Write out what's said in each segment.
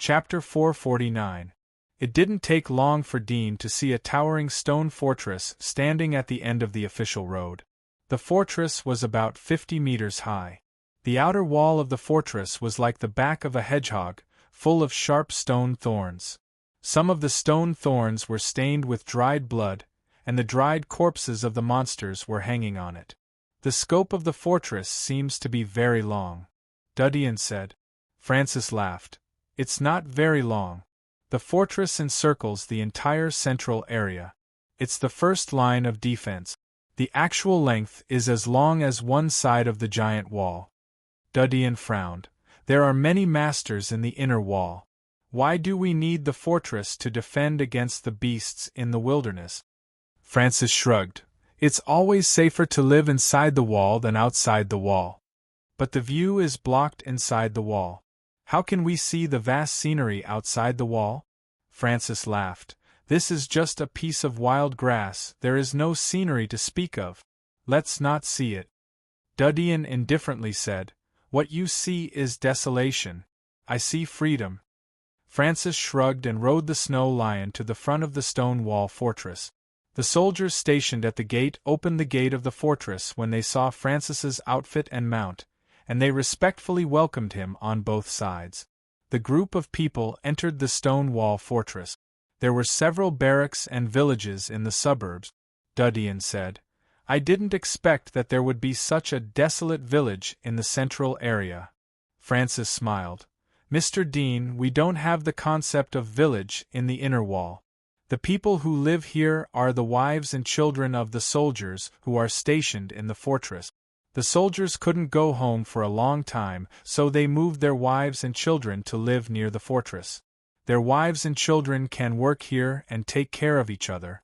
Chapter 449. It didn't take long for Dean to see a towering stone fortress standing at the end of the official road. The fortress was about 50 meters high. The outer wall of the fortress was like the back of a hedgehog, full of sharp stone thorns. Some of the stone thorns were stained with dried blood, and the dried corpses of the monsters were hanging on it. The scope of the fortress seems to be very long, Dudian said. Francis laughed. It's not very long. The fortress encircles the entire central area. It's the first line of defense. The actual length is as long as one side of the giant wall. Dudian frowned. There are many masters in the inner wall. Why do we need the fortress to defend against the beasts in the wilderness? Francis shrugged. It's always safer to live inside the wall than outside the wall. But the view is blocked inside the wall. How can we see the vast scenery outside the wall? Francis laughed. This is just a piece of wild grass, there is no scenery to speak of. Let's not see it. Dudian indifferently said, What you see is desolation. I see freedom. Francis shrugged and rode the snow lion to the front of the stone wall fortress. The soldiers stationed at the gate opened the gate of the fortress when they saw Francis's outfit and mount, and they respectfully welcomed him on both sides. The group of people entered the stone wall fortress. There were several barracks and villages in the suburbs, Dudian said. I didn't expect that there would be such a desolate village in the central area. Francis smiled. Mr. Dean, we don't have the concept of village in the inner wall. The people who live here are the wives and children of the soldiers who are stationed in the fortress. The soldiers couldn't go home for a long time, so they moved their wives and children to live near the fortress. Their wives and children can work here and take care of each other.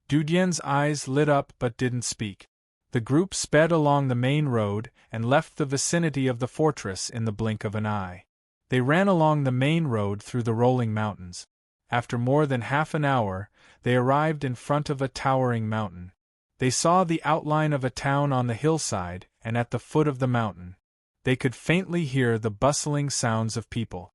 Dudian's eyes lit up but didn't speak. The group sped along the main road and left the vicinity of the fortress in the blink of an eye. They ran along the main road through the rolling mountains. After more than half an hour, they arrived in front of a towering mountain. They saw the outline of a town on the hillside, and at the foot of the mountain, they could faintly hear the bustling sounds of people.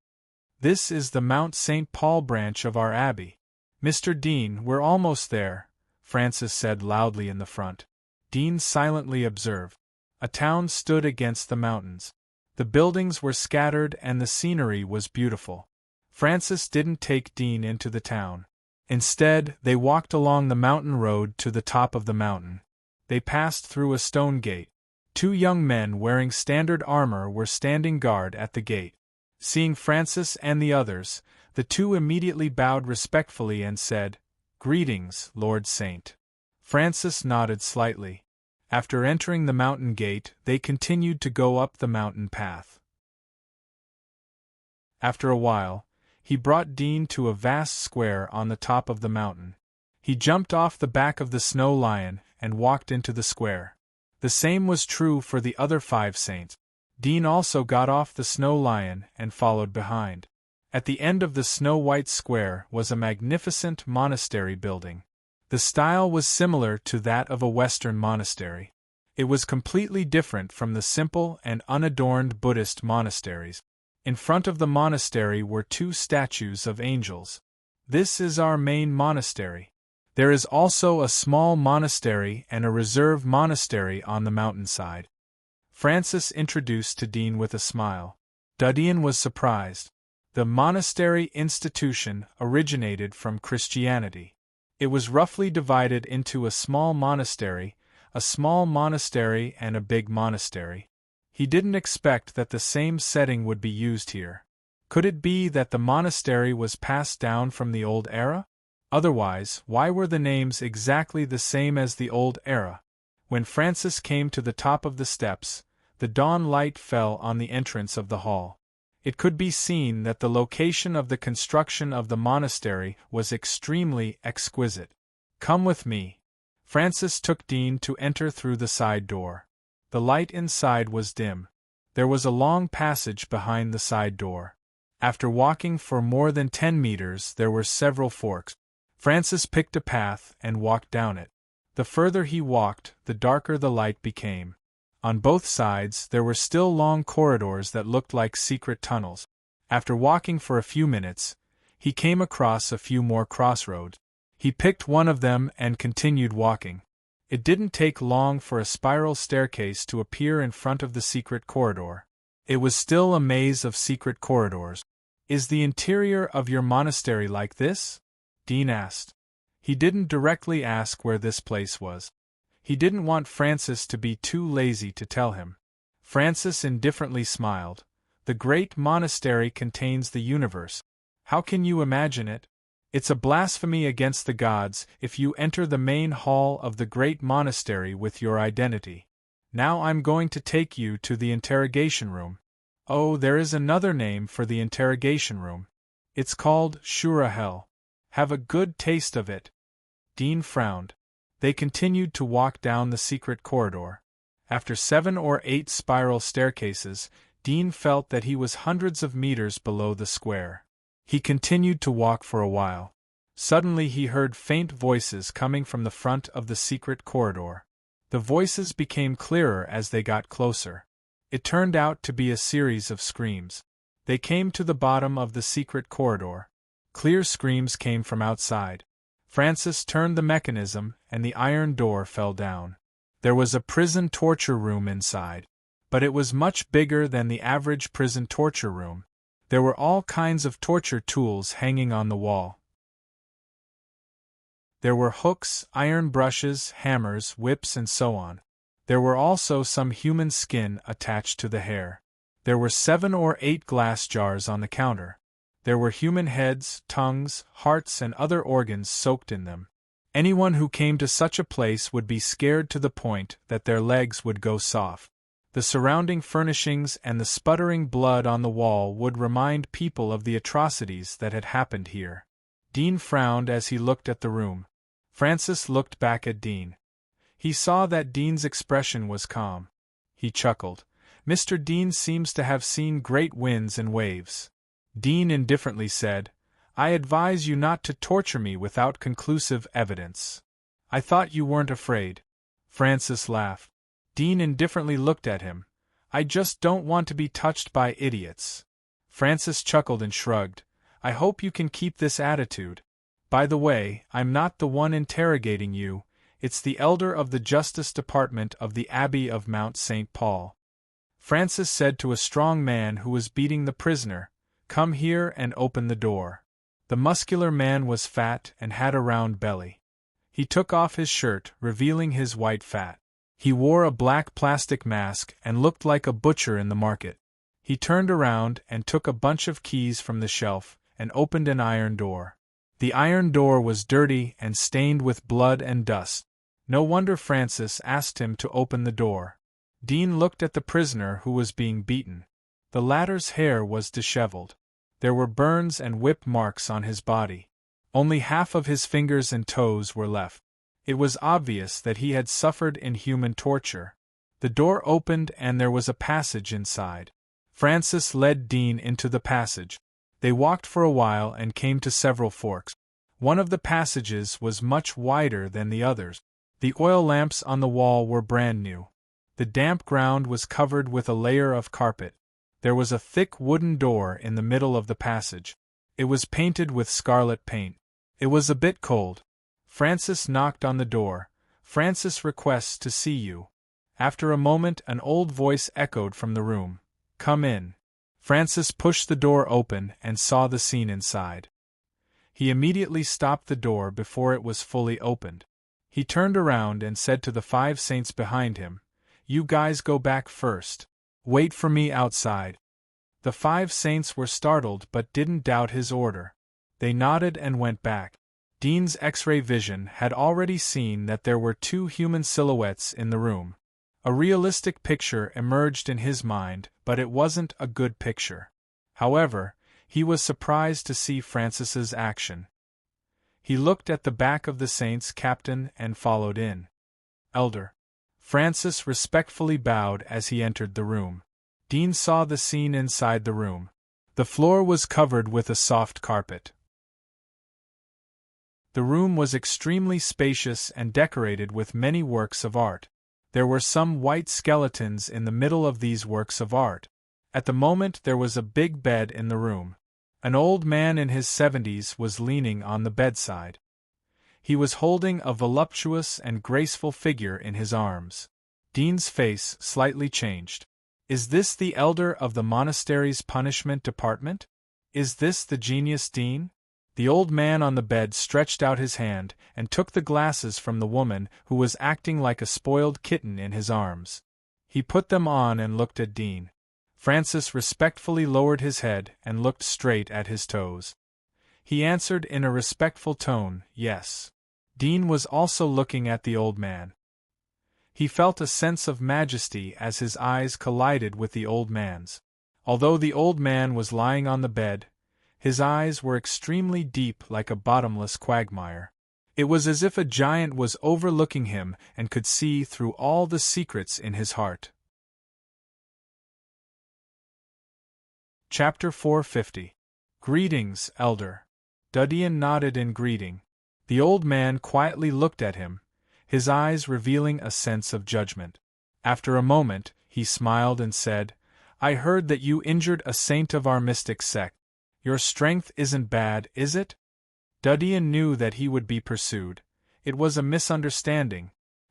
This is the Mount St. Paul branch of our abbey. Mr. Dean, we're almost there, Francis said loudly in the front. Dean silently observed. A town stood against the mountains. The buildings were scattered and the scenery was beautiful. Francis didn't take Dean into the town. Instead, they walked along the mountain road to the top of the mountain. They passed through a stone gate. 2 young men wearing standard armor were standing guard at the gate. Seeing Francis and the others, the 2 immediately bowed respectfully and said, Greetings, Lord Saint. Francis nodded slightly. After entering the mountain gate, they continued to go up the mountain path. After a while, he brought Dean to a vast square on the top of the mountain. He jumped off the back of the snow lion and walked into the square. The same was true for the other 5 saints. Dean also got off the snow lion and followed behind. At the end of the snow-white square was a magnificent monastery building. The style was similar to that of a Western monastery. It was completely different from the simple and unadorned Buddhist monasteries. In front of the monastery were 2 statues of angels. This is our main monastery. There is also a small monastery and a reserve monastery on the mountainside. Francis introduced to Dean with a smile. Dudian was surprised. The monastery institution originated from Christianity. It was roughly divided into a small monastery, and a big monastery. He didn't expect that the same setting would be used here. Could it be that the monastery was passed down from the old era? Otherwise, why were the names exactly the same as the old era? When Francis came to the top of the steps, the dawn light fell on the entrance of the hall. It could be seen that the location of the construction of the monastery was extremely exquisite. Come with me. Francis took Dean to enter through the side door. The light inside was dim. There was a long passage behind the side door. After walking for more than 10 meters, there were several forks. Francis picked a path and walked down it. The further he walked, the darker the light became. On both sides, there were still long corridors that looked like secret tunnels. After walking for a few minutes, he came across a few more crossroads. He picked one of them and continued walking. It didn't take long for a spiral staircase to appear in front of the secret corridor. It was still a maze of secret corridors. "Is the interior of your monastery like this?" Dean asked. He didn't directly ask where this place was. He didn't want Francis to be too lazy to tell him. Francis indifferently smiled. "The great monastery contains the universe. How can you imagine it? It's a blasphemy against the gods if you enter the main hall of the great monastery with your identity. Now I'm going to take you to the interrogation room." "Oh, there is another name for the interrogation room. It's called Shura Hell. Have a good taste of it." Dean frowned. They continued to walk down the secret corridor. After 7 or 8 spiral staircases, Dean felt that he was hundreds of meters below the square. He continued to walk for a while. Suddenly he heard faint voices coming from the front of the secret corridor. The voices became clearer as they got closer. It turned out to be a series of screams. They came to the bottom of the secret corridor. Clear screams came from outside. Francis turned the mechanism, and the iron door fell down. There was a prison torture room inside. But it was much bigger than the average prison torture room. There were all kinds of torture tools hanging on the wall. There were hooks, iron brushes, hammers, whips, and so on. There were also some human skin attached to the hair. There were 7 or 8 glass jars on the counter. There were human heads, tongues, hearts, and other organs soaked in them. Anyone who came to such a place would be scared to the point that their legs would go soft. The surrounding furnishings and the sputtering blood on the wall would remind people of the atrocities that had happened here. Dean frowned as he looked at the room. Francis looked back at Dean. He saw that Dean's expression was calm. He chuckled. "Mr. Dean seems to have seen great winds and waves." Dean indifferently said, "I advise you not to torture me without conclusive evidence. I thought you weren't afraid." Francis laughed. Dean indifferently looked at him. "I just don't want to be touched by idiots." Francis chuckled and shrugged. "I hope you can keep this attitude. By the way, I'm not the one interrogating you, it's the elder of the Justice Department of the Abbey of Mount St. Paul." Francis said to a strong man who was beating the prisoner, "Come here and open the door." The muscular man was fat and had a round belly. He took off his shirt, revealing his white fat. He wore a black plastic mask and looked like a butcher in the market. He turned around and took a bunch of keys from the shelf and opened an iron door. The iron door was dirty and stained with blood and dust. No wonder Francis asked him to open the door. Dean looked at the prisoner who was being beaten. The latter's hair was disheveled. There were burns and whip marks on his body. Only half of his fingers and toes were left. It was obvious that he had suffered inhuman torture. The door opened and there was a passage inside. Francis led Dean into the passage. They walked for a while and came to several forks. One of the passages was much wider than the others. The oil lamps on the wall were brand new. The damp ground was covered with a layer of carpet. There was a thick wooden door in the middle of the passage. It was painted with scarlet paint. It was a bit cold. Francis knocked on the door. "Francis requests to see you." After a moment an old voice echoed from the room. "Come in." Francis pushed the door open and saw the scene inside. He immediately stopped the door before it was fully opened. He turned around and said to the 5 saints behind him, "You guys go back first. Wait for me outside." The 5 saints were startled but didn't doubt his order. They nodded and went back. Dean's X-ray vision had already seen that there were 2 human silhouettes in the room. A realistic picture emerged in his mind, but it wasn't a good picture. However, he was surprised to see Francis's action. He looked at the back of the saint's captain and followed in. "Elder." Francis respectfully bowed as he entered the room. Dean saw the scene inside the room. The floor was covered with a soft carpet. The room was extremely spacious and decorated with many works of art. There were some white skeletons in the middle of these works of art. At the moment there was a big bed in the room. An old man in his 70s was leaning on the bedside. He was holding a voluptuous and graceful figure in his arms. Dean's face slightly changed. Is this the elder of the monastery's punishment department? Is this the genius Dean? The old man on the bed stretched out his hand and took the glasses from the woman who was acting like a spoiled kitten in his arms. He put them on and looked at Dean. Francis respectfully lowered his head and looked straight at his toes. He answered in a respectful tone, yes. Dean was also looking at the old man. He felt a sense of majesty as his eyes collided with the old man's. Although the old man was lying on the bed, his eyes were extremely deep like a bottomless quagmire. It was as if a giant was overlooking him and could see through all the secrets in his heart. Chapter 450. Greetings, Elder. Dudian nodded in greeting. The old man quietly looked at him, his eyes revealing a sense of judgment. After a moment, he smiled and said, I heard that you injured a saint of our mystic sect. Your strength isn't bad, is it? Dudian knew that he would be pursued. It was a misunderstanding.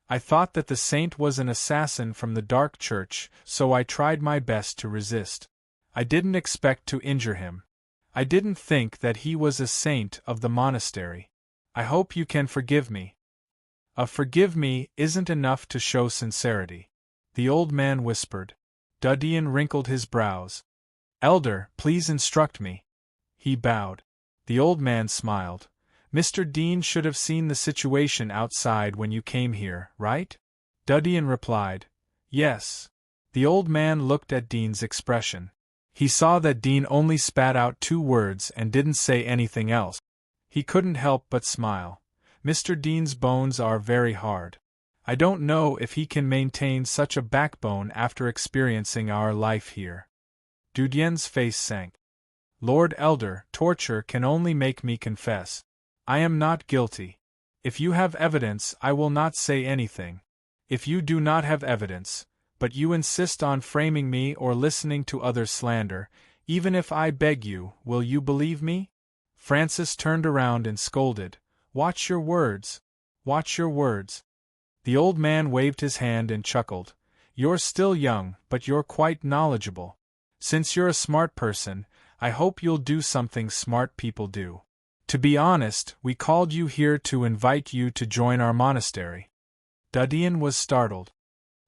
I thought that the saint was an assassin from the dark church, so I tried my best to resist. I didn't expect to injure him. I didn't think that he was a saint of the monastery. I hope you can forgive me. Forgive me isn't enough to show sincerity, the old man whispered. Dudian wrinkled his brows. Elder, please instruct me. He bowed. The old man smiled. Mr. Dean should have seen the situation outside when you came here, right? Dudian replied, yes. The old man looked at Dean's expression. He saw that Dean only spat out 2 words and didn't say anything else. He couldn't help but smile. Mr. Dean's bones are very hard. I don't know if he can maintain such a backbone after experiencing our life here. Dudian's face sank. Lord Elder, torture can only make me confess. I am not guilty. If you have evidence, I will not say anything. If you do not have evidence, but you insist on framing me or listening to others' slander, even if I beg you, will you believe me? Francis turned around and scolded, Watch your words. Watch your words. The old man waved his hand and chuckled. You're still young, but you're quite knowledgeable. Since you're a smart person, I hope you'll do something smart people do. To be honest, we called you here to invite you to join our monastery. Dudian was startled.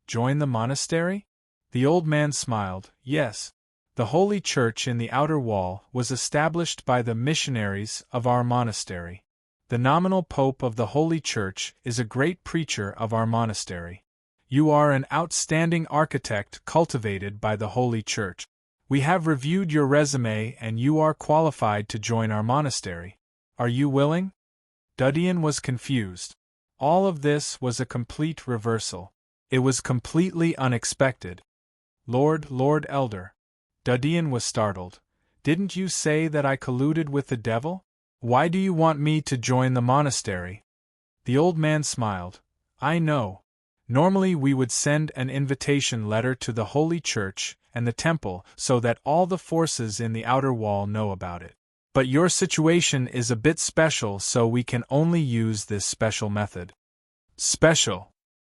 Join the monastery? The old man smiled. Yes. The holy church in the outer wall was established by the missionaries of our monastery. The nominal pope of the holy church is a great preacher of our monastery. You are an outstanding architect cultivated by the holy church. We have reviewed your resume and you are qualified to join our monastery. Are you willing? Dudian was confused. All of this was a complete reversal. It was completely unexpected. Lord Elder. Dudian was startled. Didn't you say that I colluded with the devil? Why do you want me to join the monastery? The old man smiled. I know. Normally we would send an invitation letter to the holy church and the temple so that all the forces in the outer wall know about it. But your situation is a bit special, so we can only use this special method. Special?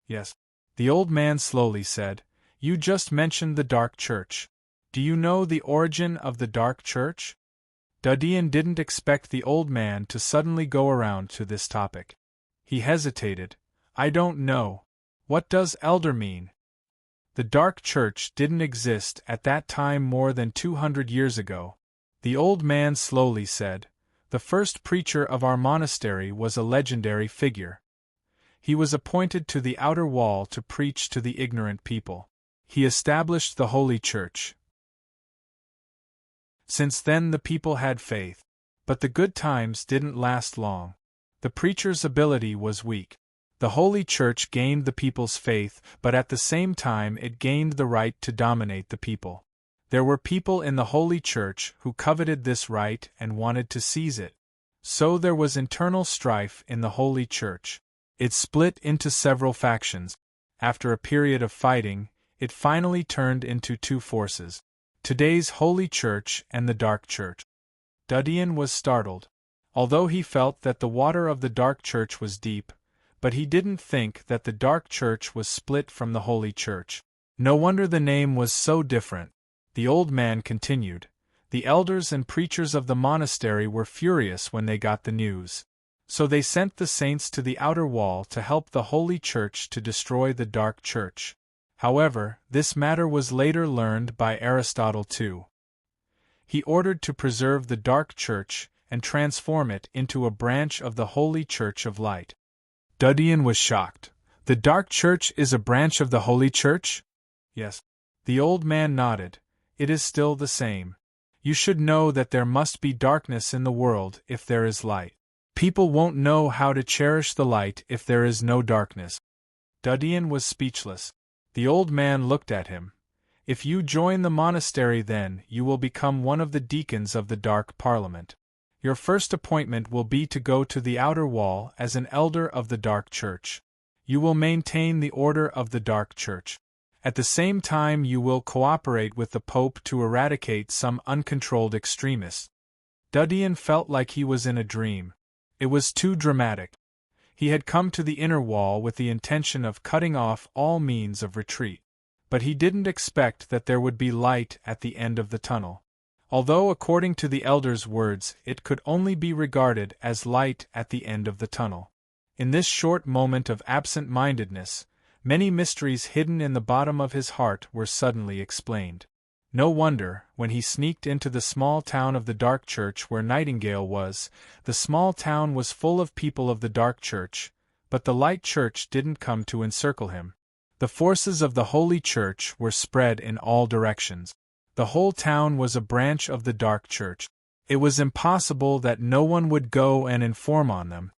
Yes. The old man slowly said, You just mentioned the dark church. Do you know the origin of the dark church? Dudian didn't expect the old man to suddenly go around to this topic. He hesitated. I don't know. What does elder mean? The dark church didn't exist at that time more than 200 years ago. The old man slowly said, The first preacher of our monastery was a legendary figure. He was appointed to the outer wall to preach to the ignorant people. He established the holy church. Since then the people had faith. But the good times didn't last long. The preacher's ability was weak. The holy church gained the people's faith, but at the same time it gained the right to dominate the people. There were people in the holy church who coveted this right and wanted to seize it. So there was internal strife in the holy church. It split into several factions. After a period of fighting, it finally turned into 2 forces. Today's Holy Church and the Dark Church. Dudian was startled. Although he felt that the water of the Dark Church was deep, but he didn't think that the Dark Church was split from the Holy Church. No wonder the name was so different. The old man continued. The elders and preachers of the monastery were furious when they got the news. So they sent the saints to the outer wall to help the Holy Church to destroy the Dark Church. However, this matter was later learned by Aristotle too. He ordered to preserve the Dark Church and transform it into a branch of the Holy Church of Light. Dudian was shocked. The Dark Church is a branch of the Holy Church? Yes. The old man nodded. It is still the same. You should know that there must be darkness in the world if there is light. People won't know how to cherish the light if there is no darkness. Dudian was speechless. The old man looked at him. If you join the monastery, then you will become one of the deacons of the Dark Parliament. Your first appointment will be to go to the outer wall as an elder of the Dark Church. You will maintain the order of the Dark Church. At the same time, you will cooperate with the Pope to eradicate some uncontrolled extremists. Dudian felt like he was in a dream. It was too dramatic. He had come to the inner wall with the intention of cutting off all means of retreat. But he didn't expect that there would be light at the end of the tunnel. Although according to the elder's words it could only be regarded as light at the end of the tunnel. In this short moment of absent-mindedness, many mysteries hidden in the bottom of his heart were suddenly explained. No wonder, when he sneaked into the small town of the Dark Church where Nightingale was, the small town was full of people of the Dark Church, but the Light Church didn't come to encircle him. The forces of the Holy Church were spread in all directions. The whole town was a branch of the Dark Church. It was impossible that no one would go and inform on them.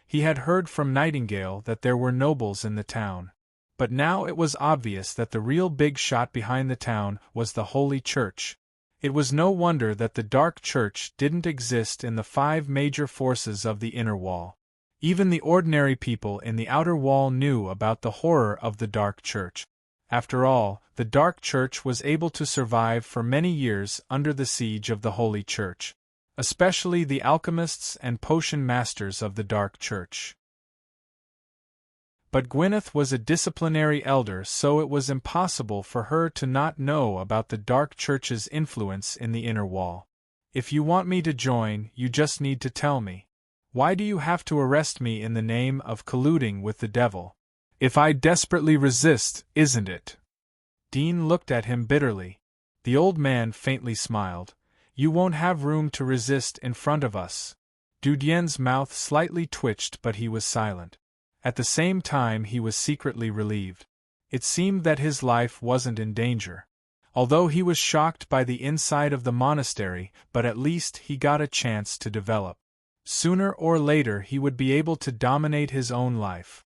He had heard from Nightingale that there were nobles in the town. But now it was obvious that the real big shot behind the town was the Holy Church. It was no wonder that the Dark Church didn't exist in the 5 major forces of the inner wall. Even the ordinary people in the outer wall knew about the horror of the Dark Church. After all, the Dark Church was able to survive for many years under the siege of the Holy Church, especially the alchemists and potion masters of the Dark Church. But Gwyneth was a disciplinary elder, so it was impossible for her to not know about the Dark Church's influence in the inner wall. If you want me to join, you just need to tell me. Why do you have to arrest me in the name of colluding with the devil? If I desperately resist, isn't it? Dean looked at him bitterly. The old man faintly smiled. You won't have room to resist in front of us. Dudien's mouth slightly twitched, but he was silent. At the same time, he was secretly relieved. It seemed that his life wasn't in danger. Although he was shocked by the inside of the monastery, but at least he got a chance to develop. Sooner or later he would be able to dominate his own life.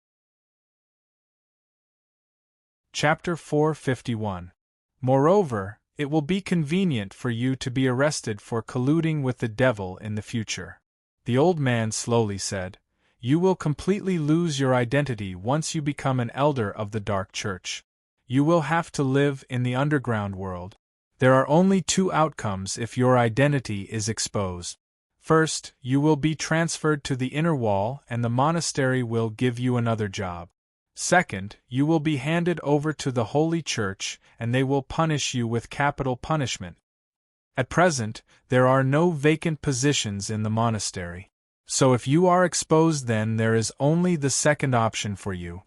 Chapter 451. Moreover, it will be convenient for you to be arrested for colluding with the devil in the future. The old man slowly said. You will completely lose your identity once you become an elder of the Dark Church. You will have to live in the underground world. There are only 2 outcomes if your identity is exposed. First, you will be transferred to the inner wall and the monastery will give you another job. Second, you will be handed over to the Holy Church and they will punish you with capital punishment. At present, there are no vacant positions in the monastery. So if you are exposed, then there is only the second option for you.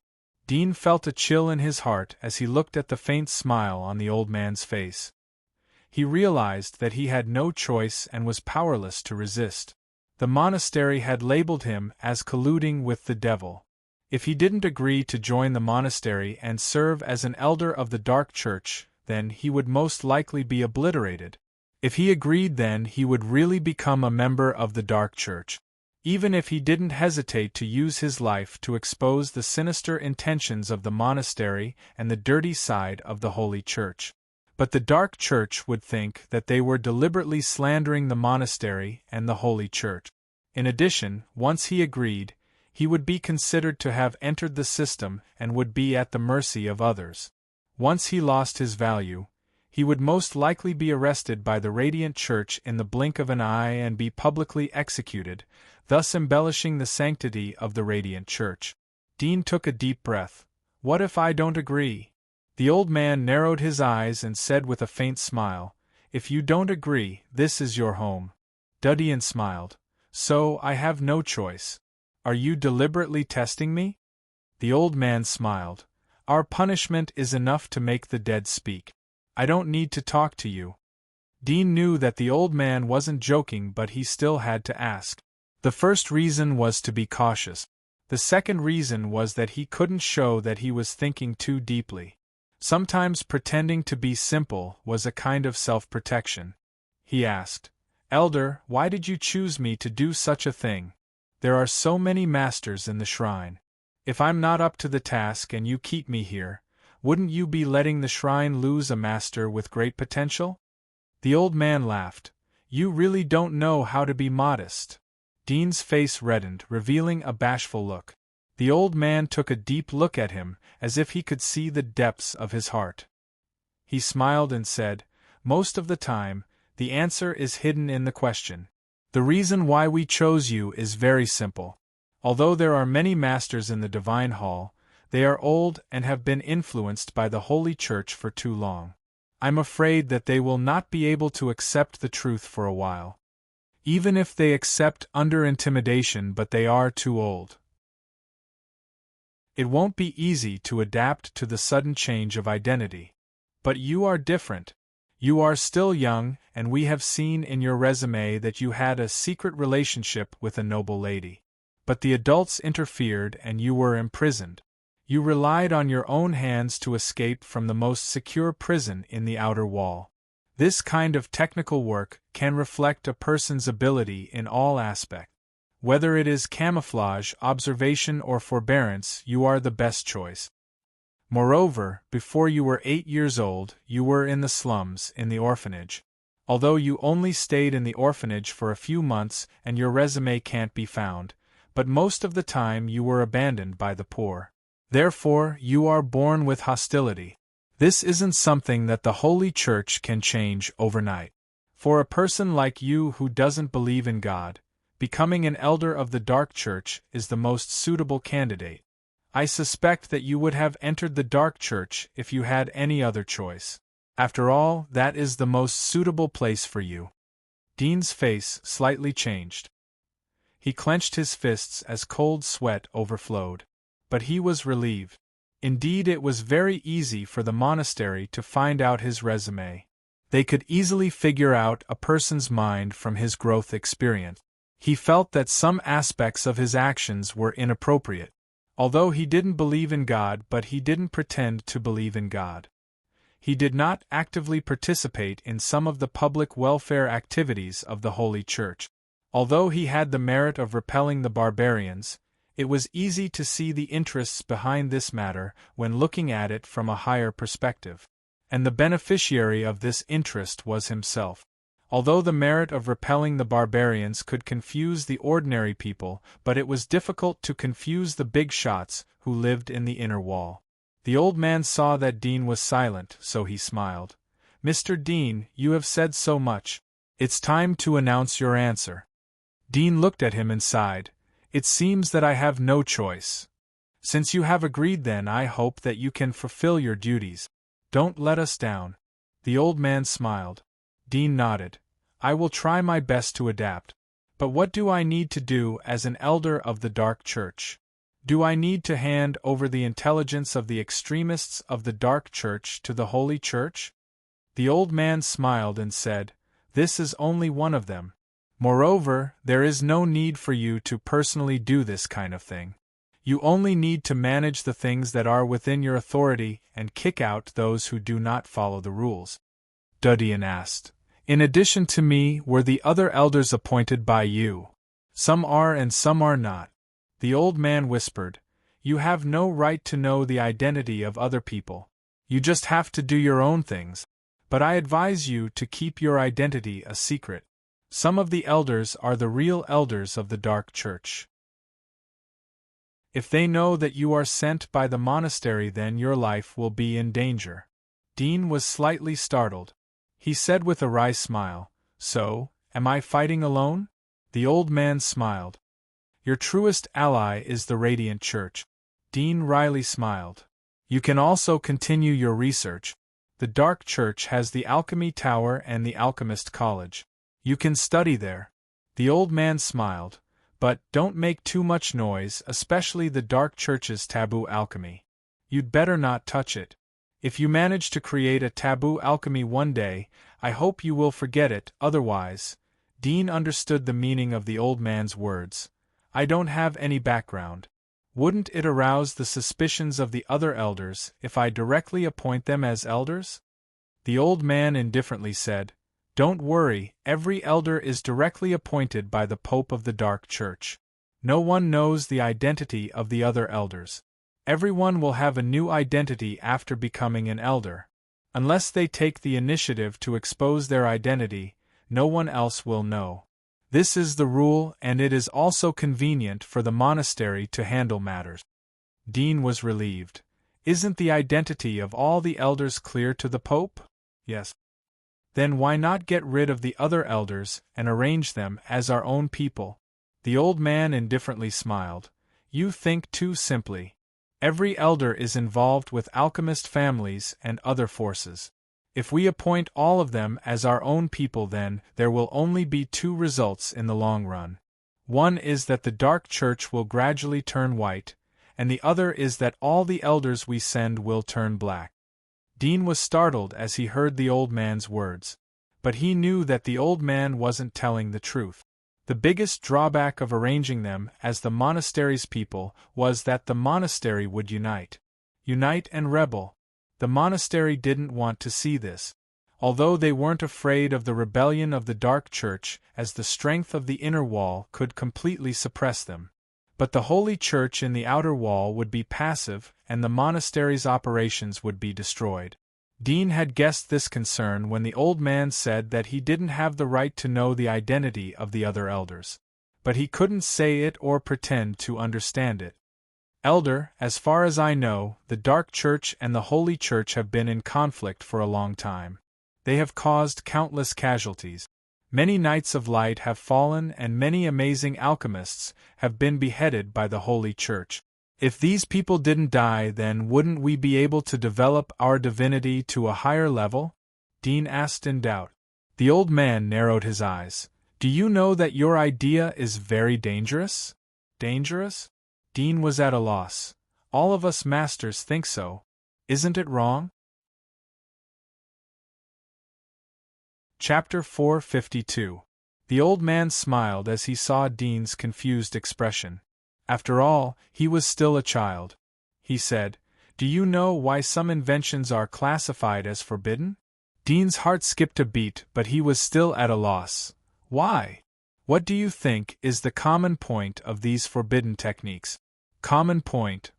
Dean felt a chill in his heart as he looked at the faint smile on the old man's face. He realized that he had no choice and was powerless to resist. The monastery had labeled him as colluding with the devil. If he didn't agree to join the monastery and serve as an elder of the Dark Church, then he would most likely be obliterated. If he agreed, then he would really become a member of the Dark Church. Even if he didn't hesitate to use his life to expose the sinister intentions of the monastery and the dirty side of the Holy Church. But the Dark Church would think that they were deliberately slandering the monastery and the Holy Church. In addition, once he agreed, he would be considered to have entered the system and would be at the mercy of others. Once he lost his value, He would most likely be arrested by the Radiant Church in the blink of an eye and be publicly executed, thus embellishing the sanctity of the Radiant Church. Dean took a deep breath. What if I don't agree? The old man narrowed his eyes and said with a faint smile, If you don't agree, this is your home. Dudian smiled. So, I have no choice. Are you deliberately testing me? The old man smiled. Our punishment is enough to make the dead speak. I don't need to talk to you. Dean knew that the old man wasn't joking, but he still had to ask. The first reason was to be cautious. The second reason was that he couldn't show that he was thinking too deeply. Sometimes pretending to be simple was a kind of self-protection. He asked, Elder, why did you choose me to do such a thing? There are so many masters in the shrine. If I'm not up to the task and you keep me here, wouldn't you be letting the shrine lose a master with great potential? The old man laughed. You really don't know how to be modest. Dean's face reddened, revealing a bashful look. The old man took a deep look at him, as if he could see the depths of his heart. He smiled and said, Most of the time, the answer is hidden in the question. The reason why we chose you is very simple. Although there are many masters in the Divine Hall, they are old and have been influenced by the Holy Church for too long. I'm afraid that they will not be able to accept the truth for a while. Even if they accept under intimidation, but they are too old. It won't be easy to adapt to the sudden change of identity. But you are different. You are still young, and we have seen in your resume that you had a secret relationship with a noble lady. But the adults interfered and you were imprisoned. You relied on your own hands to escape from the most secure prison in the outer wall. This kind of technical work can reflect a person's ability in all aspects. Whether it is camouflage, observation, or forbearance, you are the best choice. Moreover, before you were 8 years old, you were in the slums, in the orphanage. Although you only stayed in the orphanage for a few months and your resume can't be found, but most of the time you were abandoned by the poor. Therefore, you are born with hostility. This isn't something that the Holy Church can change overnight. For a person like you who doesn't believe in God, becoming an elder of the Dark Church is the most suitable candidate. I suspect that you would have entered the Dark Church if you had any other choice. After all, that is the most suitable place for you. Dean's face slightly changed. He clenched his fists as cold sweat overflowed. But he was relieved. Indeed, it was very easy for the monastery to find out his resume. They could easily figure out a person's mind from his growth experience. He felt that some aspects of his actions were inappropriate. Although he didn't believe in God, but he didn't pretend to believe in God. He did not actively participate in some of the public welfare activities of the Holy Church. Although he had the merit of repelling the barbarians, it was easy to see the interests behind this matter when looking at it from a higher perspective. And the beneficiary of this interest was himself. Although the merit of repelling the barbarians could confuse the ordinary people, but it was difficult to confuse the big shots who lived in the inner wall. The old man saw that Dean was silent, so he smiled. Mr. Dean, you have said so much. It's time to announce your answer. Dean looked at him and sighed. It seems that I have no choice. Since you have agreed, then I hope that you can fulfill your duties. Don't let us down. The old man smiled. Dean nodded. I will try my best to adapt. But what do I need to do as an elder of the Dark Church? Do I need to hand over the intelligence of the extremists of the Dark Church to the Holy Church? The old man smiled and said, This is only one of them. Moreover, there is no need for you to personally do this kind of thing. You only need to manage the things that are within your authority and kick out those who do not follow the rules. Dudian asked. In addition to me, were the other elders appointed by you? Some are and some are not. The old man whispered. You have no right to know the identity of other people. You just have to do your own things. But I advise you to keep your identity a secret. Some of the elders are the real elders of the Dark Church. If they know that you are sent by the monastery, then your life will be in danger. Dean was slightly startled. He said with a wry smile, "So, am I fighting alone?" The old man smiled. "Your truest ally is the Radiant Church." Dean wryly smiled. "You can also continue your research. The Dark Church has the Alchemy Tower and the Alchemist College. You can study there." The old man smiled. "But don't make too much noise, especially the Dark Church's taboo alchemy. You'd better not touch it. If you manage to create a taboo alchemy one day, I hope you will forget it, otherwise." Dean understood the meaning of the old man's words. "I don't have any background. Wouldn't it arouse the suspicions of the other elders if I directly appoint them as elders?" The old man indifferently said, "Don't worry, every elder is directly appointed by the Pope of the Dark Church. No one knows the identity of the other elders. Everyone will have a new identity after becoming an elder. Unless they take the initiative to expose their identity, no one else will know. This is the rule, and it is also convenient for the monastery to handle matters." Dean was relieved. "Isn't the identity of all the elders clear to the Pope?" "Yes." "Then why not get rid of the other elders and arrange them as our own people?" The old man indifferently smiled. "You think too simply. Every elder is involved with alchemist families and other forces. If we appoint all of them as our own people, then there will only be two results in the long run. One is that the Dark Church will gradually turn white, and the other is that all the elders we send will turn black." Dean was startled as he heard the old man's words. But he knew that the old man wasn't telling the truth. The biggest drawback of arranging them as the monastery's people was that the monastery would unite. Unite and rebel. The monastery didn't want to see this. Although they weren't afraid of the rebellion of the Dark Church, as the strength of the inner wall could completely suppress them. But the Holy Church in the outer wall would be passive, and the monastery's operations would be destroyed. Dean had guessed this concern when the old man said that he didn't have the right to know the identity of the other elders. But he couldn't say it or pretend to understand it. "Elder, as far as I know, the Dark Church and the Holy Church have been in conflict for a long time. They have caused countless casualties. Many Knights of Light have fallen and many amazing alchemists have been beheaded by the Holy Church. If these people didn't die, then wouldn't we be able to develop our divinity to a higher level?" Dean asked in doubt. The old man narrowed his eyes. "Do you know that your idea is very dangerous?" "Dangerous?" Dean was at a loss. "All of us masters think so. Isn't it wrong?" Chapter 452. The old man smiled as he saw Dean's confused expression. After all, he was still a child. He said, "Do you know why some inventions are classified as forbidden?" Dean's heart skipped a beat, but he was still at a loss. "Why? What do you think is the common point of these forbidden techniques?" "Common point?"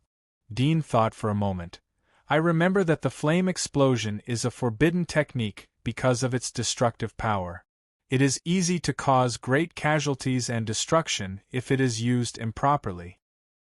Dean thought for a moment. "I remember that the flame explosion is a forbidden technique because of its destructive power. It is easy to cause great casualties and destruction if it is used improperly."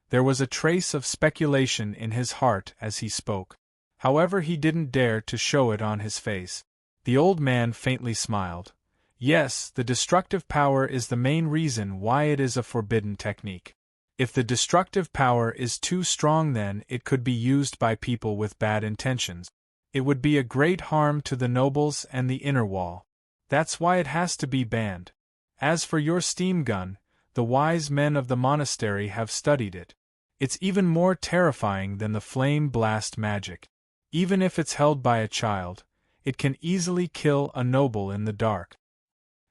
There was a trace of speculation in his heart as he spoke. However, he didn't dare to show it on his face. The old man faintly smiled. "Yes, the destructive power is the main reason why it is a forbidden technique. If the destructive power is too strong, then it could be used by people with bad intentions. It would be a great harm to the nobles and the inner wall. That's why it has to be banned. As for your steam gun, the wise men of the monastery have studied it. It's even more terrifying than the flame blast magic. Even if it's held by a child, it can easily kill a noble in the dark.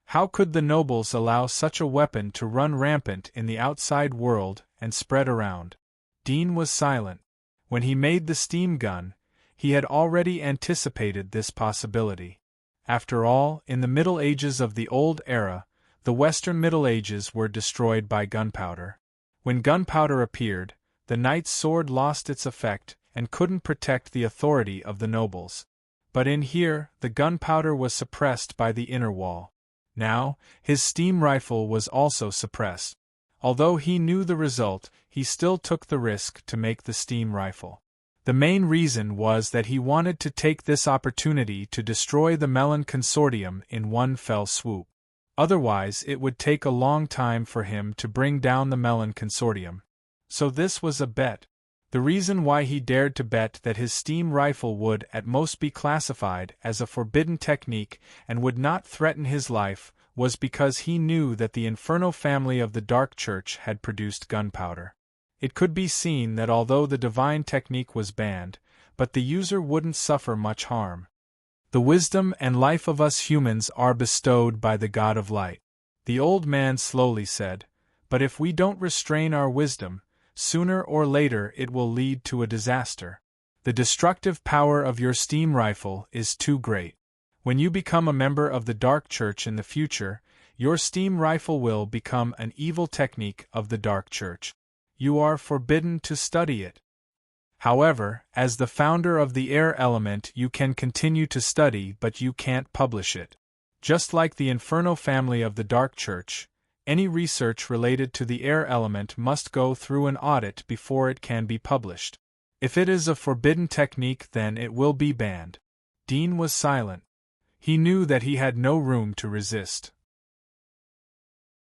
How could the nobles allow such a weapon to run rampant in the outside world and spread around?" Dean was silent. When he made the steam gun, he had already anticipated this possibility. After all, in the Middle Ages of the Old Era, the Western Middle Ages were destroyed by gunpowder. When gunpowder appeared, the knight's sword lost its effect and couldn't protect the authority of the nobles. But in here, the gunpowder was suppressed by the inner wall. Now, his steam rifle was also suppressed. Although he knew the result, he still took the risk to make the steam rifle. The main reason was that he wanted to take this opportunity to destroy the Melon Consortium in one fell swoop. Otherwise, it would take a long time for him to bring down the Melon Consortium. So this was a bet. The reason why he dared to bet that his steam rifle would at most be classified as a forbidden technique and would not threaten his life was because he knew that the Inferno family of the Dark Church had produced gunpowder. It could be seen that although the divine technique was banned, but the user wouldn't suffer much harm. The wisdom and life of us humans are bestowed by the God of Light, the old man slowly said, but if we don't restrain our wisdom, sooner or later it will lead to a disaster. The destructive power of your steam rifle is too great. When you become a member of the Dark Church in the future, your steam rifle will become an evil technique of the Dark Church. You are forbidden to study it. However, as the founder of the air element, you can continue to study, but you can't publish it. Just like the Inferno family of the Dark Church, any research related to the air element must go through an audit before it can be published. If it is a forbidden technique, then it will be banned. Dean was silent. He knew that he had no room to resist.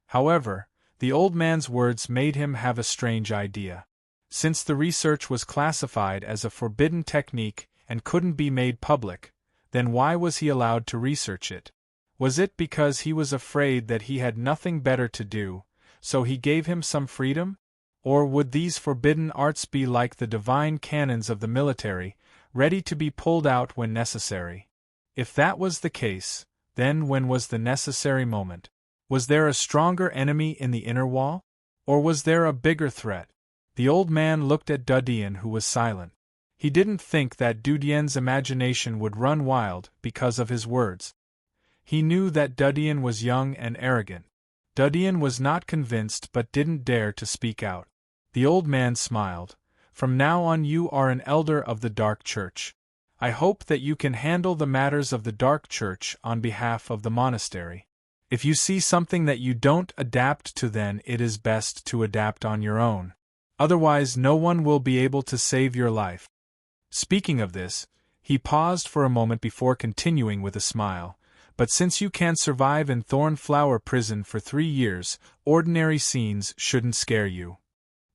However, the old man's words made him have a strange idea. Since the research was classified as a forbidden technique and couldn't be made public, then why was he allowed to research it? Was it because he was afraid that he had nothing better to do, so he gave him some freedom? Or would these forbidden arts be like the divine cannons of the military, ready to be pulled out when necessary? If that was the case, then when was the necessary moment? Was there a stronger enemy in the inner wall? Or was there a bigger threat? The old man looked at Dudien, who was silent. He didn't think that Dudien's imagination would run wild because of his words. He knew that Dudien was young and arrogant. Dudien was not convinced but didn't dare to speak out. The old man smiled. From now on you are an elder of the Dark Church. I hope that you can handle the matters of the Dark Church on behalf of the monastery. If you see something that you don't adapt to, then it is best to adapt on your own. Otherwise no one will be able to save your life. Speaking of this, he paused for a moment before continuing with a smile. But since you can survive in Thornflower Prison for 3 years, ordinary scenes shouldn't scare you.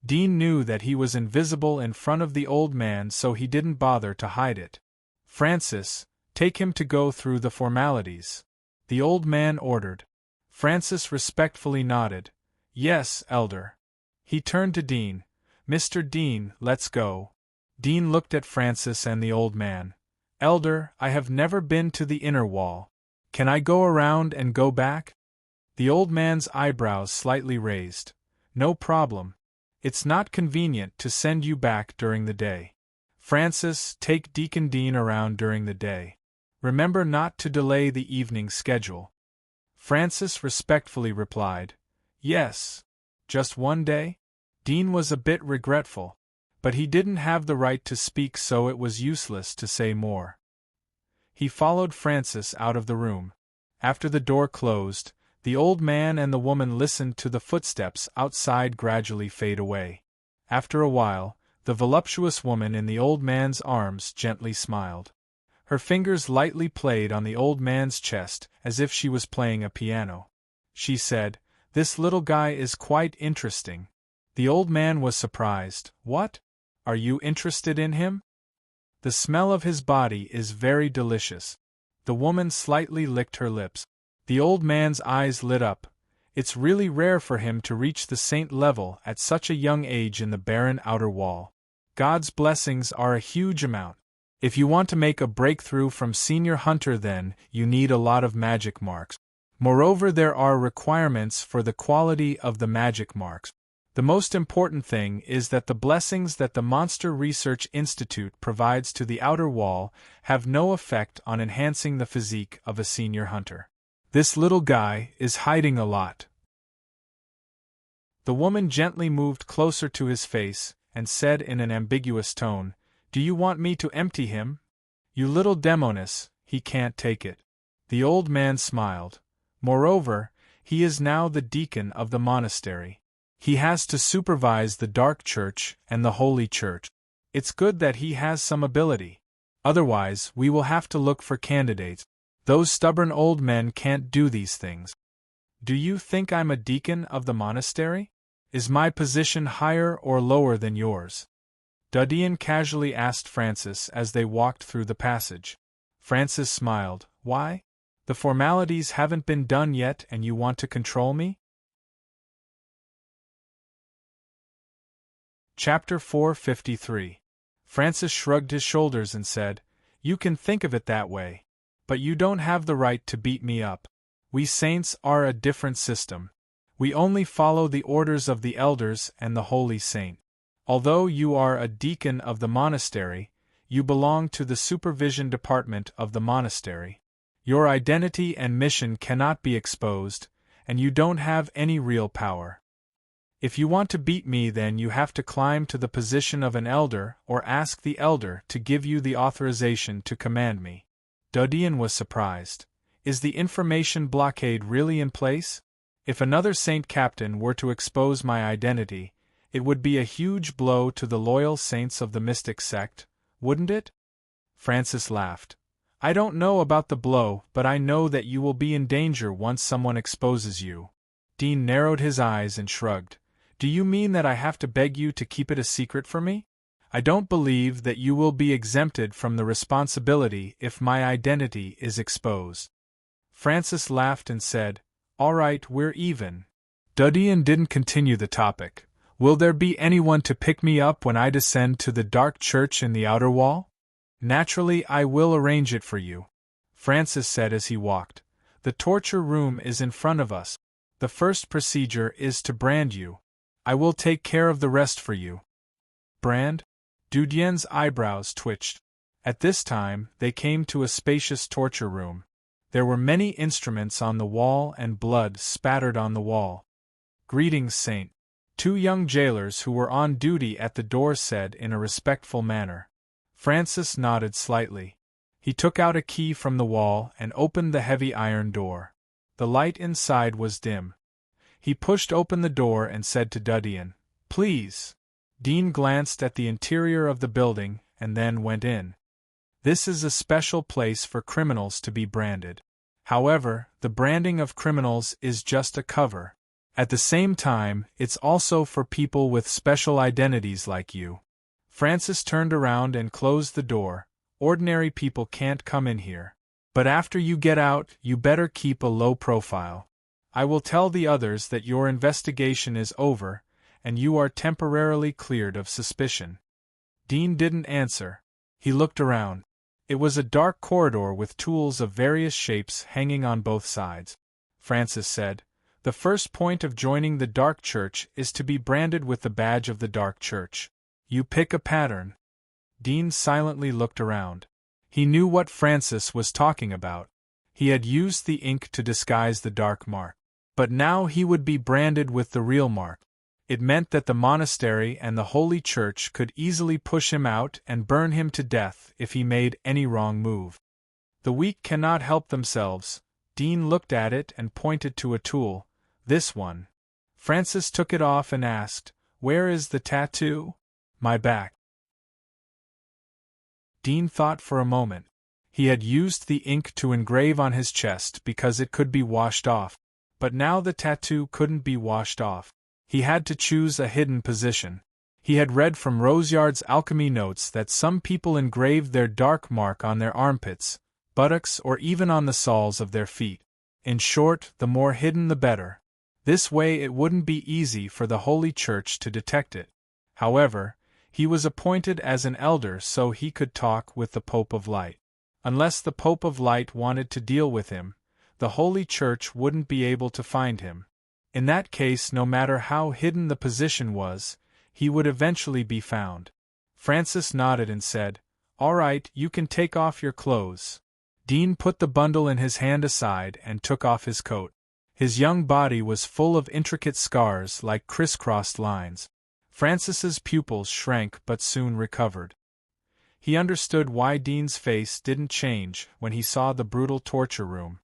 Dean knew that he was invisible in front of the old man, so he didn't bother to hide it. Francis, take him to go through the formalities, the old man ordered. Francis respectfully nodded. Yes, Elder. He turned to Dean. Mr. Dean, let's go. Dean looked at Francis and the old man. Elder, I have never been to the inner wall. Can I go around and go back? The old man's eyebrows slightly raised. No problem. It's not convenient to send you back during the day. Francis, take Deacon Dean around during the day. Remember not to delay the evening schedule. Francis respectfully replied, Yes. Just one day? Dean was a bit regretful, but he didn't have the right to speak, so it was useless to say more. He followed Francis out of the room. After the door closed, the old man and the woman listened to the footsteps outside gradually fade away. After a while, the voluptuous woman in the old man's arms gently smiled. Her fingers lightly played on the old man's chest as if she was playing a piano. She said, This little guy is quite interesting. The old man was surprised. What? Are you interested in him? The smell of his body is very delicious. The woman slightly licked her lips. The old man's eyes lit up. It's really rare for him to reach the saint level at such a young age in the barren outer wall. God's blessings are a huge amount. If you want to make a breakthrough from senior hunter, then you need a lot of magic marks. Moreover, there are requirements for the quality of the magic marks. The most important thing is that the blessings that the Monster Research Institute provides to the outer wall have no effect on enhancing the physique of a senior hunter. This little guy is hiding a lot. The woman gently moved closer to his face and said in an ambiguous tone, Do you want me to empty him? You little demoness, he can't take it. The old man smiled. Moreover, he is now the deacon of the monastery. He has to supervise the Dark Church and the Holy Church. It's good that he has some ability. Otherwise, we will have to look for candidates. Those stubborn old men can't do these things. Do you think I'm a deacon of the monastery? Is my position higher or lower than yours? Dudian casually asked Francis as they walked through the passage. Francis smiled. Why? The formalities haven't been done yet and you want to control me? Chapter 453. Francis shrugged his shoulders and said, You can think of it that way. But you don't have the right to beat me up. We saints are a different system. We only follow the orders of the elders and the holy saint. Although you are a deacon of the monastery, you belong to the supervision department of the monastery. Your identity and mission cannot be exposed, and you don't have any real power. If you want to beat me, then you have to climb to the position of an elder or ask the elder to give you the authorization to command me. Dudian was surprised. Is the information blockade really in place? If another saint captain were to expose my identity, it would be a huge blow to the loyal saints of the mystic sect, wouldn't it? Francis laughed. I don't know about the blow, but I know that you will be in danger once someone exposes you. Dean narrowed his eyes and shrugged. Do you mean that I have to beg you to keep it a secret for me? I don't believe that you will be exempted from the responsibility if my identity is exposed. Francis laughed and said, All right, we're even. Dudian didn't continue the topic. Will there be anyone to pick me up when I descend to the dark church in the outer wall? Naturally, I will arrange it for you, Francis said as he walked. The torture room is in front of us. The first procedure is to brand you. I will take care of the rest for you. Brand? Dudien's eyebrows twitched. At this time, they came to a spacious torture room. There were many instruments on the wall and blood spattered on the wall. Greetings, Saint. Two young jailers who were on duty at the door said in a respectful manner. Francis nodded slightly. He took out a key from the wall and opened the heavy iron door. The light inside was dim. He pushed open the door and said to Dudian, Please. Dean glanced at the interior of the building and then went in. This is a special place for criminals to be branded. However, the branding of criminals is just a cover. At the same time, it's also for people with special identities like you. Francis turned around and closed the door. Ordinary people can't come in here. But after you get out, you better keep a low profile. I will tell the others that your investigation is over, and you are temporarily cleared of suspicion. Dean didn't answer. He looked around. It was a dark corridor with tools of various shapes hanging on both sides. Francis said, The first point of joining the Dark Church is to be branded with the badge of the Dark Church. You pick a pattern. Dean silently looked around. He knew what Francis was talking about. He had used the ink to disguise the dark mark. But now he would be branded with the real mark. It meant that the monastery and the Holy Church could easily push him out and burn him to death if he made any wrong move. The weak cannot help themselves. Dean looked at it and pointed to a tool. This one. Francis took it off and asked, Where is the tattoo? My back. Dean thought for a moment. He had used the ink to engrave on his chest because it could be washed off. But now the tattoo couldn't be washed off. He had to choose a hidden position. He had read from Roseyard's alchemy notes that some people engraved their dark mark on their armpits, buttocks, or even on the soles of their feet. In short, the more hidden the better. This way it wouldn't be easy for the Holy Church to detect it. However, he was appointed as an elder so he could talk with the Pope of Light. Unless the Pope of Light wanted to deal with him, the Holy Church wouldn't be able to find him. In that case, no matter how hidden the position was, he would eventually be found. Francis nodded and said, All right, you can take off your clothes. Dean put the bundle in his hand aside and took off his coat. His young body was full of intricate scars like crisscrossed lines. Francis's pupils shrank but soon recovered. He understood why Dean's face didn't change when he saw the brutal torture room.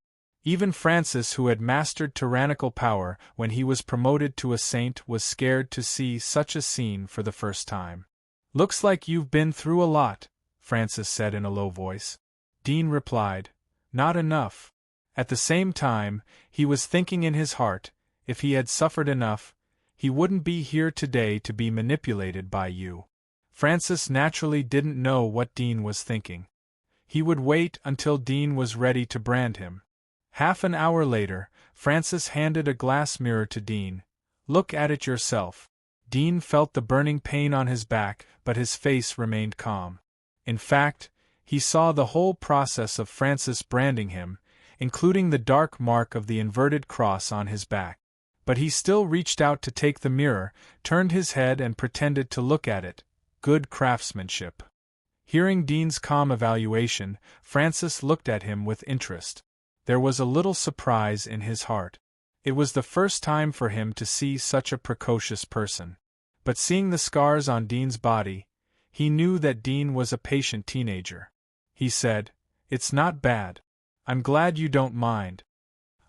Even Francis, who had mastered tyrannical power when he was promoted to a saint, was scared to see such a scene for the first time. Looks like you've been through a lot, Francis said in a low voice. Dean replied, Not enough. At the same time, he was thinking in his heart, if he had suffered enough, he wouldn't be here today to be manipulated by you. Francis naturally didn't know what Dean was thinking. He would wait until Dean was ready to brand him. Half an hour later, Francis handed a glass mirror to Dean. Look at it yourself. Dean felt the burning pain on his back, but his face remained calm. In fact, he saw the whole process of Francis branding him, including the dark mark of the inverted cross on his back. But he still reached out to take the mirror, turned his head and pretended to look at it. Good craftsmanship. Hearing Dean's calm evaluation, Francis looked at him with interest. There was a little surprise in his heart. It was the first time for him to see such a precocious person. But seeing the scars on Dean's body, he knew that Dean was a patient teenager. He said, It's not bad. I'm glad you don't mind.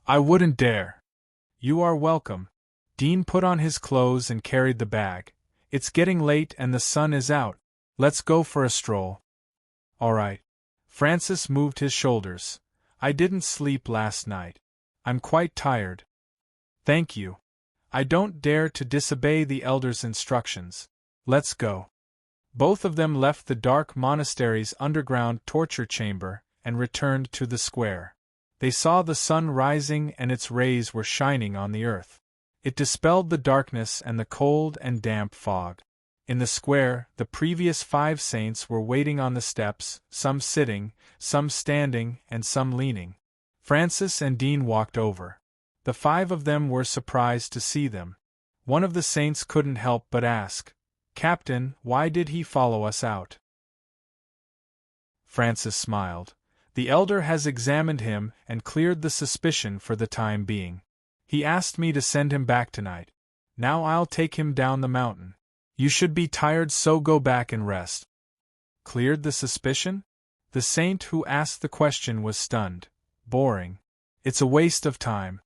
I wouldn't dare. You are welcome. Dean put on his clothes and carried the bag. It's getting late and the sun is out. Let's go for a stroll. All right. Francis moved his shoulders. I didn't sleep last night. I'm quite tired. Thank you. I don't dare to disobey the elder's instructions. Let's go. Both of them left the dark monastery's underground torture chamber and returned to the square. They saw the sun rising and its rays were shining on the earth. It dispelled the darkness and the cold and damp fog. In the square, the previous 5 saints were waiting on the steps, some sitting, some standing, and some leaning. Francis and Dean walked over. The 5 of them were surprised to see them. One of the saints couldn't help but ask, Captain, why did he follow us out? Francis smiled. The elder has examined him and cleared the suspicion for the time being. He asked me to send him back tonight. Now I'll take him down the mountain. You should be tired, so go back and rest. Cleared the suspicion? The saint who asked the question was stunned. Boring. It's a waste of time.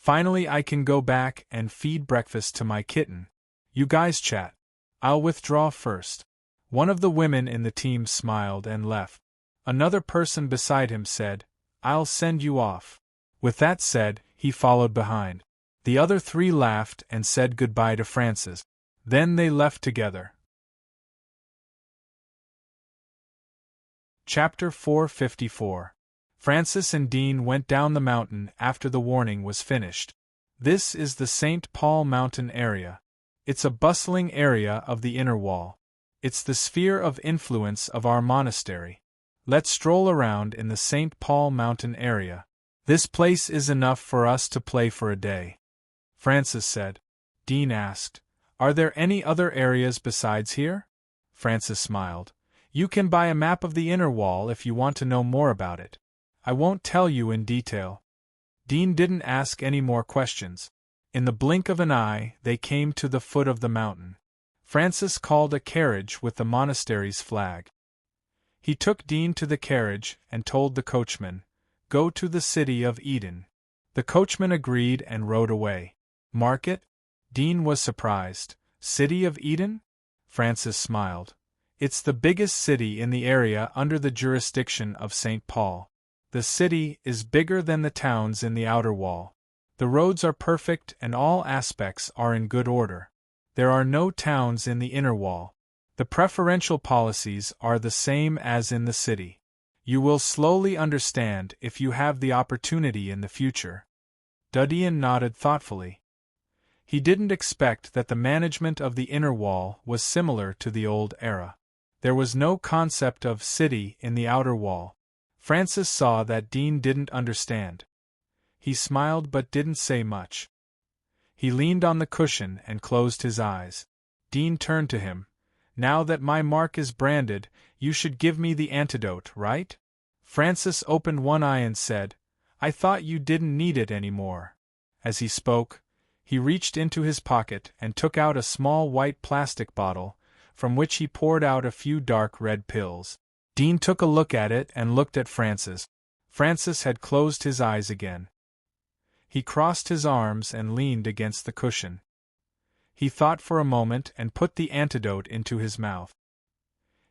Finally I can go back and feed breakfast to my kitten. You guys chat. I'll withdraw first. One of the women in the team smiled and left. Another person beside him said, I'll send you off. With that said, he followed behind. The other 3 laughed and said goodbye to Francis. Then they left together. Chapter 454. Francis and Dean went down the mountain after the warning was finished. This is the St. Paul Mountain area. It's a bustling area of the inner wall. It's the sphere of influence of our monastery. Let's stroll around in the St. Paul Mountain area. This place is enough for us to play for a day. Francis said. Dean asked, Are there any other areas besides here? Francis smiled. You can buy a map of the inner wall if you want to know more about it. I won't tell you in detail. Dean didn't ask any more questions. In the blink of an eye, they came to the foot of the mountain. Francis called a carriage with the monastery's flag. He took Dean to the carriage and told the coachman, Go to the city of Eden. The coachman agreed and rode away. Market? Dean was surprised. City of Eden? Francis smiled. It's the biggest city in the area under the jurisdiction of St. Paul. The city is bigger than the towns in the outer wall. The roads are perfect and all aspects are in good order. There are no towns in the inner wall. The preferential policies are the same as in the city. You will slowly understand if you have the opportunity in the future. Dudian nodded thoughtfully. He didn't expect that the management of the inner wall was similar to the old era. There was no concept of city in the outer wall. Francis saw that Dean didn't understand. He smiled but didn't say much. He leaned on the cushion and closed his eyes. Dean turned to him. Now that my mark is branded, you should give me the antidote, right? Francis opened one eye and said, I thought you didn't need it anymore. As he spoke, he reached into his pocket and took out a small white plastic bottle, from which he poured out a few dark red pills. Dean took a look at it and looked at Francis. Francis had closed his eyes again. He crossed his arms and leaned against the cushion. He thought for a moment and put the antidote into his mouth.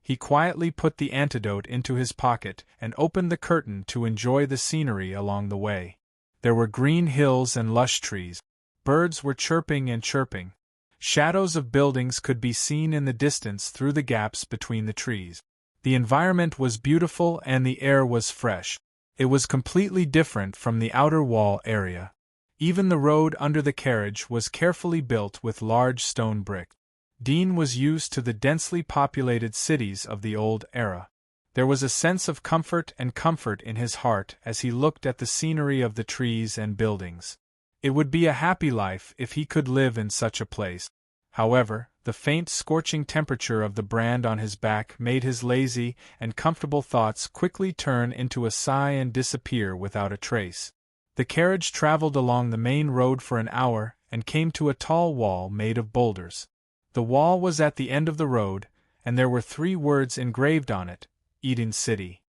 He quietly put the antidote into his pocket and opened the curtain to enjoy the scenery along the way. There were green hills and lush trees. Birds were chirping and chirping. Shadows of buildings could be seen in the distance through the gaps between the trees. The environment was beautiful and the air was fresh. It was completely different from the outer wall area. Even the road under the carriage was carefully built with large stone bricks. Dean was used to the densely populated cities of the old era. There was a sense of comfort in his heart as he looked at the scenery of the trees and buildings. It would be a happy life if he could live in such a place. However, the faint scorching temperature of the brand on his back made his lazy and comfortable thoughts quickly turn into a sigh and disappear without a trace. The carriage traveled along the main road for an hour and came to a tall wall made of boulders. The wall was at the end of the road, and there were 3 words engraved on it: Eden City.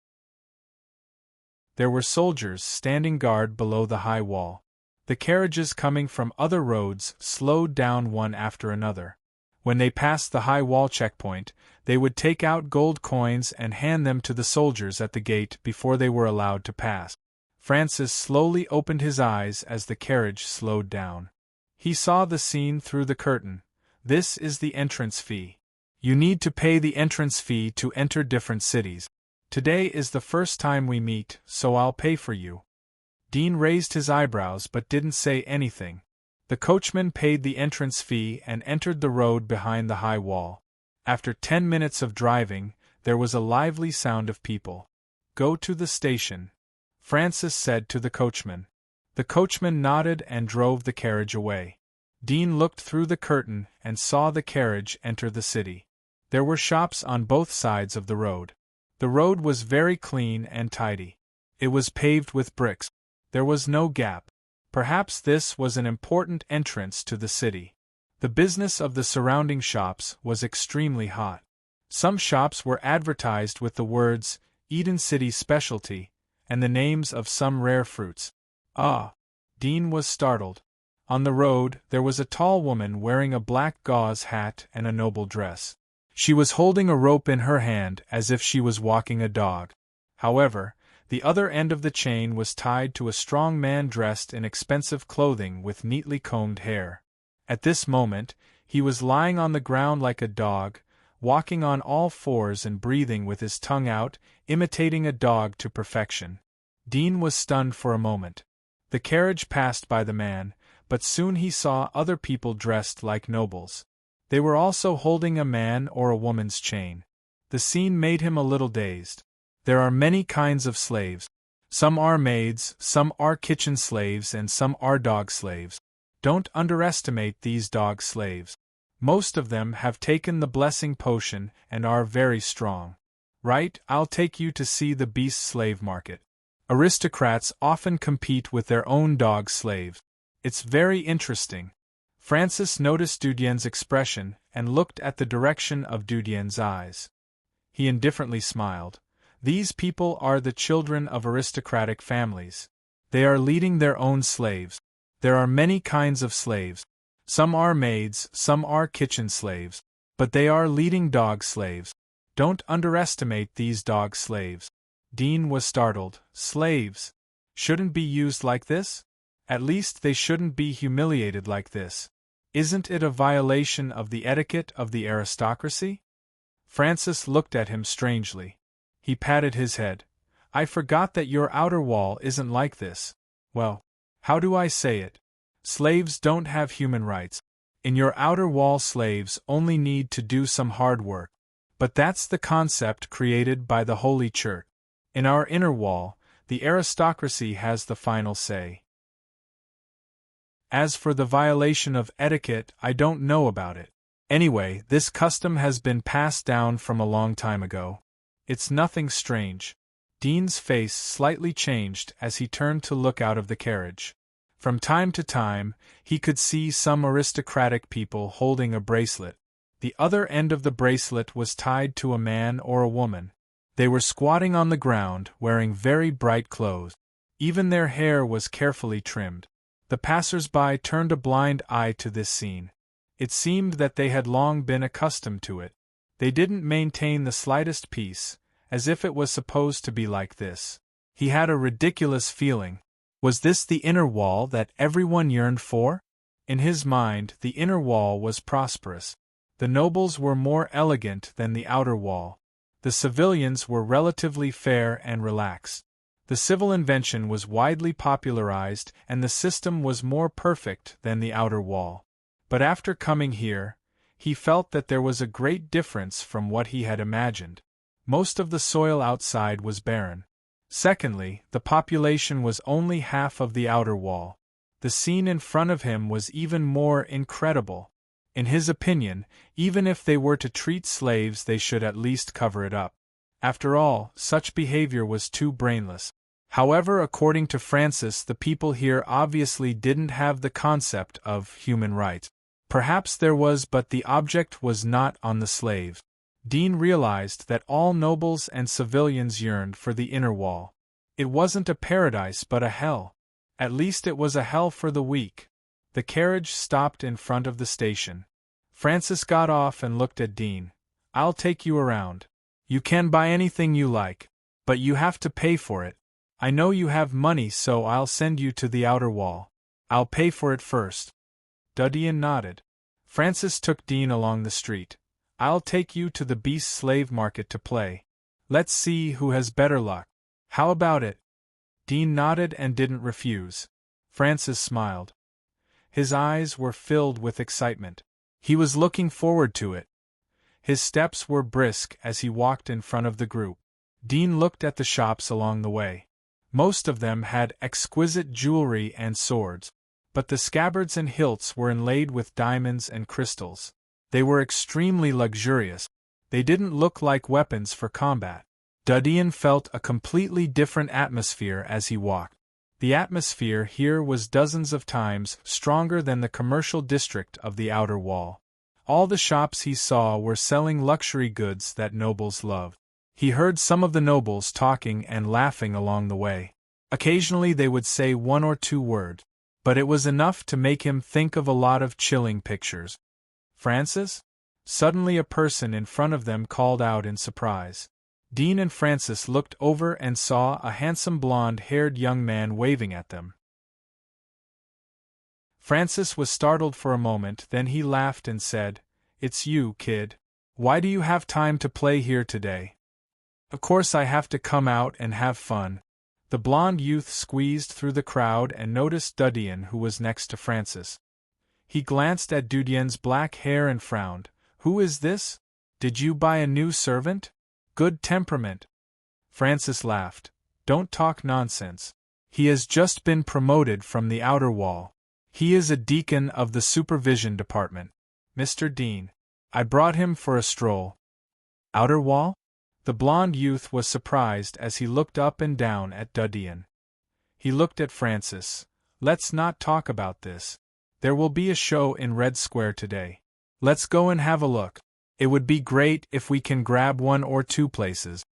There were soldiers standing guard below the high wall. The carriages coming from other roads slowed down one after another. When they passed the high wall checkpoint, they would take out gold coins and hand them to the soldiers at the gate before they were allowed to pass. Francis slowly opened his eyes as the carriage slowed down. He saw the scene through the curtain. This is the entrance fee. You need to pay the entrance fee to enter different cities. Today is the first time we meet, so I'll pay for you. Dean raised his eyebrows but didn't say anything. The coachman paid the entrance fee and entered the road behind the high wall. After 10 minutes of driving, there was a lively sound of people. Go to the station, Francis said to the coachman. The coachman nodded and drove the carriage away. Dean looked through the curtain and saw the carriage enter the city. There were shops on both sides of the road. The road was very clean and tidy. It was paved with bricks. There was no gap. Perhaps this was an important entrance to the city. The business of the surrounding shops was extremely hot. Some shops were advertised with the words, Eden City Specialty, and the names of some rare fruits. Ah! Dean was startled. On the road, there was a tall woman wearing a black gauze hat and a noble dress. She was holding a rope in her hand as if she was walking a dog. However, the other end of the chain was tied to a strong man dressed in expensive clothing with neatly combed hair. At this moment, he was lying on the ground like a dog, walking on all fours and breathing with his tongue out, imitating a dog to perfection. Dean was stunned for a moment. The carriage passed by the man, but soon he saw other people dressed like nobles. They were also holding a man or a woman's chain. The scene made him a little dazed. There are many kinds of slaves. Some are maids, some are kitchen slaves, and some are dog slaves. Don't underestimate these dog slaves. Most of them have taken the blessing potion and are very strong. Right, I'll take you to see the beast slave market. Aristocrats often compete with their own dog slaves. It's very interesting. Francis noticed Dudien's expression and looked at the direction of Dudien's eyes. He indifferently smiled. These people are the children of aristocratic families. They are leading their own slaves. There are many kinds of slaves. Some are maids, some are kitchen slaves. But they are leading dog slaves. Don't underestimate these dog slaves. Dean was startled. Slaves? Shouldn't be used like this? At least they shouldn't be humiliated like this. Isn't it a violation of the etiquette of the aristocracy? Francis looked at him strangely. He patted his head. I forgot that your outer wall isn't like this. Well, how do I say it? Slaves don't have human rights. In your outer wall, slaves only need to do some hard work. But that's the concept created by the Holy Church. In our inner wall, the aristocracy has the final say. As for the violation of etiquette, I don't know about it. Anyway, this custom has been passed down from a long time ago. It's nothing strange. Dean's face slightly changed as he turned to look out of the carriage. From time to time, he could see some aristocratic people holding a bracelet. The other end of the bracelet was tied to a man or a woman. They were squatting on the ground, wearing very bright clothes. Even their hair was carefully trimmed. The passers-by turned a blind eye to this scene. It seemed that they had long been accustomed to it. They didn't maintain the slightest peace, as if it was supposed to be like this. He had a ridiculous feeling. Was this the inner wall that everyone yearned for? In his mind, the inner wall was prosperous. The nobles were more elegant than the outer wall. The civilians were relatively fair and relaxed. The civil invention was widely popularized and the system was more perfect than the outer wall. But after coming here, he felt that there was a great difference from what he had imagined. Most of the soil outside was barren. Secondly, the population was only half of the outer wall. The scene in front of him was even more incredible. In his opinion, even if they were to treat slaves, they should at least cover it up. After all, such behavior was too brainless. However, according to Francis, the people here obviously didn't have the concept of human rights. Perhaps there was, but the object was not on the slaves. Dean realized that all nobles and civilians yearned for the inner wall. It wasn't a paradise but a hell. At least it was a hell for the weak. The carriage stopped in front of the station. Francis got off and looked at Dean. "I'll take you around. You can buy anything you like, but you have to pay for it. I know you have money, so I'll send you to the outer wall. I'll pay for it first." Dudian nodded. Francis took Dean along the street. "I'll take you to the beast slave market to play. Let's see who has better luck. How about it?" Dean nodded and didn't refuse. Francis smiled. His eyes were filled with excitement. He was looking forward to it. His steps were brisk as he walked in front of the group. Dean looked at the shops along the way. Most of them had exquisite jewelry and swords, but the scabbards and hilts were inlaid with diamonds and crystals. They were extremely luxurious. They didn't look like weapons for combat. Dudian felt a completely different atmosphere as he walked. The atmosphere here was dozens of times stronger than the commercial district of the outer wall. All the shops he saw were selling luxury goods that nobles loved. He heard some of the nobles talking and laughing along the way. Occasionally they would say one or two words, but it was enough to make him think of a lot of chilling pictures. "Francis?" Suddenly a person in front of them called out in surprise. Dean and Francis looked over and saw a handsome blonde-haired young man waving at them. Francis was startled for a moment, then he laughed and said, "It's you, kid. Why do you have time to play here today?" "Of course I have to come out and have fun." The blonde youth squeezed through the crowd and noticed Dudian, who was next to Francis. He glanced at Dudian's black hair and frowned. "Who is this? Did you buy a new servant? Good temperament." Francis laughed. "Don't talk nonsense. He has just been promoted from the outer wall. He is a deacon of the supervision department. Mr. Dean. I brought him for a stroll." "Outer wall?" The blonde youth was surprised as he looked up and down at Dudian. He looked at Francis. "Let's not talk about this. There will be a show in Red Square today. Let's go and have a look. It would be great if we can grab one or two places."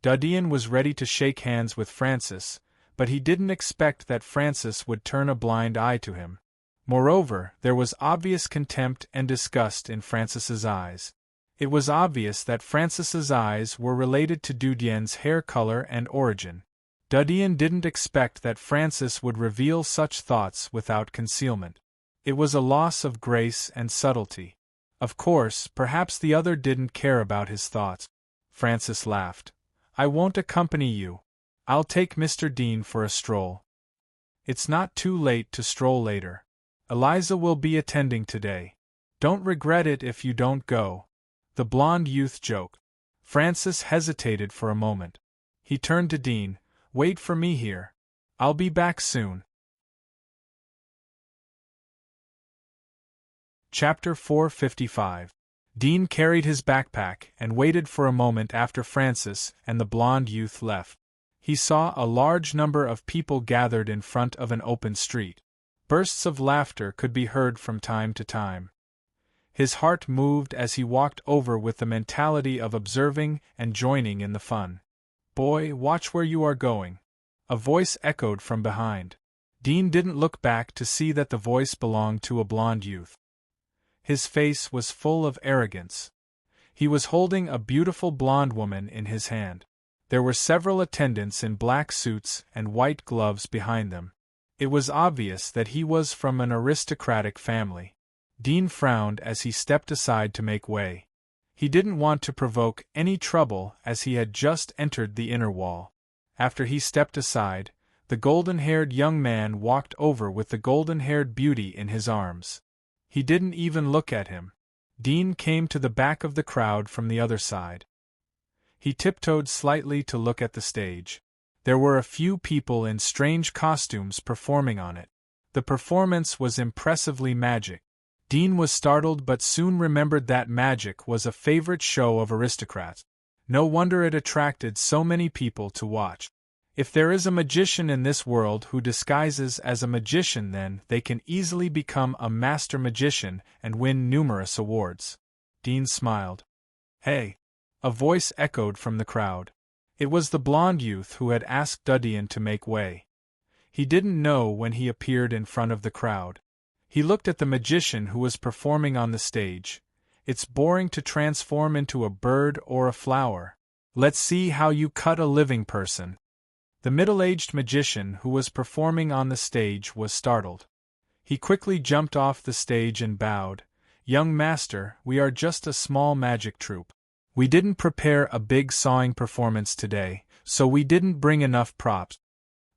Dudian was ready to shake hands with Francis, but he didn't expect that Francis would turn a blind eye to him. Moreover, there was obvious contempt and disgust in Francis's eyes. It was obvious that Francis's eyes were related to Dudian's hair color and origin. Dudian didn't expect that Francis would reveal such thoughts without concealment. It was a loss of grace and subtlety. Of course, perhaps the other didn't care about his thoughts. Francis laughed. "I won't accompany you. I'll take Mr. Dean for a stroll." "It's not too late to stroll later. Eliza will be attending today. Don't regret it if you don't go." The blonde youth joked. Francis hesitated for a moment. He turned to Dean. "Wait for me here. I'll be back soon." Chapter 455. Dean carried his backpack and waited for a moment after Francis and the blonde youth left. He saw a large number of people gathered in front of an open street. Bursts of laughter could be heard from time to time. His heart moved as he walked over with the mentality of observing and joining in the fun. "Boy, watch where you are going," a voice echoed from behind. Dean didn't look back to see that the voice belonged to a blonde youth. His face was full of arrogance. He was holding a beautiful blonde woman in his hand. There were several attendants in black suits and white gloves behind them. It was obvious that he was from an aristocratic family. Dean frowned as he stepped aside to make way. He didn't want to provoke any trouble as he had just entered the inner wall. After he stepped aside, the golden-haired young man walked over with the golden-haired beauty in his arms. He didn't even look at him. Dean came to the back of the crowd from the other side. He tiptoed slightly to look at the stage. There were a few people in strange costumes performing on it. The performance was impressively magic. Dean was startled but soon remembered that magic was a favorite show of aristocrats. No wonder it attracted so many people to watch. If there is a magician in this world who disguises as a magician, then they can easily become a master magician and win numerous awards. Dean smiled. "Hey!" A voice echoed from the crowd. It was the blonde youth who had asked Dudian to make way. He didn't know when he appeared in front of the crowd. He looked at the magician who was performing on the stage. "It's boring to transform into a bird or a flower. Let's see how you cut a living person." The middle-aged magician who was performing on the stage was startled. He quickly jumped off the stage and bowed. "Young master, we are just a small magic troupe. We didn't prepare a big sawing performance today, so we didn't bring enough props."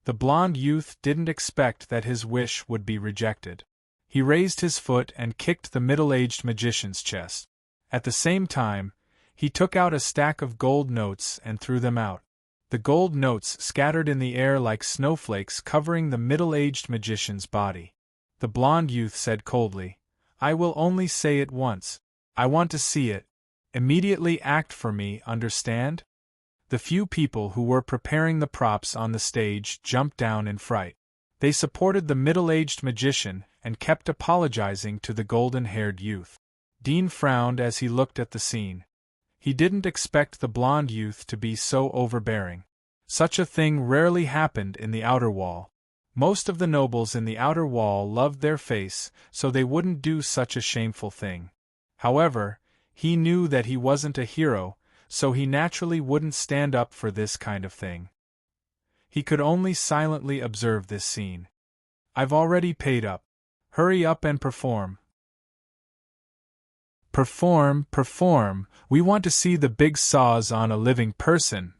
The blonde youth didn't expect that his wish would be rejected. He raised his foot and kicked the middle-aged magician's chest. At the same time, he took out a stack of gold notes and threw them out. The gold notes scattered in the air like snowflakes, covering the middle-aged magician's body. The blonde youth said coldly, "I will only say it once. I want to see it. Immediately act for me, understand?" The few people who were preparing the props on the stage jumped down in fright. They supported the middle-aged magician and kept apologizing to the golden-haired youth. Dean frowned as he looked at the scene. He didn't expect the blonde youth to be so overbearing. Such a thing rarely happened in the outer wall. Most of the nobles in the outer wall loved their face, so they wouldn't do such a shameful thing. However, he knew that he wasn't a hero, so he naturally wouldn't stand up for this kind of thing. He could only silently observe this scene. "I've already paid up. Hurry up and perform." Perform, we want to see the big saws on a living person.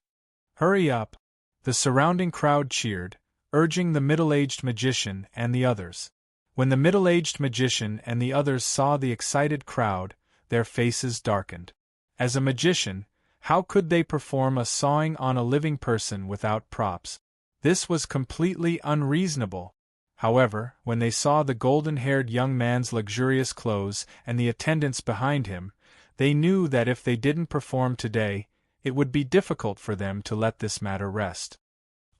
Hurry up." The surrounding crowd cheered, urging the middle-aged magician and the others. When the middle-aged magician and the others saw the excited crowd, their faces darkened. As a magician, how could they perform a sawing on a living person without props? This was completely unreasonable. However, when they saw the golden-haired young man's luxurious clothes and the attendants behind him, they knew that if they didn't perform today, it would be difficult for them to let this matter rest.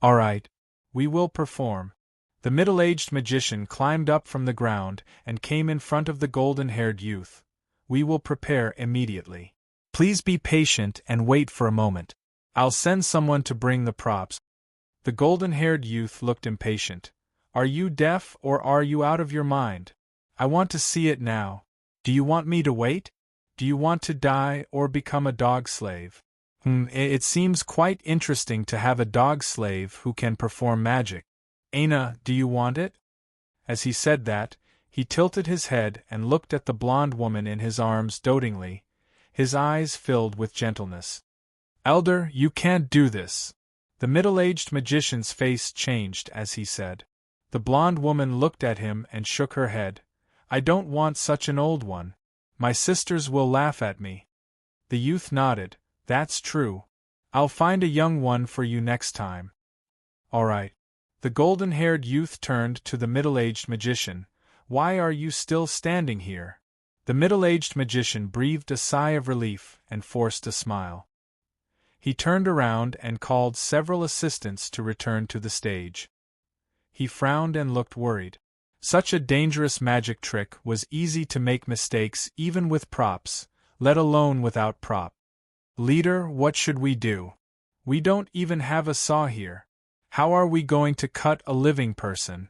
"All right, we will perform." The middle-aged magician climbed up from the ground and came in front of the golden-haired youth. "We will prepare immediately. Please be patient and wait for a moment. I'll send someone to bring the props." The golden-haired youth looked impatient. "Are you deaf or are you out of your mind? I want to see it now. Do you want me to wait? Do you want to die or become a dog slave?" It seems quite interesting to have a dog slave who can perform magic. "Aina, do you want it?" As he said that, he tilted his head and looked at the blonde woman in his arms dotingly, his eyes filled with gentleness. "Elder, you can't do this." The middle-aged magician's face changed as he said. The blonde woman looked at him and shook her head. "I don't want such an old one. My sisters will laugh at me." The youth nodded. "That's true. I'll find a young one for you next time." "All right." The golden-haired youth turned to the middle-aged magician. "Why are you still standing here?" The middle-aged magician breathed a sigh of relief and forced a smile. He turned around and called several assistants to return to the stage. He frowned and looked worried. Such a dangerous magic trick was easy to make mistakes even with props, let alone without prop. "Leader, what should we do? We don't even have a saw here. How are we going to cut a living person?"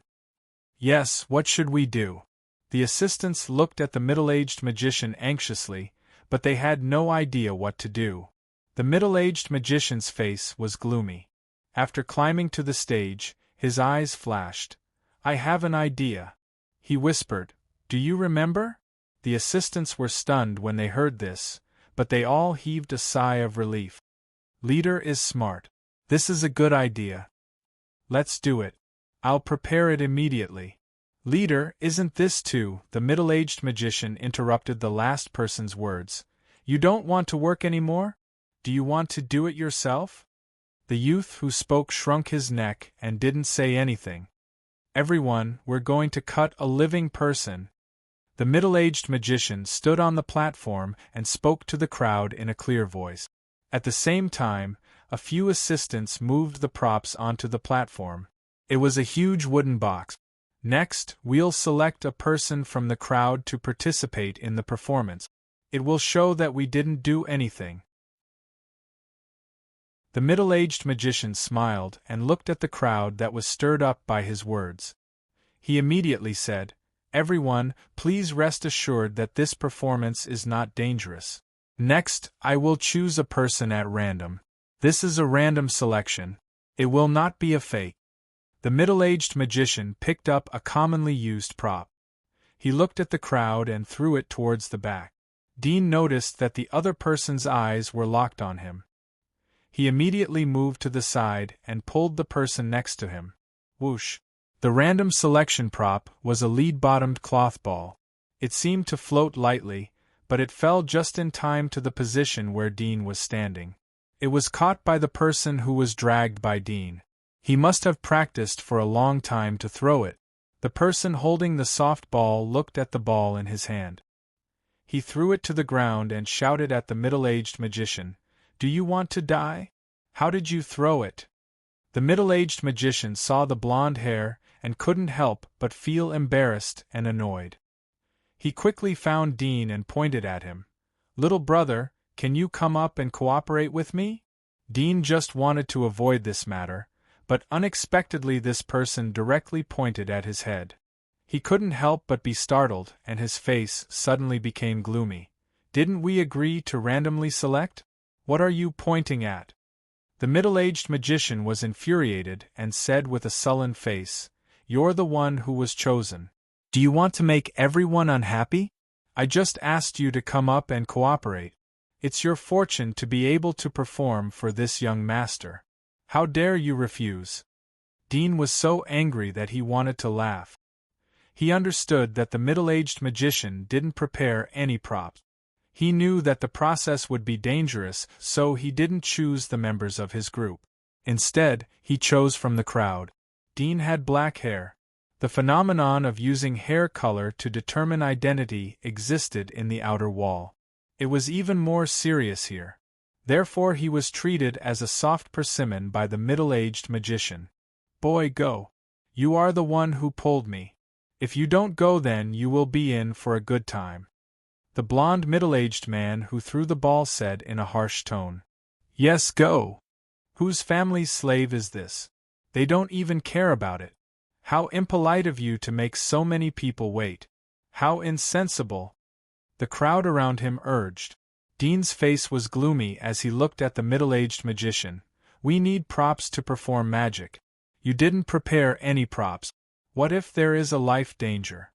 "Yes, what should we do?" The assistants looked at the middle-aged magician anxiously, but they had no idea what to do. The middle-aged magician's face was gloomy. After climbing to the stage, his eyes flashed. "I have an idea," he whispered. "Do you remember?" The assistants were stunned when they heard this, but they all heaved a sigh of relief. "Leader is smart. This is a good idea. Let's do it. I'll prepare it immediately." "Leader, isn't this too?" The middle-aged magician interrupted the last person's words. "You don't want to work anymore? Do you want to do it yourself?" The youth who spoke shrunk his neck and didn't say anything. "Everyone, we're going to cut a living person." The middle-aged magician stood on the platform and spoke to the crowd in a clear voice. At the same time, a few assistants moved the props onto the platform. It was a huge wooden box. "Next, we'll select a person from the crowd to participate in the performance. It will show that we didn't do anything." The middle-aged magician smiled and looked at the crowd that was stirred up by his words. He immediately said, "Everyone, please rest assured that this performance is not dangerous. Next, I will choose a person at random. This is a random selection. It will not be a fake." The middle-aged magician picked up a commonly used prop. He looked at the crowd and threw it towards the back. Dean noticed that the other person's eyes were locked on him. He immediately moved to the side and pulled the person next to him. Whoosh! The random selection prop was a lead-bottomed cloth ball. It seemed to float lightly, but it fell just in time to the position where Dean was standing. It was caught by the person who was dragged by Dean. He must have practiced for a long time to throw it. The person holding the soft ball looked at the ball in his hand. He threw it to the ground and shouted at the middle-aged magician, "Do you want to die? How did you throw it?" The middle-aged magician saw the blonde hair and couldn't help but feel embarrassed and annoyed. He quickly found Dean and pointed at him. "Little brother, can you come up and cooperate with me?" Dean just wanted to avoid this matter, but unexpectedly this person directly pointed at his head. He couldn't help but be startled, and his face suddenly became gloomy. "Didn't we agree to randomly select? What are you pointing at?" The middle-aged magician was infuriated and said with a sullen face, "You're the one who was chosen. Do you want to make everyone unhappy? I just asked you to come up and cooperate. It's your fortune to be able to perform for this young master. How dare you refuse?" Dean was so angry that he wanted to laugh. He understood that the middle-aged magician didn't prepare any props. He knew that the process would be dangerous, so he didn't choose the members of his group. Instead, he chose from the crowd. Dean had black hair. The phenomenon of using hair color to determine identity existed in the outer wall. It was even more serious here. Therefore he was treated as a soft persimmon by the middle-aged magician. "Boy, go. You are the one who pulled me. If you don't go, then you will be in for a good time," the blond middle-aged man who threw the ball said in a harsh tone. "Yes, go. Whose family's slave is this? They don't even care about it. How impolite of you to make so many people wait. How insensible," the crowd around him urged. Dean's face was gloomy as he looked at the middle-aged magician. "We need props to perform magic. You didn't prepare any props. What if there is a life danger?"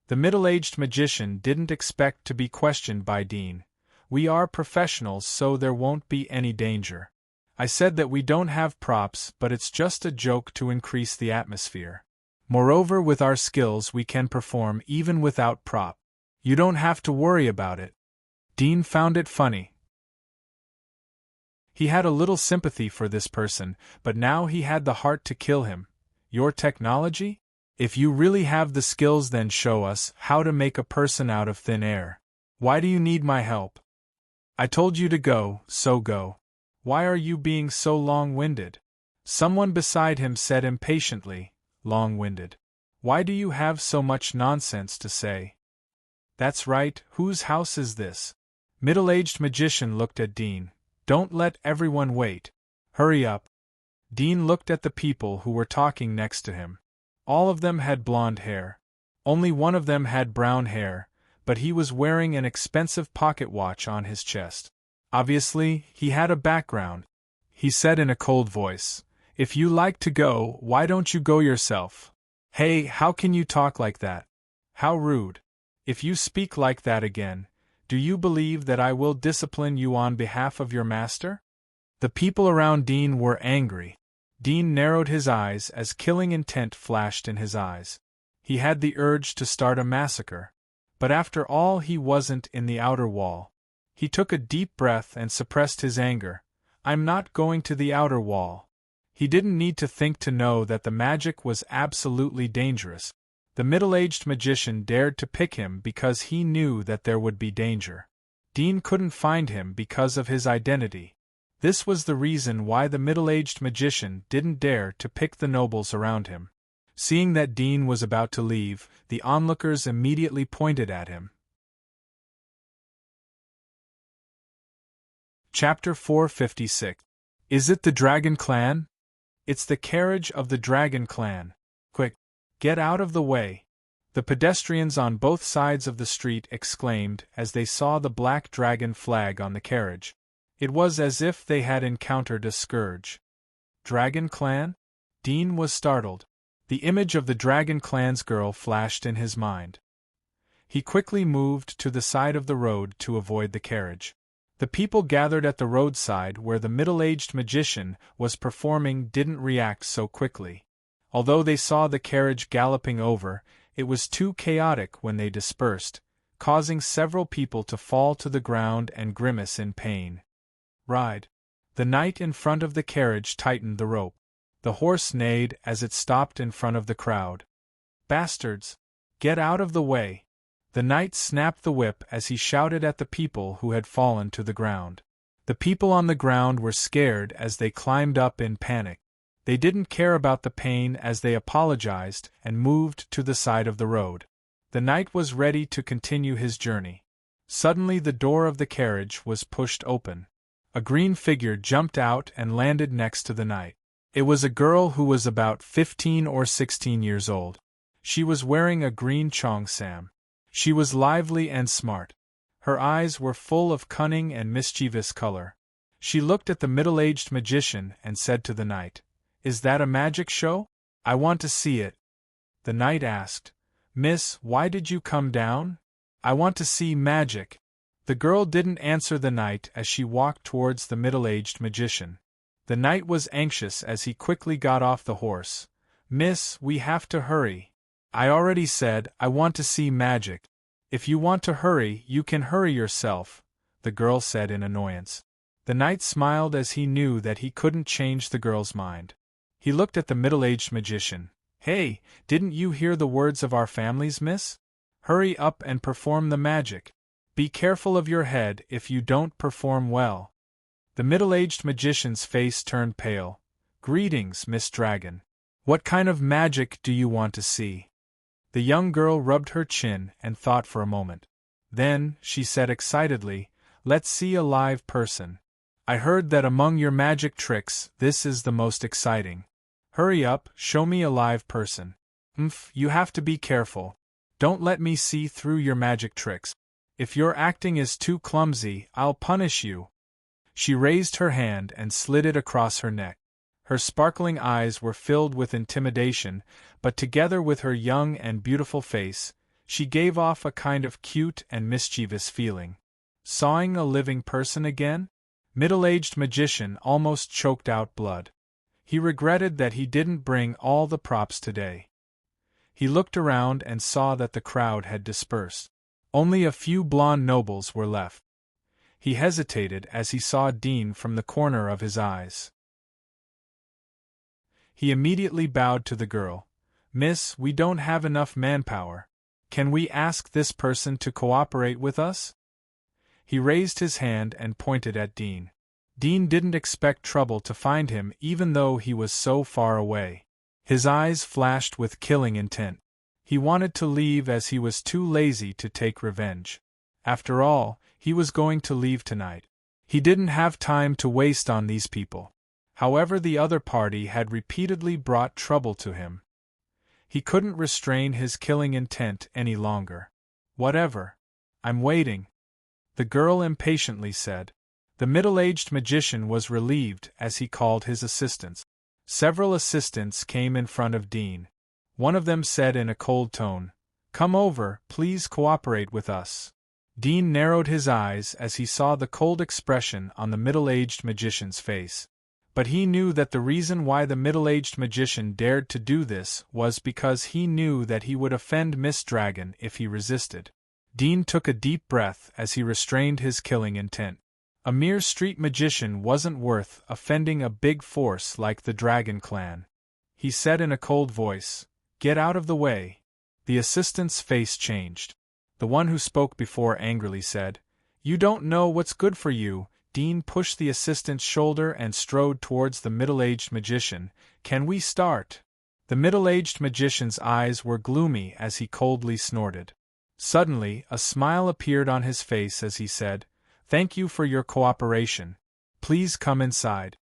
The middle-aged magician didn't expect to be questioned by Dean. "We are professionals, so there won't be any danger. I said that we don't have props, but it's just a joke to increase the atmosphere. Moreover, with our skills we can perform even without prop. You don't have to worry about it." Dean found it funny. He had a little sympathy for this person, but now he had the heart to kill him. "Your technology? If you really have the skills, then show us how to make a person out of thin air. Why do you need my help? I told you to go, so go. Why are you being so long-winded?" Someone beside him said impatiently, "Long-winded? Why do you have so much nonsense to say?" "That's right, whose house is this?" Middle-aged magician looked at Dean. "Don't let everyone wait. Hurry up." Dean looked at the people who were talking next to him. All of them had blonde hair. Only one of them had brown hair, but he was wearing an expensive pocket watch on his chest. Obviously, he had a background. He said in a cold voice, "If you like to go, why don't you go yourself?" "Hey, how can you talk like that? How rude. If you speak like that again, do you believe that I will discipline you on behalf of your master?" The people around Dean were angry. Dean narrowed his eyes as killing intent flashed in his eyes. He had the urge to start a massacre. But after all, he wasn't in the outer wall. He took a deep breath and suppressed his anger. "I'm not going to the outer wall." He didn't need to think to know that the magic was absolutely dangerous. The middle-aged magician dared to pick him because he knew that there would be danger. Dean couldn't find him because of his identity. This was the reason why the middle-aged magician didn't dare to pick the nobles around him. Seeing that Dean was about to leave, the onlookers immediately pointed at him. Chapter 456. Is it the Dragon Clan? It's the carriage of the Dragon Clan. Quick, get out of the way. The pedestrians on both sides of the street exclaimed as they saw the black dragon flag on the carriage. It was as if they had encountered a scourge. Dragon Clan? Dean was startled. The image of the Dragon Clan's girl flashed in his mind. He quickly moved to the side of the road to avoid the carriage. The people gathered at the roadside where the middle-aged magician was performing didn't react so quickly. Although they saw the carriage galloping over, it was too chaotic when they dispersed, causing several people to fall to the ground and grimace in pain. Ride. The knight in front of the carriage tightened the rope. The horse neighed as it stopped in front of the crowd. Bastards! Get out of the way! The knight snapped the whip as he shouted at the people who had fallen to the ground. The people on the ground were scared as they climbed up in panic. They didn't care about the pain as they apologized and moved to the side of the road. The knight was ready to continue his journey. Suddenly the door of the carriage was pushed open. A green figure jumped out and landed next to the knight. It was a girl who was about 15 or 16 years old. She was wearing a green cheongsam. She was lively and smart. Her eyes were full of cunning and mischievous color. She looked at the middle-aged magician and said to the knight, "Is that a magic show? I want to see it." The knight asked, "Miss, why did you come down?" "I want to see magic." The girl didn't answer the knight as she walked towards the middle-aged magician. The knight was anxious as he quickly got off the horse. "Miss, we have to hurry." "I already said, I want to see magic." "If you want to hurry, you can hurry yourself," the girl said in annoyance. The knight smiled as he knew that he couldn't change the girl's mind. He looked at the middle-aged magician. "Hey, didn't you hear the words of our families, miss? Hurry up and perform the magic. Be careful of your head if you don't perform well." The middle-aged magician's face turned pale. "Greetings, Miss Dragon. What kind of magic do you want to see?" The young girl rubbed her chin and thought for a moment. Then, she said excitedly, "Let's see a live person. I heard that among your magic tricks, this is the most exciting. Hurry up, show me a live person." You have to be careful. Don't let me see through your magic tricks. If your acting is too clumsy, I'll punish you." She raised her hand and slid it across her neck. Her sparkling eyes were filled with intimidation, but together with her young and beautiful face, she gave off a kind of cute and mischievous feeling. Sawing a living person again? Middle-aged magician almost choked out blood. He regretted that he didn't bring all the props today. He looked around and saw that the crowd had dispersed. Only a few blonde nobles were left. He hesitated as he saw Dean from the corner of his eyes. He immediately bowed to the girl. "Miss, we don't have enough manpower. Can we ask this person to cooperate with us?" He raised his hand and pointed at Dean. Dean didn't expect trouble to find him even though he was so far away. His eyes flashed with killing intent. He wanted to leave as he was too lazy to take revenge. After all, he was going to leave tonight. He didn't have time to waste on these people. However, the other party had repeatedly brought trouble to him. He couldn't restrain his killing intent any longer. Whatever. I'm waiting, the girl impatiently said. The middle-aged magician was relieved as he called his assistants. Several assistants came in front of Dean. One of them said in a cold tone, "Come over, please cooperate with us." Dean narrowed his eyes as he saw the cold expression on the middle-aged magician's face. But he knew that the reason why the middle-aged magician dared to do this was because he knew that he would offend Miss Dragon if he resisted. Dean took a deep breath as he restrained his killing intent. A mere street magician wasn't worth offending a big force like the Dragon Clan. He said in a cold voice, "Get out of the way." The assistant's face changed. The one who spoke before angrily said, "You don't know what's good for you." Dean pushed the assistant's shoulder and strode towards the middle-aged magician. "Can we start?" The middle-aged magician's eyes were gloomy as he coldly snorted. Suddenly, a smile appeared on his face as he said, "Thank you for your cooperation. Please come inside."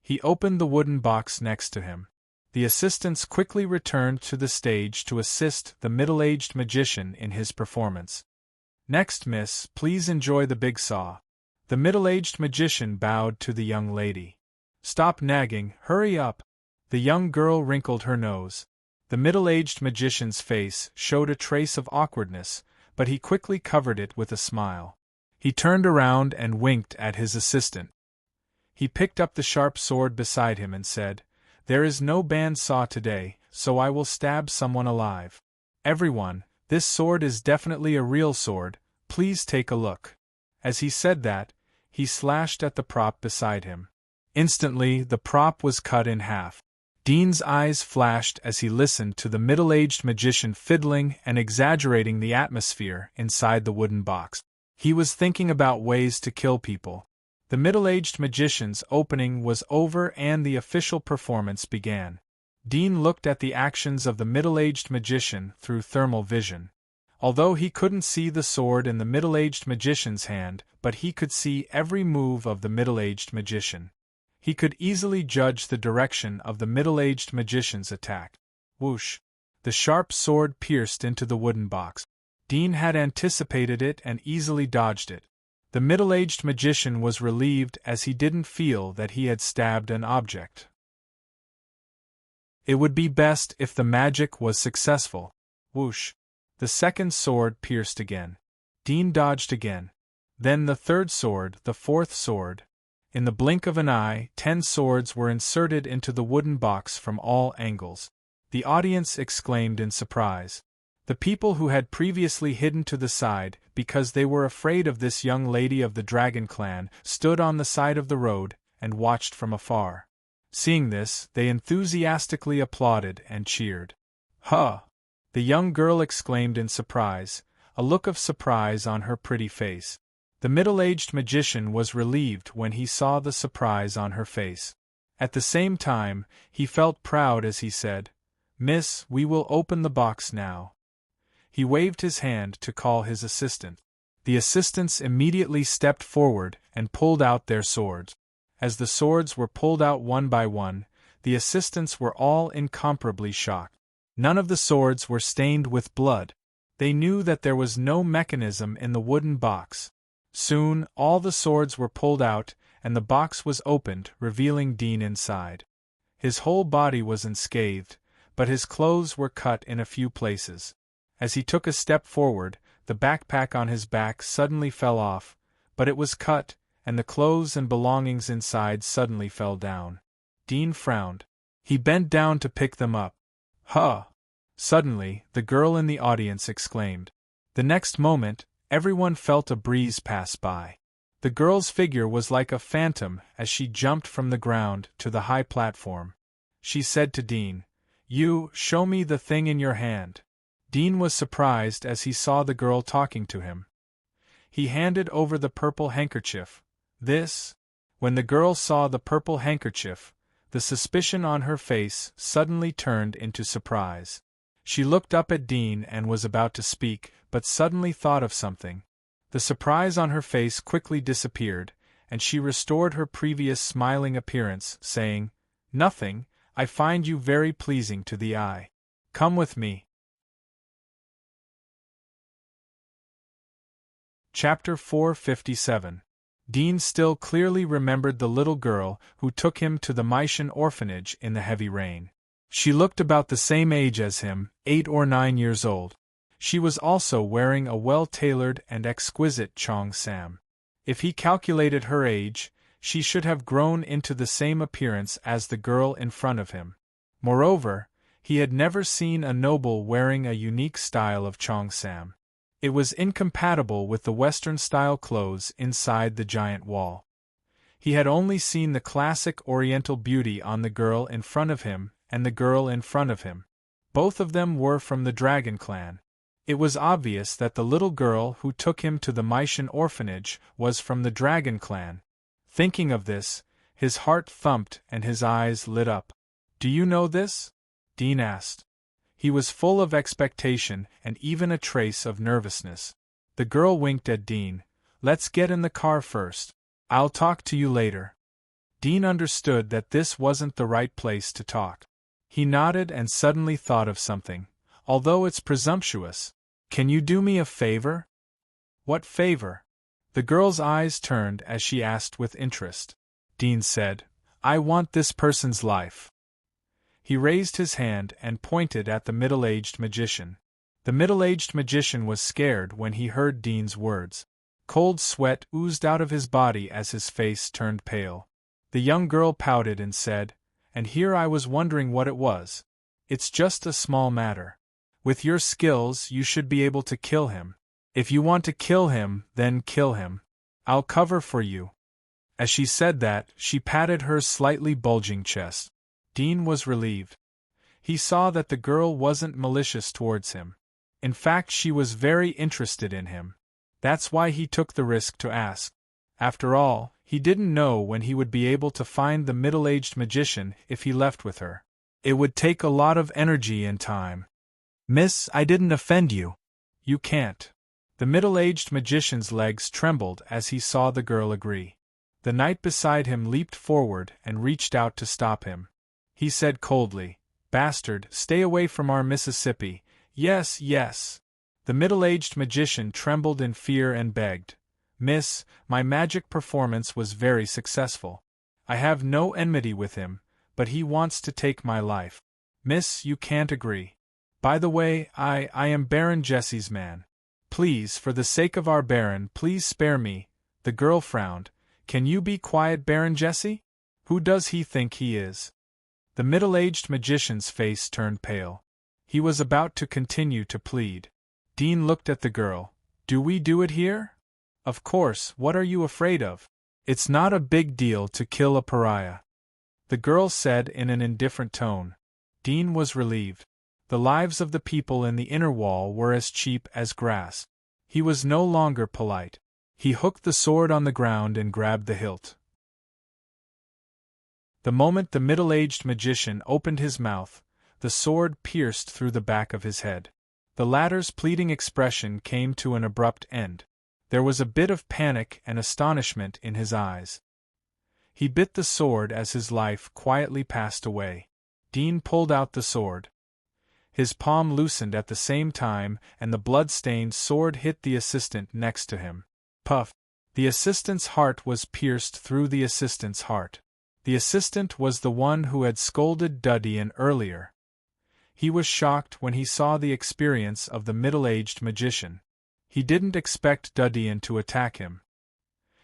He opened the wooden box next to him. The assistants quickly returned to the stage to assist the middle-aged magician in his performance. "Next, miss, please enjoy the big saw." The middle-aged magician bowed to the young lady. "Stop nagging, hurry up." The young girl wrinkled her nose. The middle-aged magician's face showed a trace of awkwardness, but he quickly covered it with a smile. He turned around and winked at his assistant. He picked up the sharp sword beside him and said, "There is no band saw today, so I will stab someone alive. Everyone, this sword is definitely a real sword, please take a look." As he said that, he slashed at the prop beside him. Instantly, the prop was cut in half. Dean's eyes flashed as he listened to the middle-aged magician fiddling and exaggerating the atmosphere inside the wooden box. He was thinking about ways to kill people. The middle-aged magician's opening was over and the official performance began. Dean looked at the actions of the middle-aged magician through thermal vision. Although he couldn't see the sword in the middle-aged magician's hand, but he could see every move of the middle-aged magician. He could easily judge the direction of the middle-aged magician's attack. Whoosh! The sharp sword pierced into the wooden box. Dean had anticipated it and easily dodged it. The middle-aged magician was relieved as he didn't feel that he had stabbed an object. It would be best if the magic was successful. Whoosh! The second sword pierced again. Dean dodged again. Then the third sword, the fourth sword. In the blink of an eye, 10 swords were inserted into the wooden box from all angles. The audience exclaimed in surprise. The people who had previously hidden to the side, because they were afraid of this young lady of the Dragon Clan, stood on the side of the road and watched from afar. Seeing this, they enthusiastically applauded and cheered. "Huh!" the young girl exclaimed in surprise, a look of surprise on her pretty face. The middle-aged magician was relieved when he saw the surprise on her face. At the same time, he felt proud as he said, "Miss, we will open the box now." He waved his hand to call his assistant. The assistants immediately stepped forward and pulled out their swords. As the swords were pulled out one by one, the assistants were all incomparably shocked. None of the swords were stained with blood. They knew that there was no mechanism in the wooden box. Soon, all the swords were pulled out, and the box was opened, revealing Dean inside. His whole body was unscathed, but his clothes were cut in a few places. As he took a step forward, the backpack on his back suddenly fell off, but it was cut, and the clothes and belongings inside suddenly fell down. Dean frowned. He bent down to pick them up. "Huh!" Suddenly, the girl in the audience exclaimed. The next moment, everyone felt a breeze pass by. The girl's figure was like a phantom as she jumped from the ground to the high platform. She said to Dean, "You, show me the thing in your hand." Dean was surprised as he saw the girl talking to him. He handed over the purple handkerchief. "This?" When the girl saw the purple handkerchief, the suspicion on her face suddenly turned into surprise. She looked up at Dean and was about to speak, but suddenly thought of something. The surprise on her face quickly disappeared, and she restored her previous smiling appearance, saying, "Nothing, I find you very pleasing to the eye." Come with me. Chapter 457. Dean still clearly remembered the little girl who took him to the Maitian orphanage in the heavy rain. She looked about the same age as him, 8 or 9 years old. She was also wearing a well-tailored and exquisite cheongsam. If he calculated her age, she should have grown into the same appearance as the girl in front of him. Moreover, he had never seen a noble wearing a unique style of cheongsam. It was incompatible with the Western-style clothes inside the giant wall. He had only seen the classic Oriental beauty on the girl in front of him and the girl in front of him. Both of them were from the Dragon clan. It was obvious that the little girl who took him to the Maitian orphanage was from the Dragon clan. Thinking of this, his heart thumped and his eyes lit up. "Do you know this?" Dean asked. He was full of expectation and even a trace of nervousness. The girl winked at Dean. "Let's get in the car first. I'll talk to you later." Dean understood that this wasn't the right place to talk. He nodded and suddenly thought of something. "Although it's presumptuous, can you do me a favor?" "What favor?" The girl's eyes turned as she asked with interest. Dean said, "I want this person's life." He raised his hand and pointed at the middle-aged magician. The middle-aged magician was scared when he heard Dean's words. Cold sweat oozed out of his body as his face turned pale. The young girl pouted and said, "And here I was wondering what it was. It's just a small matter. With your skills, you should be able to kill him. If you want to kill him, then kill him. I'll cover for you." As she said that, she patted her slightly bulging chest. Dean was relieved. He saw that the girl wasn't malicious towards him. In fact, she was very interested in him. That's why he took the risk to ask. After all, he didn't know when he would be able to find the middle-aged magician if he left with her. It would take a lot of energy and time. "Miss, I didn't offend you." "You can't." The middle-aged magician's legs trembled as he saw the girl agree. The knight beside him leaped forward and reached out to stop him. He said coldly, "Bastard, stay away from our Mississippi." "Yes, yes." The middle-aged magician trembled in fear and begged, "Miss, my magic performance was very successful. I have no enmity with him, but he wants to take my life. Miss, you can't agree. By the way, I am Baron Jesse's man. Please, for the sake of our Baron, please spare me." The girl frowned. "Can you be quiet, Baron Jesse? Who does he think he is?" The middle-aged magician's face turned pale. He was about to continue to plead. Dean looked at the girl. "Do we do it here?" "Of course, what are you afraid of? It's not a big deal to kill a pariah," the girl said in an indifferent tone. Dean was relieved. The lives of the people in the inner wall were as cheap as grass. He was no longer polite. He hooked the sword on the ground and grabbed the hilt. The moment the middle-aged magician opened his mouth, the sword pierced through the back of his head. The latter's pleading expression came to an abrupt end. There was a bit of panic and astonishment in his eyes. He bit the sword as his life quietly passed away. Dean pulled out the sword. His palm loosened at the same time, and the blood-stained sword hit the assistant next to him. Puff! The assistant's heart was pierced through the assistant's heart. The assistant was the one who had scolded Dudian earlier. He was shocked when he saw the experience of the middle-aged magician. He didn't expect Dudian to attack him.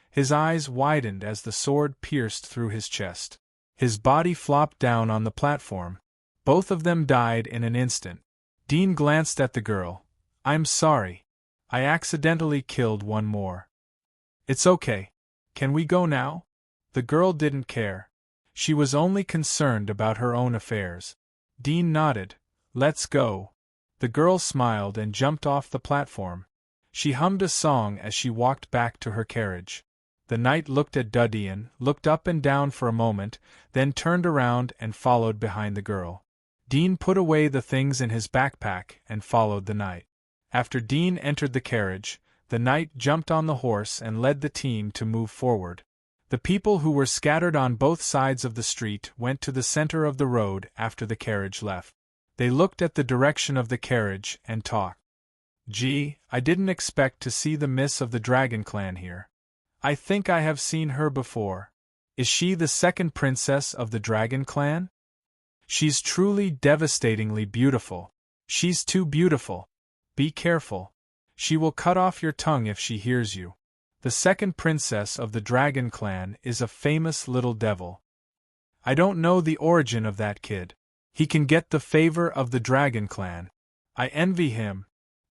His eyes widened as the sword pierced through his chest. His body flopped down on the platform. Both of them died in an instant. Dean glanced at the girl. "I'm sorry. I accidentally killed one more." "It's okay. Can we go now?" The girl didn't care. She was only concerned about her own affairs. Dean nodded. "Let's go." The girl smiled and jumped off the platform. She hummed a song as she walked back to her carriage. The knight looked at Dudian, looked up and down for a moment, then turned around and followed behind the girl. Dean put away the things in his backpack and followed the knight. After Dean entered the carriage, the knight jumped on the horse and led the team to move forward. The people who were scattered on both sides of the street went to the center of the road after the carriage left. They looked at the direction of the carriage and talked. Gee, I didn't expect to see the miss of the Dragon Clan here. I think I have seen her before. Is she the second princess of the Dragon Clan? She's truly devastatingly beautiful. She's too beautiful. Be careful. She will cut off your tongue if she hears you. The second princess of the Dragon Clan is a famous little devil. I don't know the origin of that kid. He can get the favor of the Dragon Clan. I envy him.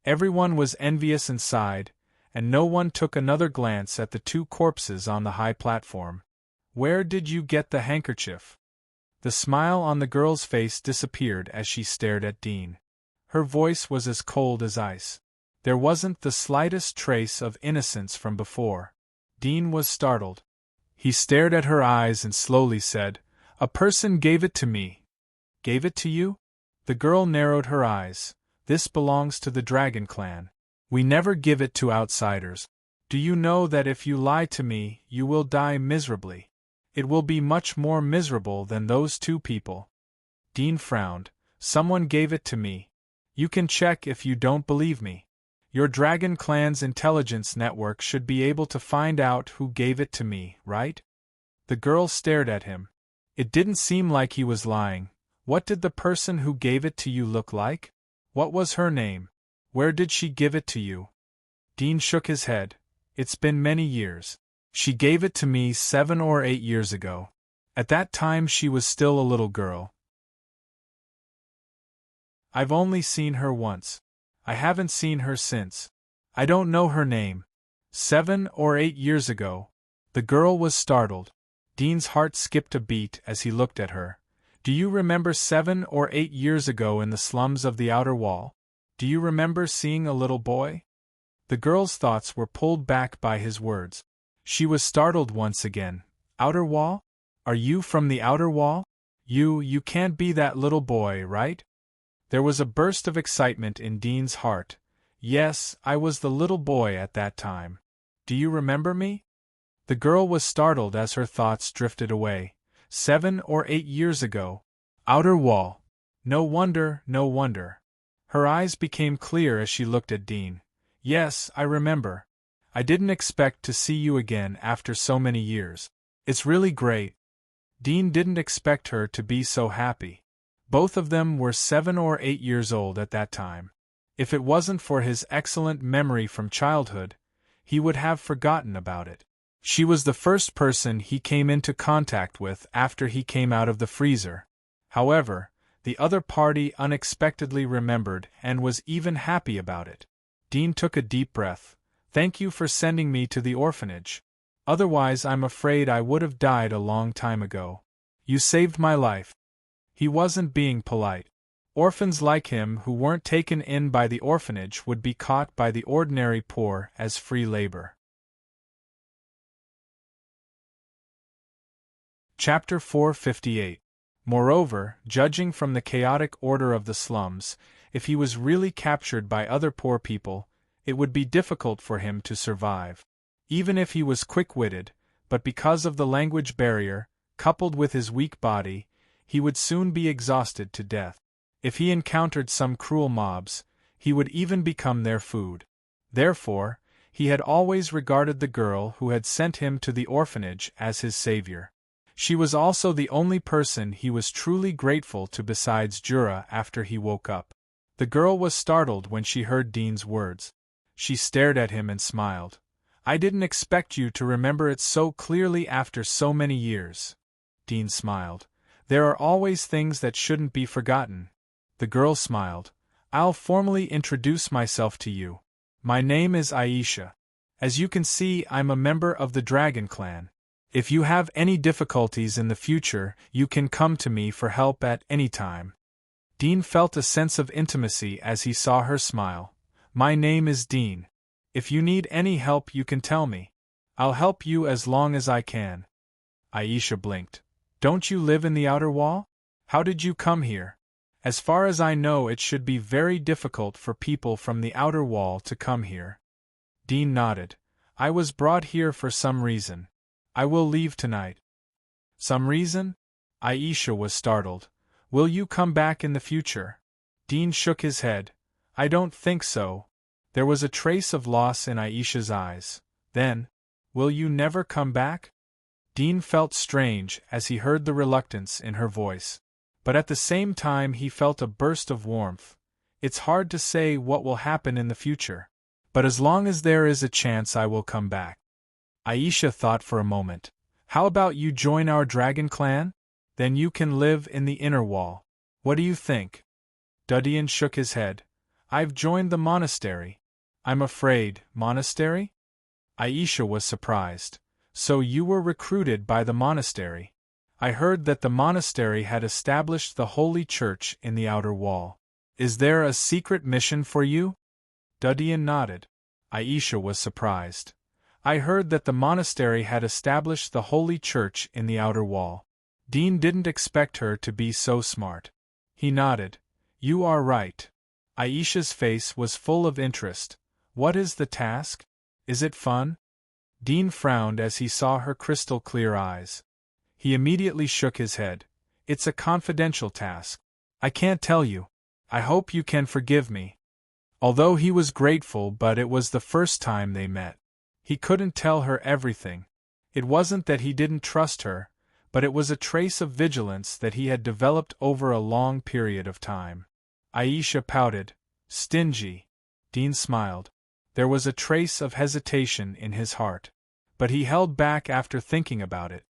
Everyone was envious inside, and no one took another glance at the two corpses on the high platform. Where did you get the handkerchief? The smile on the girl's face disappeared as she stared at Dean. Her voice was as cold as ice. There wasn't the slightest trace of innocence from before. Dean was startled. He stared at her eyes and slowly said, "A person gave it to me." "Gave it to you?" The girl narrowed her eyes. "This belongs to the Dragon Clan. We never give it to outsiders. Do you know that if you lie to me, you will die miserably? It will be much more miserable than those two people." Dean frowned. "Someone gave it to me. You can check if you don't believe me. Your Dragon Clan's intelligence network should be able to find out who gave it to me, right?" The girl stared at him. It didn't seem like he was lying. What did the person who gave it to you look like? What was her name? Where did she give it to you? Dean shook his head. "It's been many years. She gave it to me 7 or 8 years ago. At that time she was still a little girl. I've only seen her once. I haven't seen her since. I don't know her name. 7 or 8 years ago." The girl was startled. Dean's heart skipped a beat as he looked at her. "Do you remember 7 or 8 years ago in the slums of the Outer Wall? Do you remember seeing a little boy?" The girl's thoughts were pulled back by his words. She was startled once again. "Outer Wall? Are you from the Outer Wall? You can't be that little boy, right?" There was a burst of excitement in Dean's heart. "Yes, I was the little boy at that time. Do you remember me?" The girl was startled as her thoughts drifted away. 7 or 8 years ago. Outer Wall. No wonder, no wonder. Her eyes became clear as she looked at Dean. "Yes, I remember. I didn't expect to see you again after so many years. It's really great." Dean didn't expect her to be so happy. Both of them were 7 or 8 years old at that time. If it wasn't for his excellent memory from childhood, he would have forgotten about it. She was the first person he came into contact with after he came out of the freezer. However, the other party unexpectedly remembered and was even happy about it. Dean took a deep breath. "Thank you for sending me to the orphanage. Otherwise I'm afraid I would have died a long time ago. You saved my life." He wasn't being polite. Orphans like him who weren't taken in by the orphanage would be caught by the ordinary poor as free labor. Chapter 458. Moreover, judging from the chaotic order of the slums, if he was really captured by other poor people, it would be difficult for him to survive. Even if he was quick-witted, but because of the language barrier, coupled with his weak body, he would soon be exhausted to death. If he encountered some cruel mobs, he would even become their food. Therefore, he had always regarded the girl who had sent him to the orphanage as his savior. She was also the only person he was truly grateful to besides Jura after he woke up. The girl was startled when she heard Dean's words. She stared at him and smiled. "I didn't expect you to remember it so clearly after so many years." Dean smiled. "There are always things that shouldn't be forgotten." The girl smiled. "I'll formally introduce myself to you. My name is Aisha. As you can see, I'm a member of the Dragon Clan. If you have any difficulties in the future, you can come to me for help at any time." Dean felt a sense of intimacy as he saw her smile. "My name is Dean. If you need any help, you can tell me. I'll help you as long as I can." Aisha blinked. "Don't you live in the Outer Wall? How did you come here? As far as I know, it should be very difficult for people from the Outer Wall to come here." Dean nodded. "I was brought here for some reason. I will leave tonight." "Some reason?" Aisha was startled. "Will you come back in the future?" Dean shook his head. I don't think so. There was a trace of loss in Aisha's eyes. Then, will you never come back? Dean felt strange as he heard the reluctance in her voice. But at the same time he felt a burst of warmth. It's hard to say what will happen in the future. But as long as there is a chance I will come back. Aisha thought for a moment. How about you join our dragon clan? Then you can live in the inner wall. What do you think? Dudian shook his head. I've joined the monastery. I'm afraid. Monastery? Aisha was surprised. So you were recruited by the monastery. I heard that the monastery had established the holy church in the outer wall. Is there a secret mission for you? Dudian nodded. Aisha was surprised. I heard that the monastery had established the holy church in the outer wall. Dean didn't expect her to be so smart. He nodded. You are right. Aisha's face was full of interest. What is the task? Is it fun? Dean frowned as he saw her crystal-clear eyes. He immediately shook his head. It's a confidential task. I can't tell you. I hope you can forgive me. Although he was grateful, but it was the first time they met. He couldn't tell her everything. It wasn't that he didn't trust her, but it was a trace of vigilance that he had developed over a long period of time. Aisha pouted. Stingy. Dean smiled. There was a trace of hesitation in his heart. But he held back after thinking about it.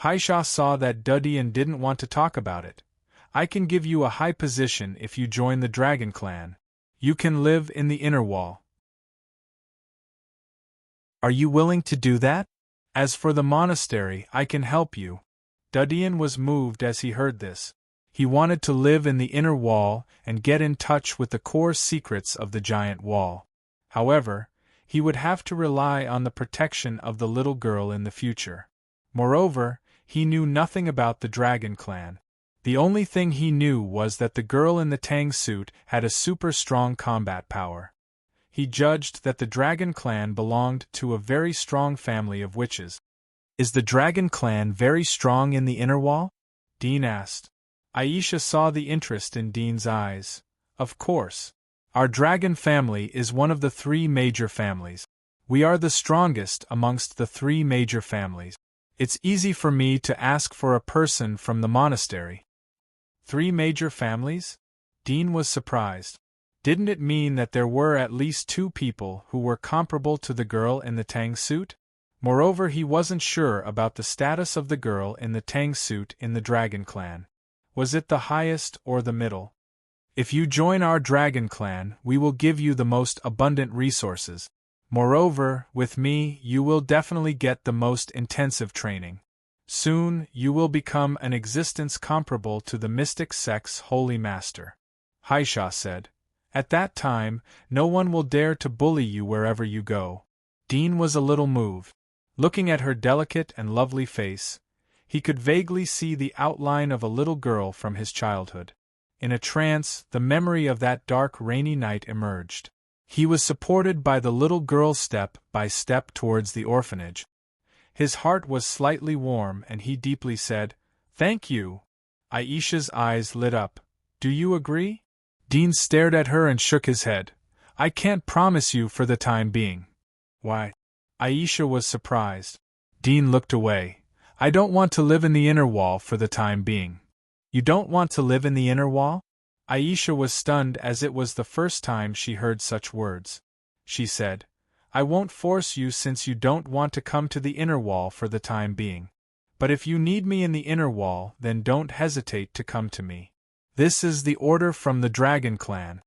Aisha saw that Dudian didn't want to talk about it. I can give you a high position if you join the dragon clan. You can live in the inner wall. Are you willing to do that? As for the monastery, I can help you. Dudian was moved as he heard this. He wanted to live in the inner wall and get in touch with the core secrets of the giant wall. However, he would have to rely on the protection of the little girl in the future. Moreover, he knew nothing about the dragon clan. The only thing he knew was that the girl in the Tang suit had a super strong combat power. He judged that the dragon clan belonged to a very strong family of witches. Is the dragon clan very strong in the inner wall? Dean asked. Aisha saw the interest in Dean's eyes. Of course. Our dragon family is one of the 3 major families. We are the strongest amongst the 3 major families. It's easy for me to ask for a person from the monastery. 3 major families? Dean was surprised. Didn't it mean that there were at least 2 people who were comparable to the girl in the Tang suit? Moreover, he wasn't sure about the status of the girl in the Tang suit in the dragon clan. Was it the highest or the middle? If you join our dragon clan, we will give you the most abundant resources. Moreover, with me, you will definitely get the most intensive training. Soon, you will become an existence comparable to the mystic sect's holy master. Aisha said. At that time, no one will dare to bully you wherever you go. Dean was a little moved. Looking at her delicate and lovely face, he could vaguely see the outline of a little girl from his childhood. In a trance, the memory of that dark, rainy night emerged. He was supported by the little girl step by step towards the orphanage. His heart was slightly warm and he deeply said, "Thank you." Aisha's eyes lit up. "Do you agree?" Dean stared at her and shook his head. "I can't promise you for the time being." "Why?" Aisha was surprised. Dean looked away. "I don't want to live in the inner wall for the time being." "You don't want to live in the inner wall?" Aisha was stunned as it was the first time she heard such words. She said, "I won't force you since you don't want to come to the inner wall for the time being. But if you need me in the inner wall, then don't hesitate to come to me. This is the order from the dragon clan."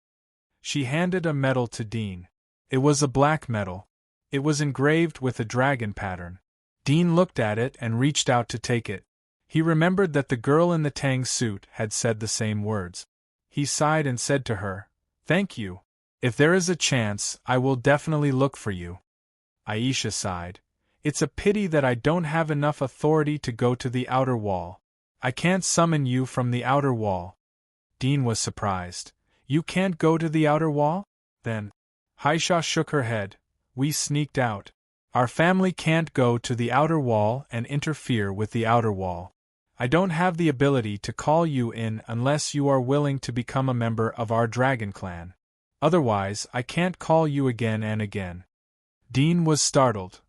She handed a medal to Dean. It was a black medal. It was engraved with a dragon pattern. Dean looked at it and reached out to take it. He remembered that the girl in the Tang suit had said the same words. He sighed and said to her, "Thank you. If there is a chance, I will definitely look for you." Aisha sighed. "It's a pity that I don't have enough authority to go to the outer wall. I can't summon you from the outer wall." Dean was surprised. "You can't go to the outer wall? Then?" Aisha shook her head. "We sneaked out. Our family can't go to the outer wall and interfere with the outer wall. I don't have the ability to call you in unless you are willing to become a member of our dragon clan. Otherwise, I can't call you again and again. Dean was startled.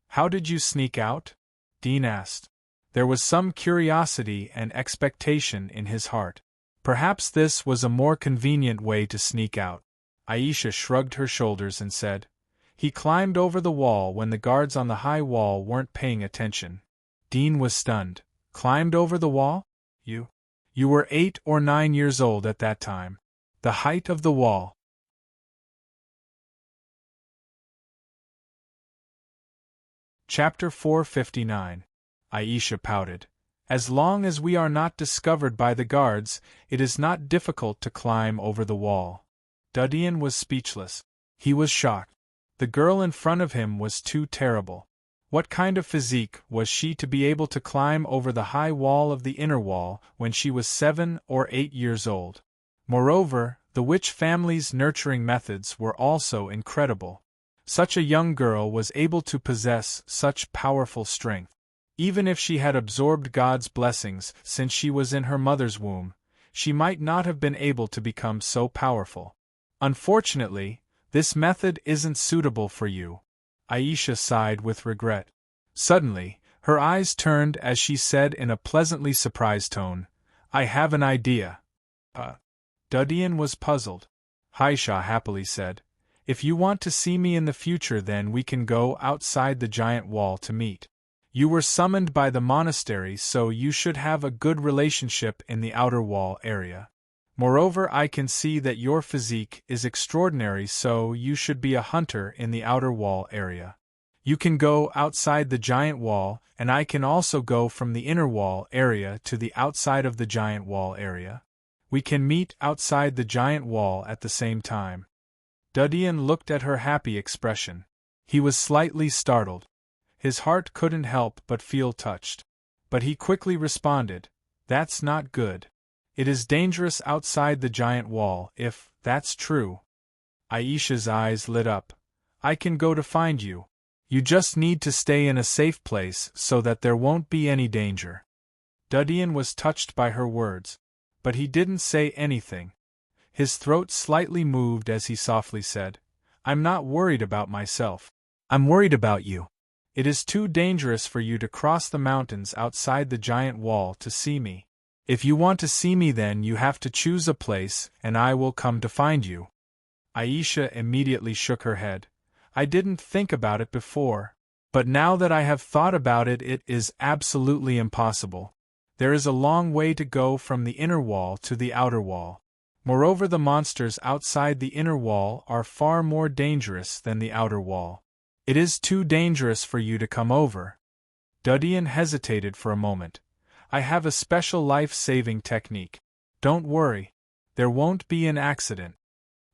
How did you sneak out? Dean asked. There was some curiosity and expectation in his heart. Perhaps this was a more convenient way to sneak out. Aisha shrugged her shoulders and said, He climbed over the wall when the guards on the high wall weren't paying attention. Dean was stunned. Climbed over the wall? You were 8 or 9 years old at that time. The height of the wall. Chapter 459. Aisha pouted. As long as we are not discovered by the guards, it is not difficult to climb over the wall. Dudian was speechless. He was shocked. The girl in front of him was too terrible. What kind of physique was she to be able to climb over the high wall of the inner wall when she was 7 or 8 years old? Moreover, the witch family's nurturing methods were also incredible. Such a young girl was able to possess such powerful strength. Even if she had absorbed God's blessings since she was in her mother's womb, she might not have been able to become so powerful. Unfortunately, this method isn't suitable for you. Aisha sighed with regret. Suddenly, her eyes turned as she said in a pleasantly surprised tone, I have an idea. Dudian was puzzled. Aisha happily said, If you want to see me in the future, then we can go outside the giant wall to meet. You were summoned by the monastery, so you should have a good relationship in the outer wall area. Moreover, I can see that your physique is extraordinary, so you should be a hunter in the outer wall area. You can go outside the giant wall, and I can also go from the inner wall area to the outside of the giant wall area. We can meet outside the giant wall at the same time. Dudian looked at her happy expression. He was slightly startled. His heart couldn't help but feel touched. But he quickly responded, That's not good. It is dangerous outside the giant wall, if that's true. Aisha's eyes lit up. I can go to find you. You just need to stay in a safe place so that there won't be any danger. Dudian was touched by her words, but he didn't say anything. His throat slightly moved as he softly said, I'm not worried about myself. I'm worried about you. It is too dangerous for you to cross the mountains outside the giant wall to see me. If you want to see me, then you have to choose a place, and I will come to find you. Aisha immediately shook her head. I didn't think about it before, but now that I have thought about it, it is absolutely impossible. There is a long way to go from the inner wall to the outer wall. Moreover, the monsters outside the inner wall are far more dangerous than the outer wall. It is too dangerous for you to come over. Dudian hesitated for a moment. I have a special life-saving technique. Don't worry. There won't be an accident.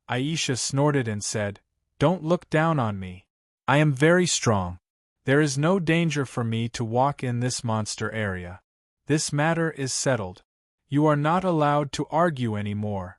Aisha snorted and said, Don't look down on me. I am very strong. There is no danger for me to walk in this monster area. This matter is settled. You are not allowed to argue any more.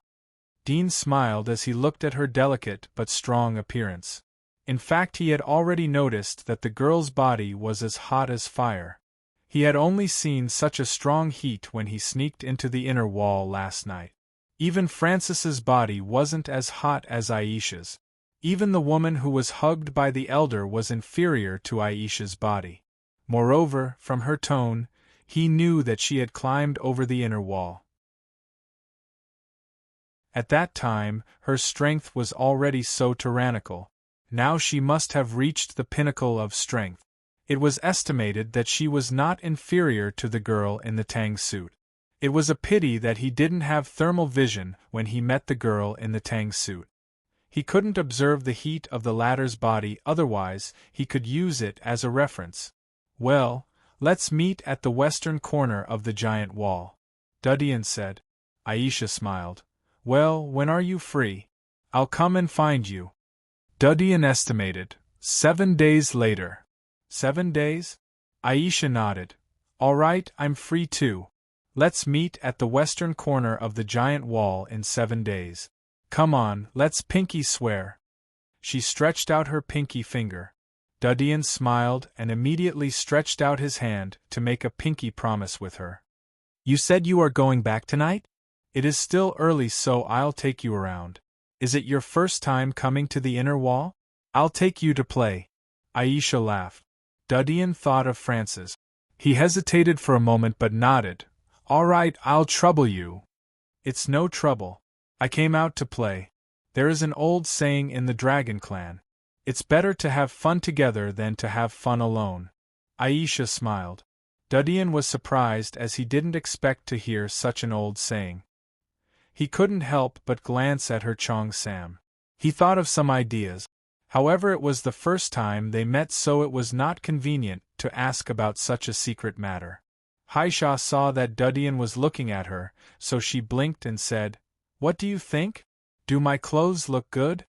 Dean smiled as he looked at her delicate but strong appearance. In fact, he had already noticed that the girl's body was as hot as fire. He had only seen such a strong heat when he sneaked into the inner wall last night. Even Francis's body wasn't as hot as Aisha's. Even the woman who was hugged by the elder was inferior to Aisha's body. Moreover, from her tone, he knew that she had climbed over the inner wall. At that time, her strength was already so tyrannical. Now she must have reached the pinnacle of strength. It was estimated that she was not inferior to the girl in the tang suit. It was a pity that he didn't have thermal vision when he met the girl in the tang suit. He couldn't observe the heat of the latter's body, otherwise he could use it as a reference. Well, let's meet at the western corner of the giant wall, Dudian said. Aisha smiled. Well, when are you free? I'll come and find you. Dudian estimated. 7 days later. 7 days? Aisha nodded. All right, I'm free too. Let's meet at the western corner of the giant wall in 7 days. Come on, let's pinky swear. She stretched out her pinky finger. Dudian smiled and immediately stretched out his hand to make a pinky promise with her. You said you are going back tonight? It is still early, so I'll take you around. Is it your first time coming to the inner wall? I'll take you to play. Aisha laughed. Dudian thought of Francis. He hesitated for a moment but nodded. All right, I'll trouble you. It's no trouble. I came out to play. There is an old saying in the Dragon Clan. It's better to have fun together than to have fun alone. Aisha smiled. Dudian was surprised as he didn't expect to hear such an old saying. He couldn't help but glance at her Chong Sam. He thought of some ideas. However, it was the first time they met, so it was not convenient to ask about such a secret matter. Aisha saw that Dudian was looking at her, so she blinked and said, What do you think? Do my clothes look good?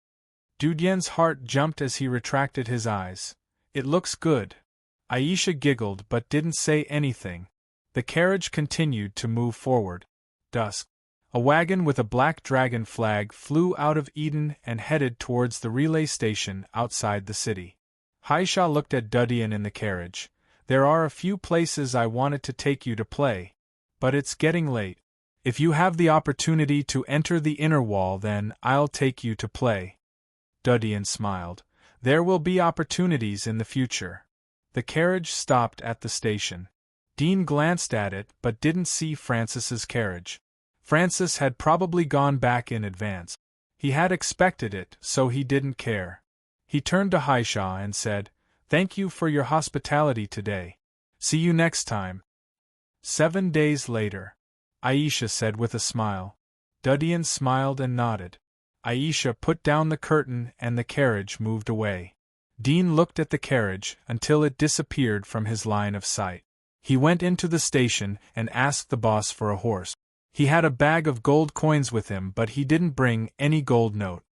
Dudian's heart jumped as he retracted his eyes. It looks good. Aisha giggled but didn't say anything. The carriage continued to move forward. Dusk. A wagon with a black dragon flag flew out of Eden and headed towards the relay station outside the city. Aisha looked at Dudian in the carriage. There are a few places I wanted to take you to play. But it's getting late. If you have the opportunity to enter the inner wall, then I'll take you to play. Dudian smiled. There will be opportunities in the future. The carriage stopped at the station. Dean glanced at it but didn't see Francis's carriage. Francis had probably gone back in advance. He had expected it, so he didn't care. He turned to Aisha and said, Thank you for your hospitality today. See you next time. 7 days later. Aisha said with a smile. Dudian smiled and nodded. Aisha put down the curtain and the carriage moved away. Dean looked at the carriage until it disappeared from his line of sight. He went into the station and asked the boss for a horse. He had a bag of gold coins with him, but he didn't bring any gold note.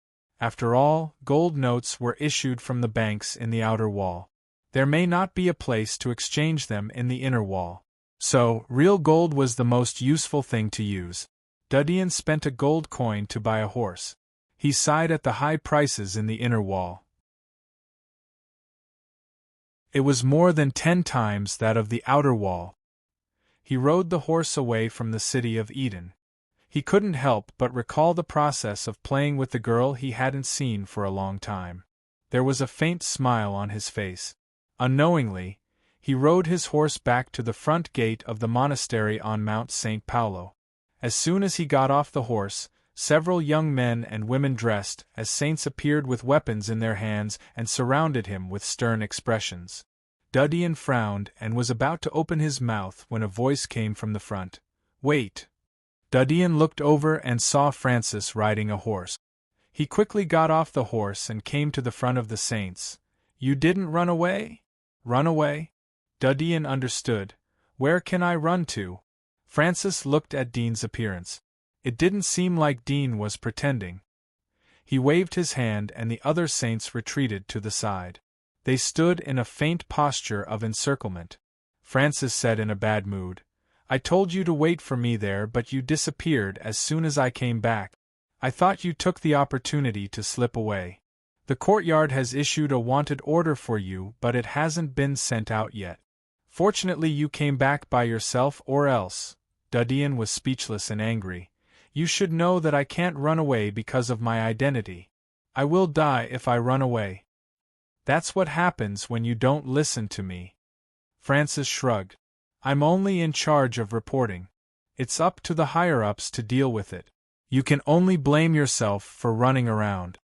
After all, gold notes were issued from the banks in the outer wall. There may not be a place to exchange them in the inner wall. So, real gold was the most useful thing to use. Dudian spent a gold coin to buy a horse. He sighed at the high prices in the inner wall. It was more than 10 times that of the outer wall. He rode the horse away from the city of Eden. He couldn't help but recall the process of playing with the girl he hadn't seen for a long time. There was a faint smile on his face. Unknowingly, he rode his horse back to the front gate of the monastery on Mount St. Paulo. As soon as he got off the horse, several young men and women dressed as saints appeared with weapons in their hands and surrounded him with stern expressions. Dudian frowned and was about to open his mouth when a voice came from the front. Wait! Dudian looked over and saw Francis riding a horse. He quickly got off the horse and came to the front of the saints. You didn't run away? Run away? Dudian understood. Where can I run to? Francis looked at Dean's appearance. It didn't seem like Dean was pretending. He waved his hand and the other saints retreated to the side. They stood in a faint posture of encirclement. Francis said in a bad mood, I told you to wait for me there, but you disappeared as soon as I came back. I thought you took the opportunity to slip away. The courtyard has issued a wanted order for you, but it hasn't been sent out yet. Fortunately you came back by yourself, or else. Dudian was speechless and angry. You should know that I can't run away because of my identity. I will die if I run away. That's what happens when you don't listen to me. Francis shrugged. I'm only in charge of reporting. It's up to the higher-ups to deal with it. You can only blame yourself for running around.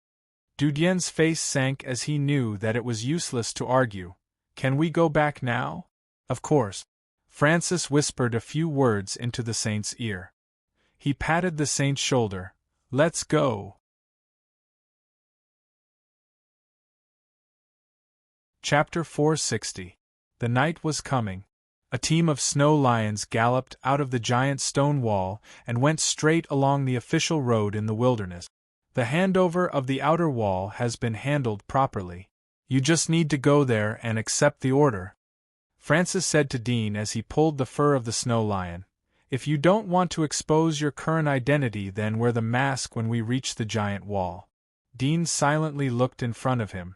Dudian's face sank as he knew that it was useless to argue. Can we go back now? Of course. Francis whispered a few words into the saint's ear. He patted the saint's shoulder. Let's go. Chapter 460. The night was coming. A team of snow lions galloped out of the giant stone wall and went straight along the official road in the wilderness. The handover of the outer wall has been handled properly. You just need to go there and accept the order. Francis said to Dean as he pulled the fur of the snow lion. If you don't want to expose your current identity, then wear the mask when we reach the giant wall. Dean silently looked in front of him.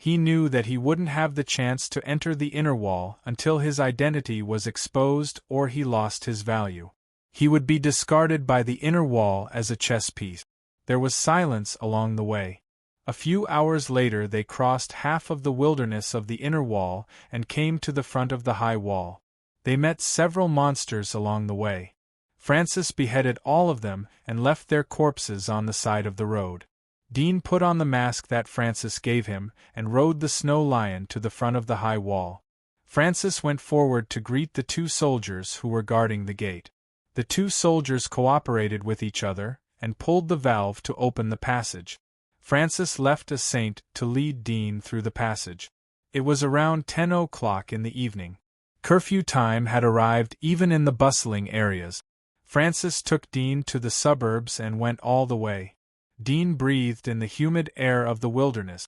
He knew that he wouldn't have the chance to enter the inner wall until his identity was exposed or he lost his value. He would be discarded by the inner wall as a chess piece. There was silence along the way. A few hours later they crossed half of the wilderness of the inner wall and came to the front of the high wall. They met several monsters along the way. Francis beheaded all of them and left their corpses on the side of the road. Dean put on the mask that Francis gave him and rode the snow lion to the front of the high wall. Francis went forward to greet the two soldiers who were guarding the gate. The two soldiers cooperated with each other and pulled the valve to open the passage. Francis left a saint to lead Dean through the passage. It was around 10 o'clock in the evening. Curfew time had arrived even in the bustling areas. Francis took Dean to the suburbs and went all the way. Dean breathed in the humid air of the wilderness.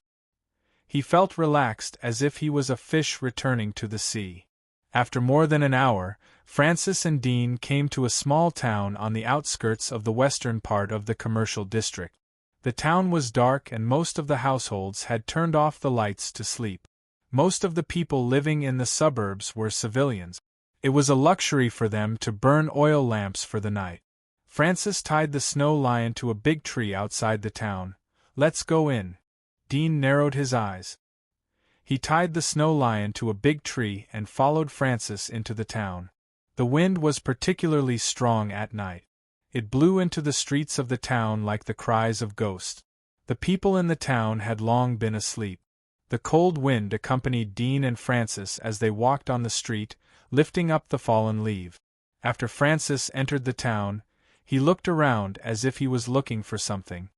He felt relaxed as if he was a fish returning to the sea. After more than an hour, Francis and Dean came to a small town on the outskirts of the western part of the commercial district. The town was dark and most of the households had turned off the lights to sleep. Most of the people living in the suburbs were civilians. It was a luxury for them to burn oil lamps for the night. Francis tied the snow lion to a big tree outside the town. "Let's go in." Dean narrowed his eyes. He tied the snow lion to a big tree and followed Francis into the town. The wind was particularly strong at night. It blew into the streets of the town like the cries of ghosts. The people in the town had long been asleep. The cold wind accompanied Dean and Francis as they walked on the street, lifting up the fallen leaves. After Francis entered the town, he looked around as if he was looking for something.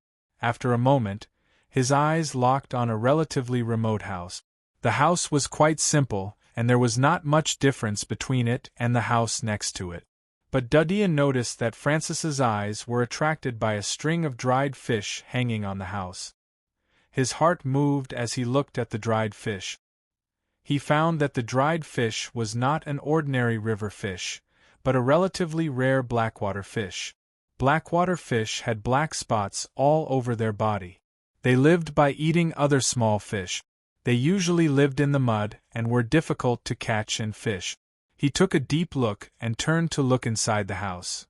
After a moment, his eyes locked on a relatively remote house. The house was quite simple, and there was not much difference between it and the house next to it. But Duddian noticed that Francis's eyes were attracted by a string of dried fish hanging on the house. His heart moved as he looked at the dried fish. He found that the dried fish was not an ordinary river fish, but a relatively rare blackwater fish. Blackwater fish had black spots all over their body. They lived by eating other small fish. They usually lived in the mud and were difficult to catch and fish. He took a deep look and turned to look inside the house.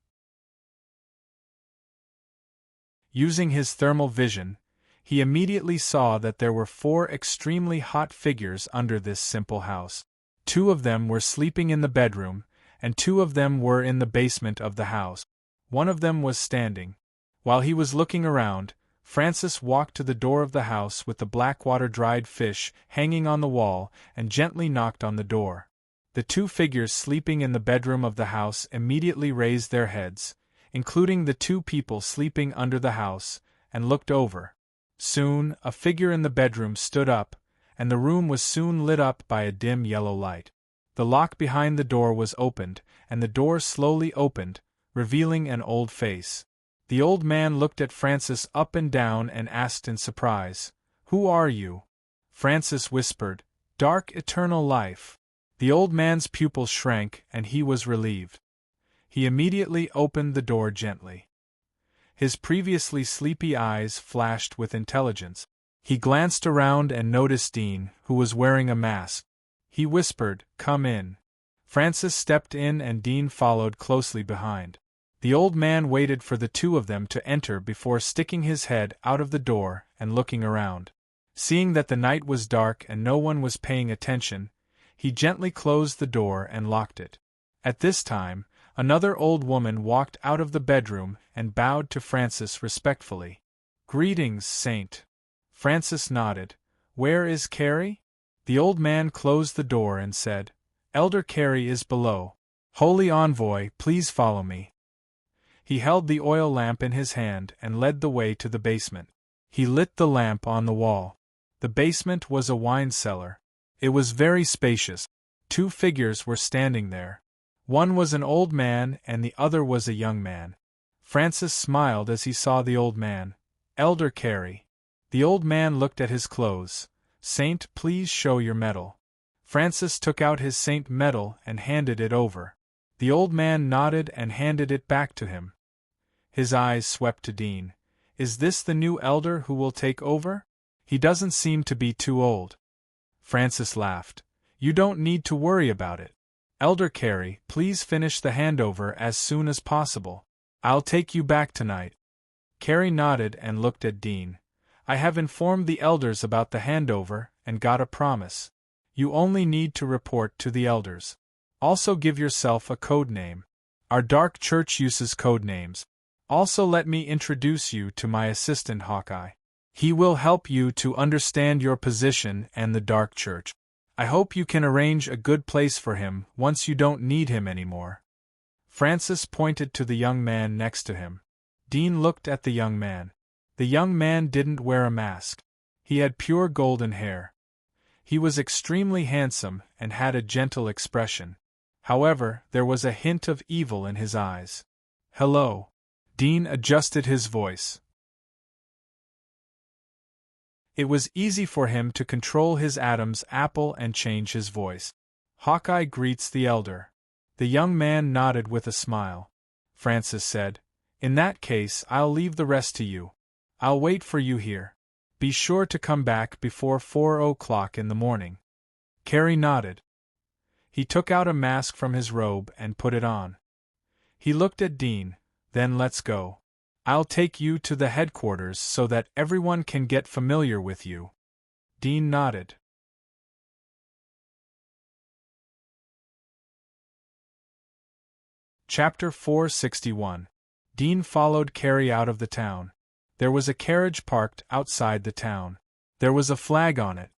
Using his thermal vision, he immediately saw that there were 4 extremely hot figures under this simple house. 2 of them were sleeping in the bedroom, and 2 of them were in the basement of the house. One of them was standing. While he was looking around, Francis walked to the door of the house with the blackwater dried fish hanging on the wall and gently knocked on the door. The 2 figures sleeping in the bedroom of the house immediately raised their heads, including the 2 people sleeping under the house, and looked over. Soon, a figure in the bedroom stood up, and the room was soon lit up by a dim yellow light. The lock behind the door was opened, and the door slowly opened, revealing an old face. The old man looked at Francis up and down and asked in surprise, "Who are you?" Francis whispered, "Dark eternal life." The old man's pupils shrank and he was relieved. He immediately opened the door gently. His previously sleepy eyes flashed with intelligence. He glanced around and noticed Dean, who was wearing a mask. He whispered, "Come in." Francis stepped in and Dean followed closely behind. The old man waited for the 2 of them to enter before sticking his head out of the door and looking around. Seeing that the night was dark and no one was paying attention, he gently closed the door and locked it. At this time, another old woman walked out of the bedroom and bowed to Francis respectfully. "Greetings, Saint." Francis nodded. "Where is Carrie?" The old man closed the door and said, "Elder Carrie is below. Holy Envoy, please follow me." He held the oil lamp in his hand and led the way to the basement. He lit the lamp on the wall. The basement was a wine cellar. It was very spacious. 2 figures were standing there. One was an old man and the other was a young man. Francis smiled as he saw the old man. "Elder Carey." The old man looked at his clothes. "Saint, please show your medal." Francis took out his saint medal and handed it over. The old man nodded and handed it back to him. His eyes swept to Dean. "Is this the new elder who will take over?" He doesn't seem to be too old. Francis laughed. You don't need to worry about it. Elder Carey, please finish the handover as soon as possible. I'll take you back tonight. Carey nodded and looked at Dean. I have informed the elders about the handover and got a promise. You only need to report to the elders. Also give yourself a code name. Our dark church uses code names. Also let me introduce you to my assistant Hawkeye. He will help you to understand your position and the dark church. I hope you can arrange a good place for him once you don't need him anymore. Francis pointed to the young man next to him. Dean looked at the young man. The young man didn't wear a mask. He had pure golden hair. He was extremely handsome and had a gentle expression. However, there was a hint of evil in his eyes. Hello. Dean adjusted his voice. It was easy for him to control his Adam's apple and change his voice. Hawkeye greets the elder. The young man nodded with a smile. Francis said, In that case, I'll leave the rest to you. I'll wait for you here. Be sure to come back before 4 o'clock in the morning. Carey nodded. He took out a mask from his robe and put it on. He looked at Dean. Then let's go. I'll take you to the headquarters so that everyone can get familiar with you. Dean nodded. Chapter 461. Dean followed Carey out of the town. There was a carriage parked outside the town. There was a flag on it.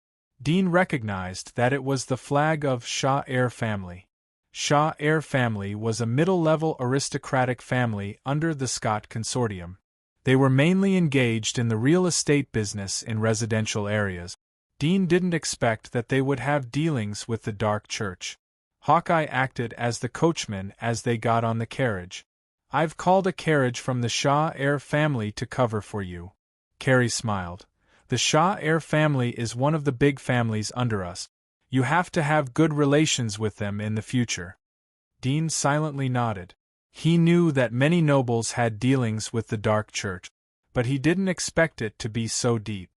Dean recognized that it was the flag of Shaw Heir family. Shaw Heir family was a middle-level aristocratic family under the Scott Consortium. They were mainly engaged in the real estate business in residential areas. Dean didn't expect that they would have dealings with the dark church. Hawkeye acted as the coachman as they got on the carriage. I've called a carriage from the Shaw Heir family to cover for you. Carey smiled. The Shaw Heir family is one of the big families under us. You have to have good relations with them in the future. Dean silently nodded. He knew that many nobles had dealings with the dark church, but he didn't expect it to be so deep.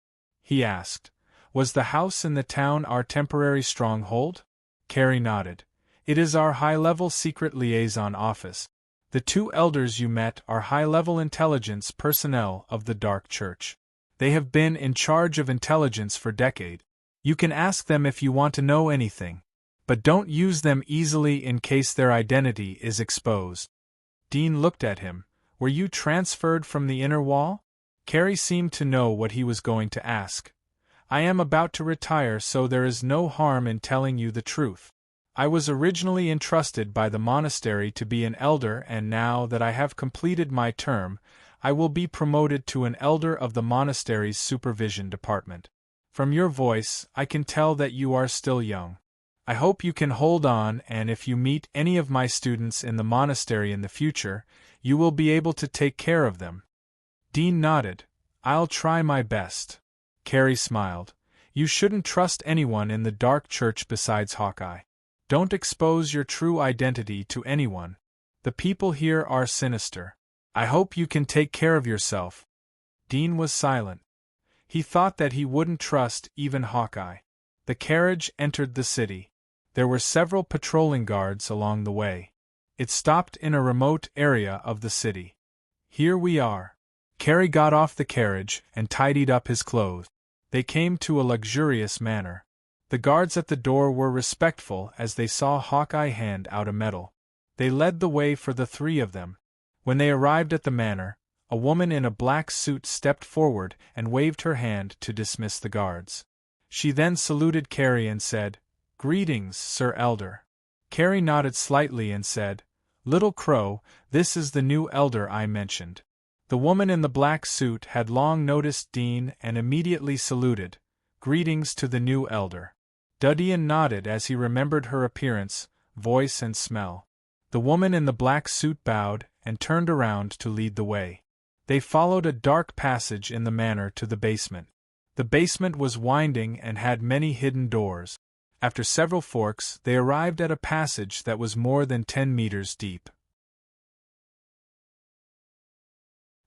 He asked, Was the house in the town our temporary stronghold? Carey nodded. It is our high-level secret liaison office. The 2 elders you met are high-level intelligence personnel of the dark church. They have been in charge of intelligence for decades. You can ask them if you want to know anything, but don't use them easily in case their identity is exposed. Dean looked at him. Were you transferred from the inner wall? Carey seemed to know what he was going to ask. I am about to retire, so there is no harm in telling you the truth. I was originally entrusted by the monastery to be an elder, and now that I have completed my term, I will be promoted to an elder of the monastery's supervision department. From your voice, I can tell that you are still young. I hope you can hold on, and if you meet any of my students in the monastery in the future, you will be able to take care of them. Dean nodded. I'll try my best. Carey smiled. You shouldn't trust anyone in the dark church besides Hawkeye. Don't expose your true identity to anyone. The people here are sinister. I hope you can take care of yourself. Dean was silent. He thought that he wouldn't trust even Hawkeye. The carriage entered the city. There were several patrolling guards along the way. It stopped in a remote area of the city. Here we are. Carey got off the carriage and tidied up his clothes. They came to a luxurious manor. The guards at the door were respectful as they saw Hawkeye hand out a medal. They led the way for the 3 of them. When they arrived at the manor, a woman in a black suit stepped forward and waved her hand to dismiss the guards. She then saluted Carey and said, Greetings, Sir Elder. Carey nodded slightly and said, Little Crow, this is the new elder I mentioned. The woman in the black suit had long noticed Dean and immediately saluted, Greetings to the new elder. Dudian nodded as he remembered her appearance, voice and smell. The woman in the black suit bowed and turned around to lead the way. They followed a dark passage in the manor to the basement. The basement was winding and had many hidden doors. After several forks, they arrived at a passage that was more than 10 meters deep.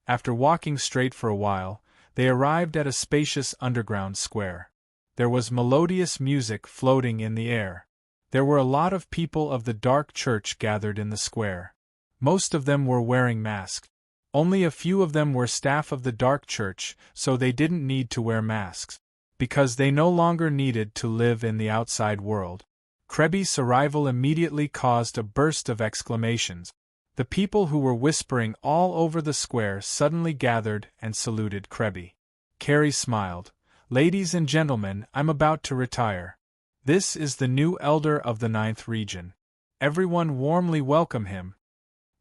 After walking straight for a while, They arrived at a spacious underground square. There was melodious music floating in the air. There were a lot of people of the dark church gathered in the square. Most of them were wearing masks. Only a few of them were staff of the dark church, so they didn't need to wear masks, because they no longer needed to live in the outside world. Krebby's arrival immediately caused a burst of exclamations. The people who were whispering all over the square suddenly gathered and saluted Krebby. Carrie smiled. "Ladies and gentlemen, I'm about to retire. This is the new elder of the 9th region. Everyone warmly welcome him."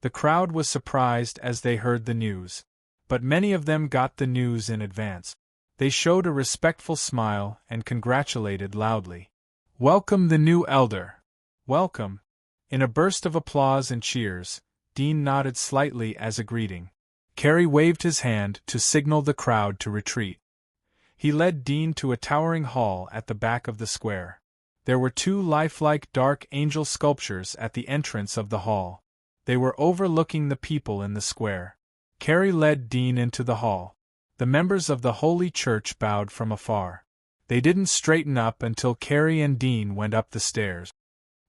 The crowd was surprised as they heard the news. But many of them got the news in advance. They showed a respectful smile and congratulated loudly. "Welcome the new elder! Welcome!" In a burst of applause and cheers, Dean nodded slightly as a greeting. Carrie waved his hand to signal the crowd to retreat. He led Dean to a towering hall at the back of the square. There were 2 lifelike dark angel sculptures at the entrance of the hall. They were overlooking the people in the square. Carrie led Dean into the hall. The members of the Holy Church bowed from afar. They didn't straighten up until Carrie and Dean went up the stairs.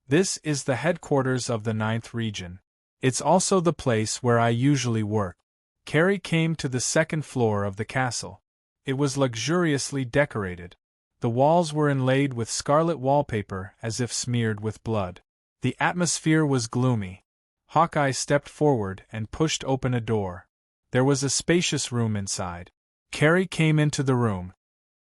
"This is the headquarters of the 9th region. It's also the place where I usually work." Carrie came to the 2nd floor of the castle. It was luxuriously decorated. The walls were inlaid with scarlet wallpaper as if smeared with blood. The atmosphere was gloomy. Hawkeye stepped forward and pushed open a door. There was a spacious room inside. Carrie came into the room.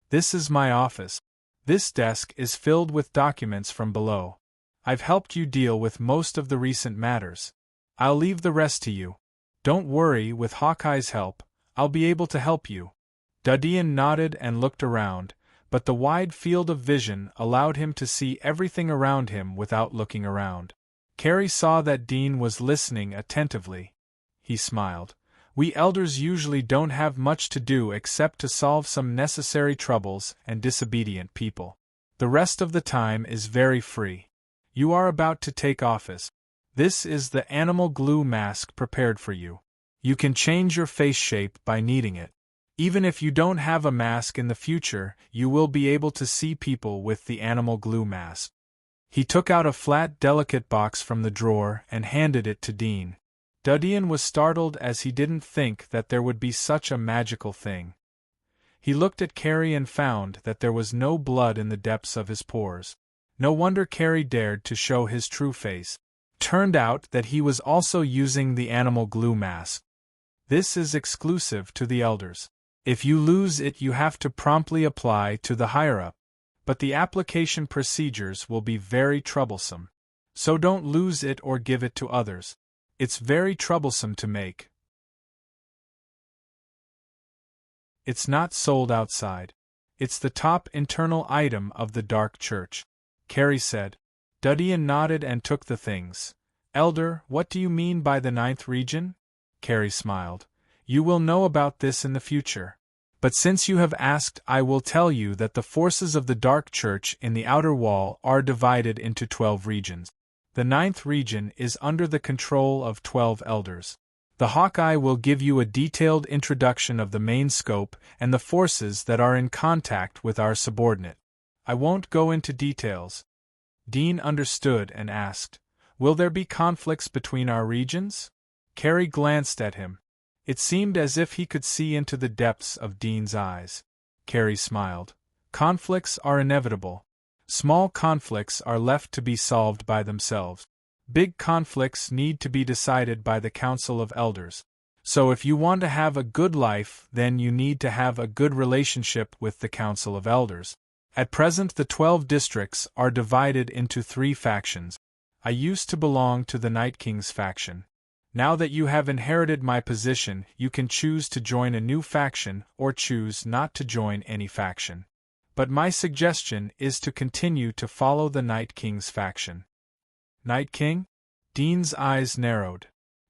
"This is my office. This desk is filled with documents from below. I've helped you deal with most of the recent matters. I'll leave the rest to you. Don't worry, with Hawkeye's help, I'll be able to help you." Dudian nodded and looked around, but the wide field of vision allowed him to see everything around him without looking around. Carrie saw that Dean was listening attentively. He smiled. "We elders usually don't have much to do except to solve some necessary troubles and disobedient people. The rest of the time is very free. You are about to take office. This is the animal glue mask prepared for you. You can change your face shape by needing it. Even if you don't have a mask in the future, you will be able to see people with the animal glue mask." He took out a flat, delicate box from the drawer and handed it to Dean. Dudian was startled as he didn't think that there would be such a magical thing. He looked at Carrie and found that there was no blood in the depths of his pores. No wonder Carrie dared to show his true face. Turned out that he was also using the animal glue mask. "This is exclusive to the elders. If you lose it, you have to promptly apply to the higher-up. But the application procedures will be very troublesome. So don't lose it or give it to others. It's very troublesome to make. It's not sold outside. It's the top internal item of the Dark Church," Carrie said. Dudian nodded and took the things. "Elder, what do you mean by the 9th region?" Carrie smiled. "You will know about this in the future. But since you have asked, I will tell you that the forces of the Dark Church in the outer wall are divided into 12 regions. The 9th region is under the control of 12 elders. The Hawkeye will give you a detailed introduction of the main scope and the forces that are in contact with our subordinate. I won't go into details." Dean understood and asked, "Will there be conflicts between our regions?" Carrie glanced at him. It seemed as if he could see into the depths of Dean's eyes. Carrie smiled. "Conflicts are inevitable. Small conflicts are left to be solved by themselves. Big conflicts need to be decided by the Council of Elders. So if you want to have a good life, then you need to have a good relationship with the Council of Elders. At present, the 12 districts are divided into 3 factions. I used to belong to the Night King's faction. Now that you have inherited my position, you can choose to join a new faction or choose not to join any faction. But my suggestion is to continue to follow the Night King's faction." "Night King?" Dean's eyes narrowed.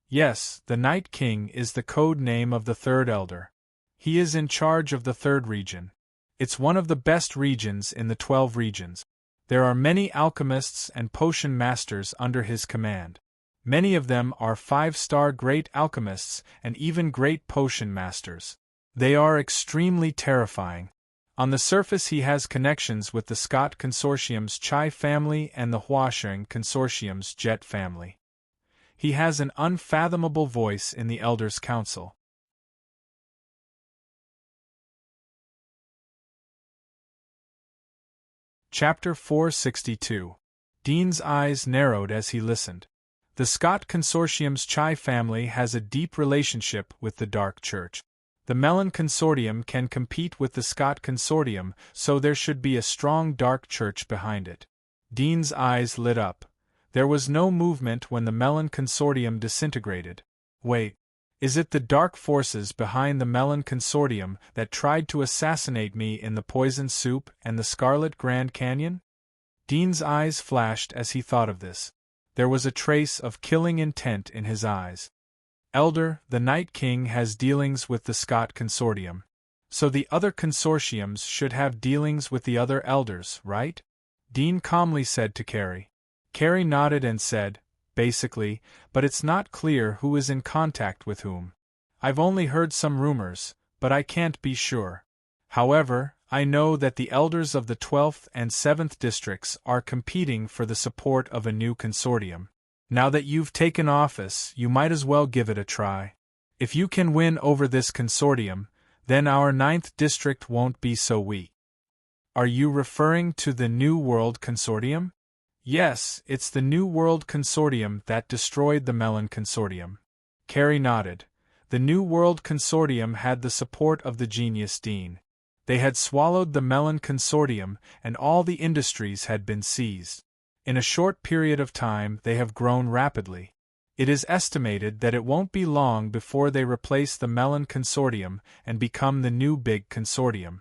"Yes, the Night King is the code name of the 3rd Elder. He is in charge of the 3rd region. It's one of the best regions in the 12 regions. There are many alchemists and potion masters under his command. Many of them are 5-star great alchemists and even great potion masters. They are extremely terrifying. On the surface he has connections with the Scott Consortium's Chai family and the Huasheng Consortium's Jet family. He has an unfathomable voice in the Elders' Council. Chapter 462. Dean's eyes narrowed as he listened. The Scott Consortium's Chai family has a deep relationship with the Dark Church. The Mellon Consortium can compete with the Scott Consortium, so there should be a strong Dark Church behind it. Dean's eyes lit up. There was no movement when the Mellon Consortium disintegrated. Wait, is it the dark forces behind the Mellon Consortium that tried to assassinate me in the Poison Soup and the Scarlet Grand Canyon? Dean's eyes flashed as he thought of this. There was a trace of killing intent in his eyes. Elder, the Night King has dealings with the Scott Consortium. So the other consortiums should have dealings with the other elders, right? Dean calmly said to Carrie. Carrie nodded and said, basically, but it's not clear who is in contact with whom. I've only heard some rumors, but I can't be sure. However, I know that the elders of the 12th and 7th districts are competing for the support of a new consortium. Now that you've taken office, you might as well give it a try. If you can win over this consortium, then our 9th district won't be so weak. Are you referring to the New World Consortium? Yes, it's the New World Consortium that destroyed the Mellon Consortium. Carrie nodded. The New World Consortium had the support of the genius Dean. They had swallowed the Mellon Consortium, and all the industries had been seized. In a short period of time they have grown rapidly. It is estimated that it won't be long before they replace the Mellon Consortium and become the new big consortium.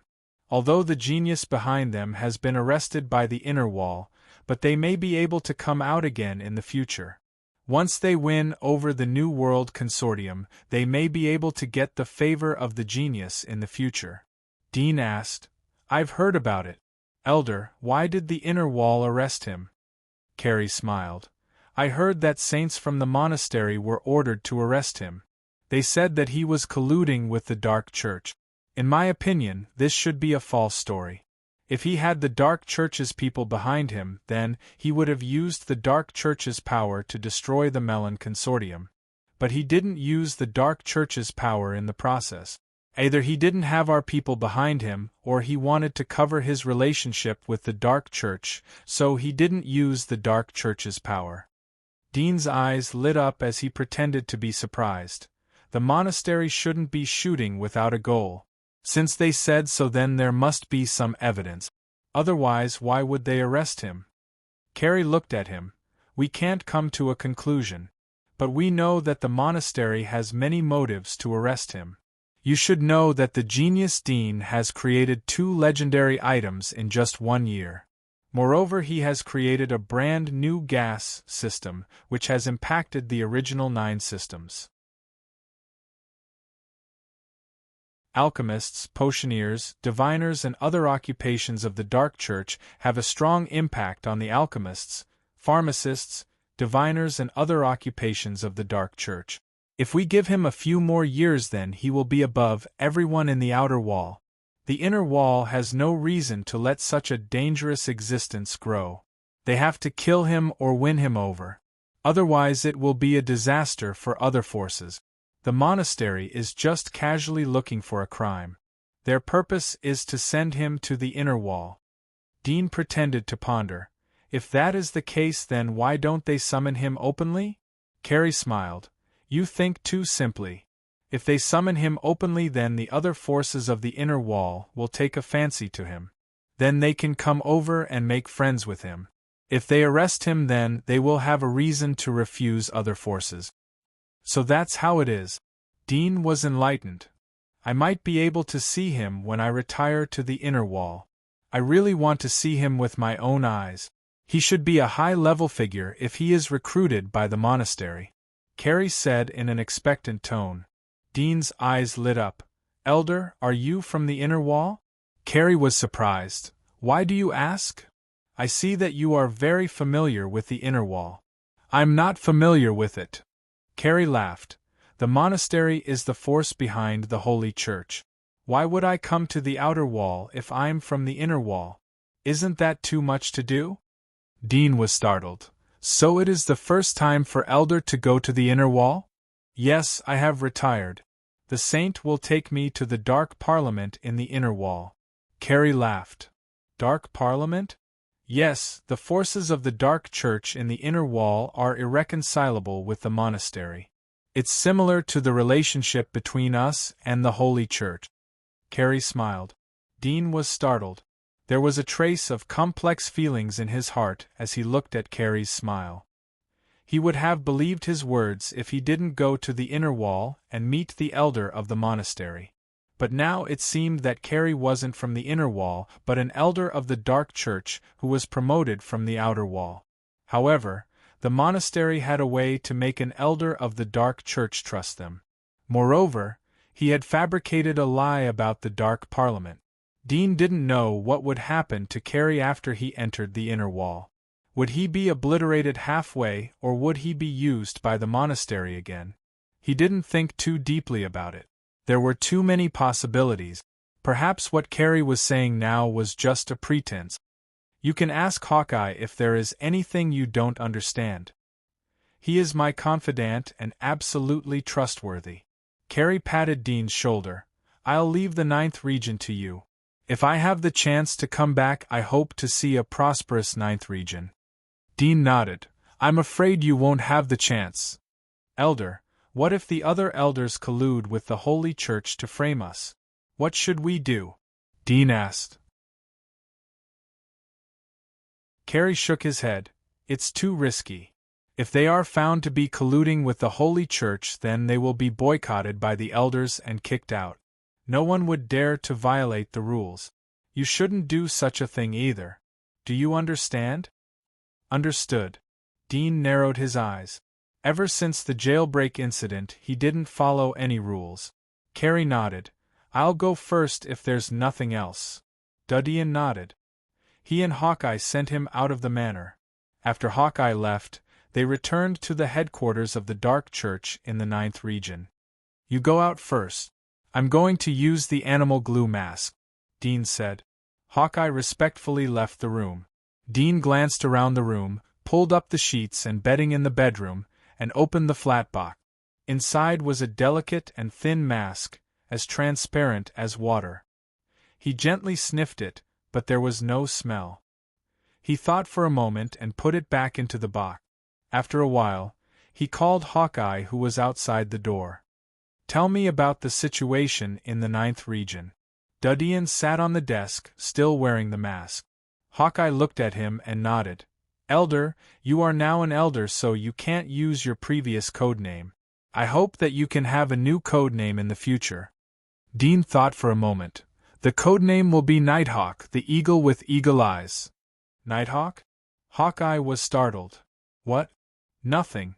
Although the genius behind them has been arrested by the inner wall, but they may be able to come out again in the future. Once they win over the New World Consortium, they may be able to get the favor of the genius in the future. Dean asked, I've heard about it. Elder, why did the inner wall arrest him? Carrie smiled. I heard that saints from the monastery were ordered to arrest him. They said that he was colluding with the Dark Church. In my opinion, this should be a false story. If he had the Dark Church's people behind him, then he would have used the Dark Church's power to destroy the Mellon Consortium. But he didn't use the Dark Church's power in the process. Either he didn't have our people behind him, or he wanted to cover his relationship with the Dark Church, so he didn't use the Dark Church's power. Dean's eyes lit up as he pretended to be surprised. The monastery shouldn't be shooting without a goal. Since they said so, then there must be some evidence. Otherwise, why would they arrest him? Carrie looked at him. We can't come to a conclusion. But we know that the monastery has many motives to arrest him. You should know that the genius Dean has created 2 legendary items in just 1 year. Moreover, he has created a brand new gas system, which has impacted the original 9 systems. Alchemists, potioneers, diviners and other occupations of the Dark Church have a strong impact on the alchemists, pharmacists, diviners and other occupations of the Dark Church. If we give him a few more years, then he will be above everyone in the outer wall. The inner wall has no reason to let such a dangerous existence grow. They have to kill him or win him over. Otherwise it will be a disaster for other forces. The monastery is just casually looking for a crime. Their purpose is to send him to the inner wall. Dean pretended to ponder. If that is the case, then why don't they summon him openly? Carrie smiled. You think too simply. If they summon him openly, then the other forces of the inner wall will take a fancy to him. Then they can come over and make friends with him. If they arrest him, then they will have a reason to refuse other forces. So that's how it is. Dean was enlightened. I might be able to see him when I retire to the inner wall. I really want to see him with my own eyes. He should be a high-level figure if he is recruited by the monastery. Carrie said in an expectant tone. Dean's eyes lit up. Elder, are you from the inner wall? Carrie was surprised. Why do you ask? I see that you are very familiar with the inner wall. I'm not familiar with it. Carrie laughed. The monastery is the force behind the Holy Church. Why would I come to the outer wall if I'm from the inner wall? Isn't that too much to do? Dean was startled. So it is the first time for Elder to go to the inner wall? Yes, I have retired. The saint will take me to the dark parliament in the inner wall. Carrie laughed. Dark parliament? Yes, the forces of the dark church in the inner wall are irreconcilable with the monastery. It's similar to the relationship between us and the Holy Church. Carrie smiled. Dean was startled. There was a trace of complex feelings in his heart as he looked at Carrie's smile. He would have believed his words if he didn't go to the inner wall and meet the elder of the monastery. But now it seemed that Carrie wasn't from the inner wall, but an elder of the dark church who was promoted from the outer wall. However, the monastery had a way to make an elder of the dark church trust them. Moreover, he had fabricated a lie about the dark parliament. Dean didn't know what would happen to Carrie after he entered the inner wall. Would he be obliterated halfway, or would he be used by the monastery again? He didn't think too deeply about it. There were too many possibilities. Perhaps what Carrie was saying now was just a pretense. You can ask Hawkeye if there is anything you don't understand. He is my confidant and absolutely trustworthy. Carrie patted Dean's shoulder. I'll leave the 9th region to you. If I have the chance to come back, I hope to see a prosperous 9th region. Dean nodded. I'm afraid you won't have the chance. Elder, what if the other elders collude with the Holy Church to frame us? What should we do? Dean asked. Carrie shook his head. It's too risky. If they are found to be colluding with the Holy Church, then they will be boycotted by the elders and kicked out. No one would dare to violate the rules. You shouldn't do such a thing either. Do you understand? Understood. Dean narrowed his eyes. Ever since the jailbreak incident, he didn't follow any rules. Carrie nodded. I'll go first if there's nothing else. Dudian nodded. He and Hawkeye sent him out of the manor. After Hawkeye left, they returned to the headquarters of the Dark Church in the 9th region. You go out first. I'm going to use the animal glue mask, Dean said. Hawkeye respectfully left the room. Dean glanced around the room, pulled up the sheets and bedding in the bedroom, and opened the flat box. Inside was a delicate and thin mask, as transparent as water. He gently sniffed it, but there was no smell. He thought for a moment and put it back into the box. After a while, he called Hawkeye, who was outside the door. Tell me about the situation in the 9th region. Dudian sat on the desk, still wearing the mask. Hawkeye looked at him and nodded. Elder, you are now an elder, so you can't use your previous code name. I hope that you can have a new code name in the future. Dean thought for a moment. The code name will be Nighthawk, the eagle with eagle eyes. Nighthawk? Hawkeye was startled. What? Nothing.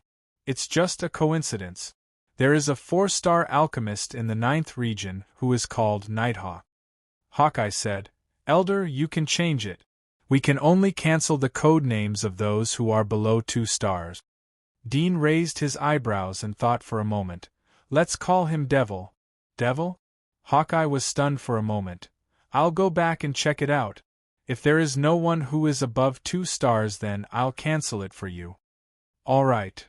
It's just a coincidence. There is a 4-star alchemist in the 9th region who is called Nighthawk. Hawkeye said, Elder, you can change it. We can only cancel the code names of those who are below 2 stars. Dean raised his eyebrows and thought for a moment. Let's call him Devil. Devil? Hawkeye was stunned for a moment. I'll go back and check it out. If there is no one who is above 2 stars, then I'll cancel it for you. All right.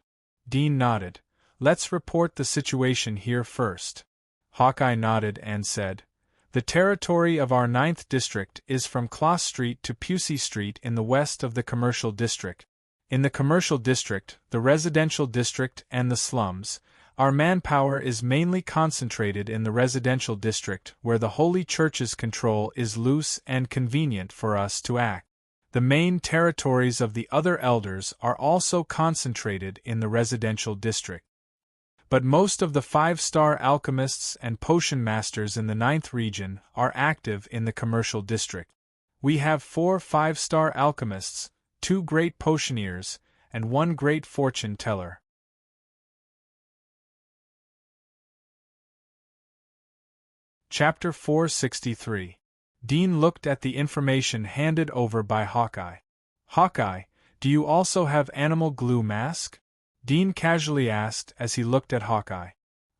Dean nodded. Let's report the situation here first. Hawkeye nodded and said, The territory of our 9th district is from Kloss Street to Pusey Street in the west of the commercial district. In the commercial district, the residential district, and the slums, our manpower is mainly concentrated in the residential district, where the Holy Church's control is loose and convenient for us to act. The main territories of the other elders are also concentrated in the residential district. But most of the 5-star alchemists and potion masters in the 9th region are active in the commercial district. We have 4 5-star alchemists, 2 great potioneers, and 1 great fortune teller. Chapter 463. Dean looked at the information handed over by Hawkeye. Hawkeye, do you also have animal glue mask? Dean casually asked as he looked at Hawkeye.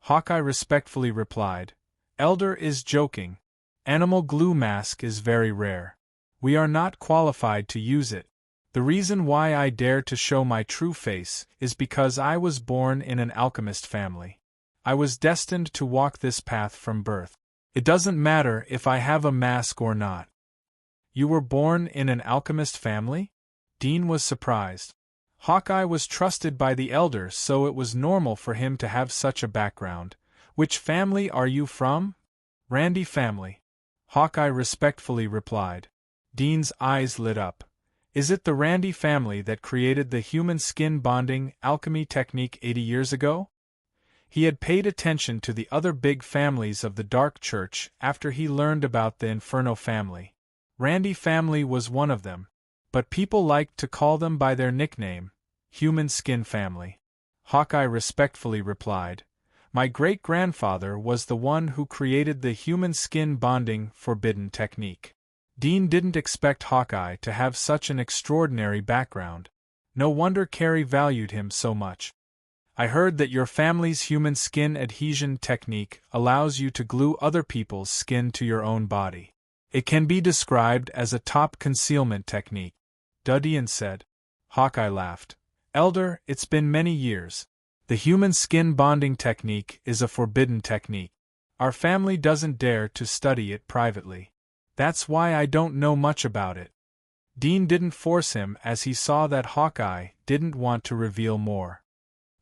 Hawkeye respectfully replied, Elder is joking. Animal glue mask is very rare. We are not qualified to use it. The reason why I dare to show my true face is because I was born in an alchemist family. I was destined to walk this path from birth. It doesn't matter if I have a mask or not. You were born in an alchemist family? Dean was surprised. Hawkeye was trusted by the Elder, so it was normal for him to have such a background. Which family are you from? Randy family. Hawkeye respectfully replied. Dean's eyes lit up. Is it the Randy family that created the human skin bonding alchemy technique 80 years ago? He had paid attention to the other big families of the Dark Church after he learned about the Inferno family. Randy family was one of them, but people liked to call them by their nickname, Human Skin Family. Hawkeye respectfully replied, My great-grandfather was the one who created the human skin bonding forbidden technique. Dean didn't expect Hawkeye to have such an extraordinary background. No wonder Carrie valued him so much. I heard that your family's human skin adhesion technique allows you to glue other people's skin to your own body. It can be described as a top concealment technique, Dean said. Hawkeye laughed. Elder, it's been many years. The human skin bonding technique is a forbidden technique. Our family doesn't dare to study it privately. That's why I don't know much about it. Dean didn't force him as he saw that Hawkeye didn't want to reveal more.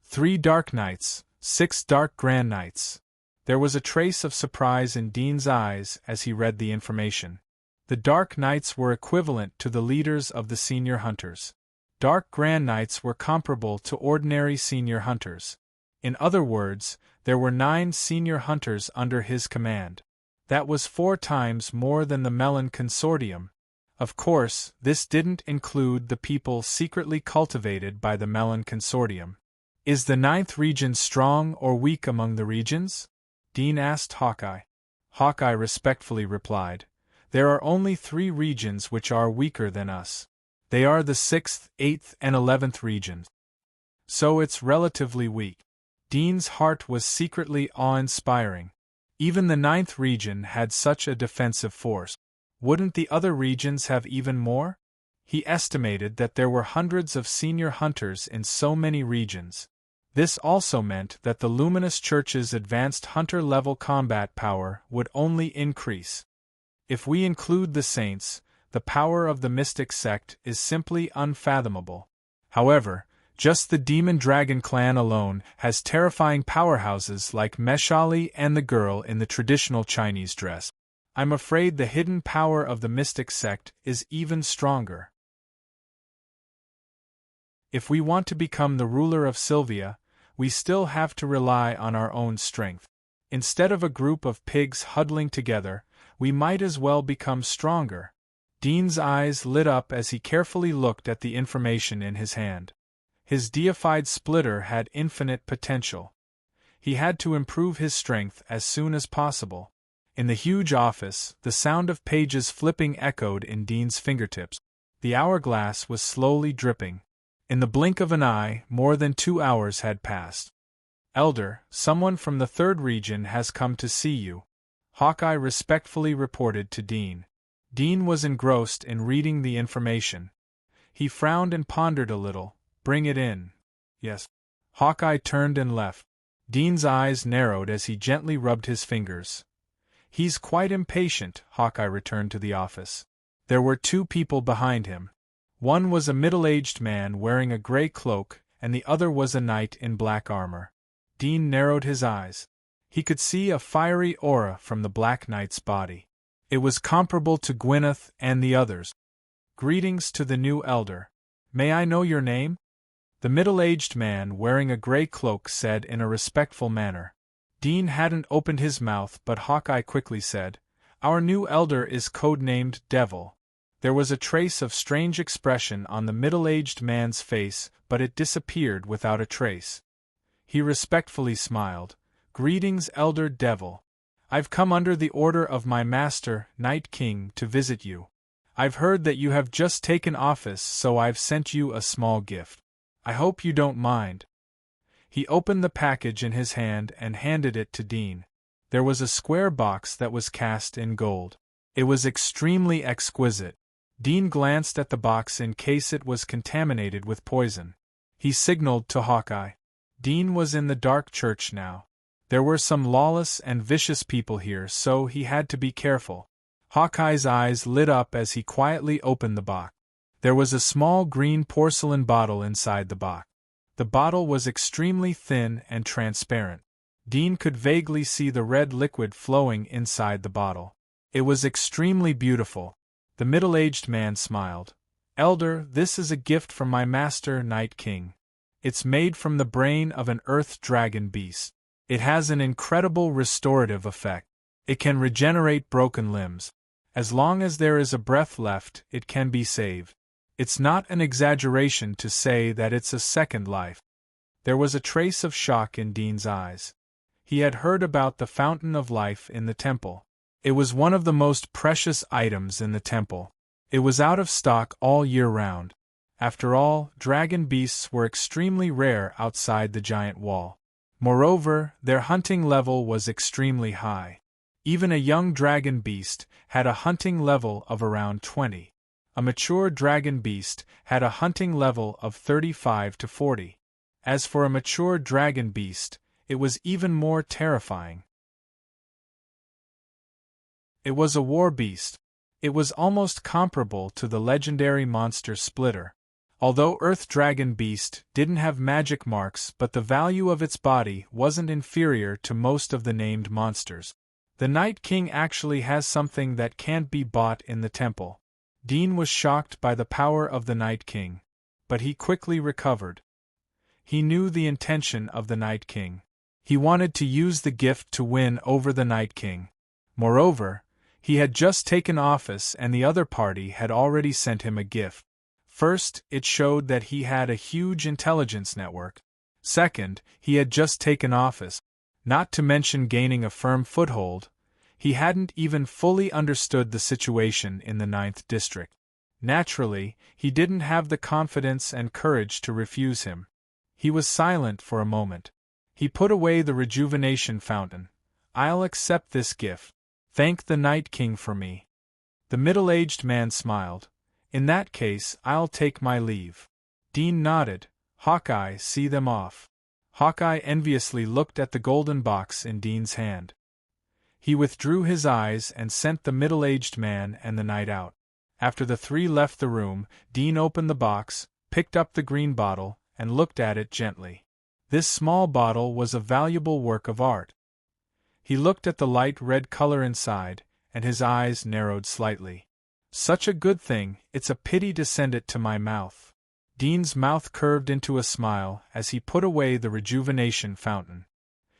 3 dark nights, 6 dark grand nights. There was a trace of surprise in Dean's eyes as he read the information. The Dark Knights were equivalent to the leaders of the senior hunters. Dark Grand Knights were comparable to ordinary senior hunters. In other words, there were 9 senior hunters under his command. That was 4 times more than the Melon Consortium. Of course, this didn't include the people secretly cultivated by the Melon Consortium. Is the 9th region strong or weak among the regions? Dean asked Hawkeye. Hawkeye respectfully replied, There are only 3 regions which are weaker than us. They are the 6th, 8th, and 11th regions. So it's relatively weak. Dean's heart was secretly awe-inspiring. Even the 9th region had such a defensive force. Wouldn't the other regions have even more? He estimated that there were hundreds of senior hunters in so many regions. This also meant that the Luminous Church's advanced hunter-level combat power would only increase. If we include the Saints, the power of the Mystic Sect is simply unfathomable. However, just the Demon Dragon clan alone has terrifying powerhouses like Meshali and the girl in the traditional Chinese dress. I'm afraid the hidden power of the Mystic Sect is even stronger. If we want to become the ruler of Sylvia, we still have to rely on our own strength. Instead of a group of pigs huddling together, we might as well become stronger. Dean's eyes lit up as he carefully looked at the information in his hand. His deified splitter had infinite potential. He had to improve his strength as soon as possible. In the huge office, the sound of pages flipping echoed in Dean's fingertips. The hourglass was slowly dripping. In the blink of an eye, more than 2 hours had passed. Elder, someone from the 3rd region has come to see you, Hawkeye respectfully reported to Dean. Dean was engrossed in reading the information. He frowned and pondered a little. Bring it in. Yes. Hawkeye turned and left. Dean's eyes narrowed as he gently rubbed his fingers. He's quite impatient, Hawkeye returned to the office. There were 2 people behind him. One was a middle-aged man wearing a gray cloak, and the other was a knight in black armor. Dean narrowed his eyes. He could see a fiery aura from the Black Knight's body. It was comparable to Gwyneth and the others. Greetings to the new elder. May I know your name? The middle-aged man wearing a gray cloak said in a respectful manner. Dean hadn't opened his mouth, but Hawkeye quickly said, Our new elder is codenamed Devil. There was a trace of strange expression on the middle-aged man's face, but it disappeared without a trace. He respectfully smiled. Greetings, Elder Devil. I've come under the order of my master, Night King, to visit you. I've heard that you have just taken office, so I've sent you a small gift. I hope you don't mind. He opened the package in his hand and handed it to Dean. There was a square box that was cast in gold. It was extremely exquisite. Dean glanced at the box in case it was contaminated with poison. He signaled to Hawkeye. Dean was in the dark church now. There were some lawless and vicious people here, so he had to be careful. Hawkeye's eyes lit up as he quietly opened the box. There was a small green porcelain bottle inside the box. The bottle was extremely thin and transparent. Dean could vaguely see the red liquid flowing inside the bottle. It was extremely beautiful. The middle-aged man smiled. "Elder, this is a gift from my master, Night King. It's made from the brain of an earth dragon beast. It has an incredible restorative effect. It can regenerate broken limbs. As long as there is a breath left, it can be saved. It's not an exaggeration to say that it's a second life." There was a trace of shock in Dean's eyes. He had heard about the Fountain of Life in the temple. It was one of the most precious items in the temple. It was out of stock all year round. After all, dragon beasts were extremely rare outside the giant wall. Moreover, their hunting level was extremely high. Even a young dragon beast had a hunting level of around 20. A mature dragon beast had a hunting level of 35 to 40. As for a mature dragon beast, it was even more terrifying. It was a war beast. It was almost comparable to the legendary monster Splitter. Although Earth Dragon Beast didn't have magic marks, but the value of its body wasn't inferior to most of the named monsters. The Night King actually has something that can't be bought in the temple. Dean was shocked by the power of the Night King, but he quickly recovered. He knew the intention of the Night King. He wanted to use the gift to win over the Night King. Moreover, he had just taken office and the other party had already sent him a gift. First, it showed that he had a huge intelligence network. Second, he had just taken office. Not to mention gaining a firm foothold, he hadn't even fully understood the situation in the 9th District. Naturally, he didn't have the confidence and courage to refuse him. He was silent for a moment. He put away the rejuvenation fountain. "I'll accept this gift. Thank the Night King for me." The middle-aged man smiled. "In that case, I'll take my leave." Dean nodded. "Hawkeye, see them off." Hawkeye enviously looked at the golden box in Dean's hand. He withdrew his eyes and sent the middle-aged man and the knight out. After the three left the room, Dean opened the box, picked up the green bottle, and looked at it gently. This small bottle was a valuable work of art. He looked at the light red color inside, and his eyes narrowed slightly. "Such a good thing, it's a pity to send it to my mouth." Dean's mouth curved into a smile as he put away the rejuvenation fountain.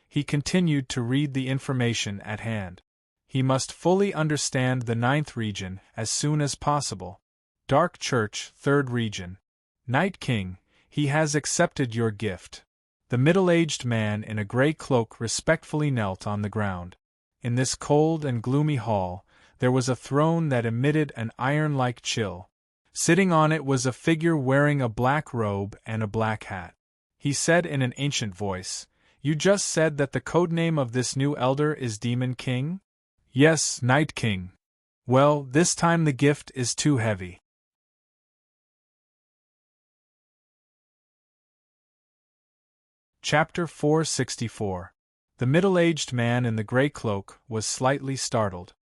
He continued to read the information at hand. He must fully understand the 9th region as soon as possible. Dark Church, 3rd region. Night King, he has accepted your gift. The middle-aged man in a gray cloak respectfully knelt on the ground. In this cold and gloomy hall, there was a throne that emitted an iron-like chill. Sitting on it was a figure wearing a black robe and a black hat. He said in an ancient voice, "You just said that the codename of this new elder is Demon King?" "Yes, Night King." "Well, this time the gift is too heavy." Chapter 464. The middle-aged man in the gray cloak was slightly startled.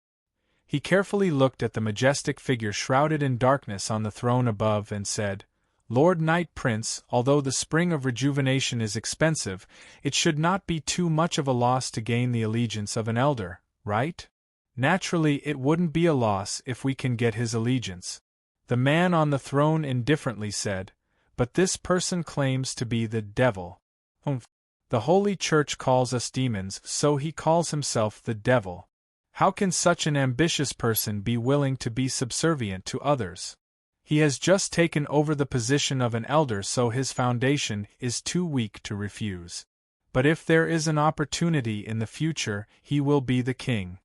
He carefully looked at the majestic figure shrouded in darkness on the throne above and said, "Lord Knight Prince, although the spring of rejuvenation is expensive, it should not be too much of a loss to gain the allegiance of an elder, right?" "Naturally it wouldn't be a loss if we can get his allegiance," the man on the throne indifferently said, "but this person claims to be the devil." "Humph. The Holy Church calls us demons, so he calls himself the devil. How can such an ambitious person be willing to be subservient to others? He has just taken over the position of an elder, so his foundation is too weak to refuse. But if there is an opportunity in the future, he will be the king."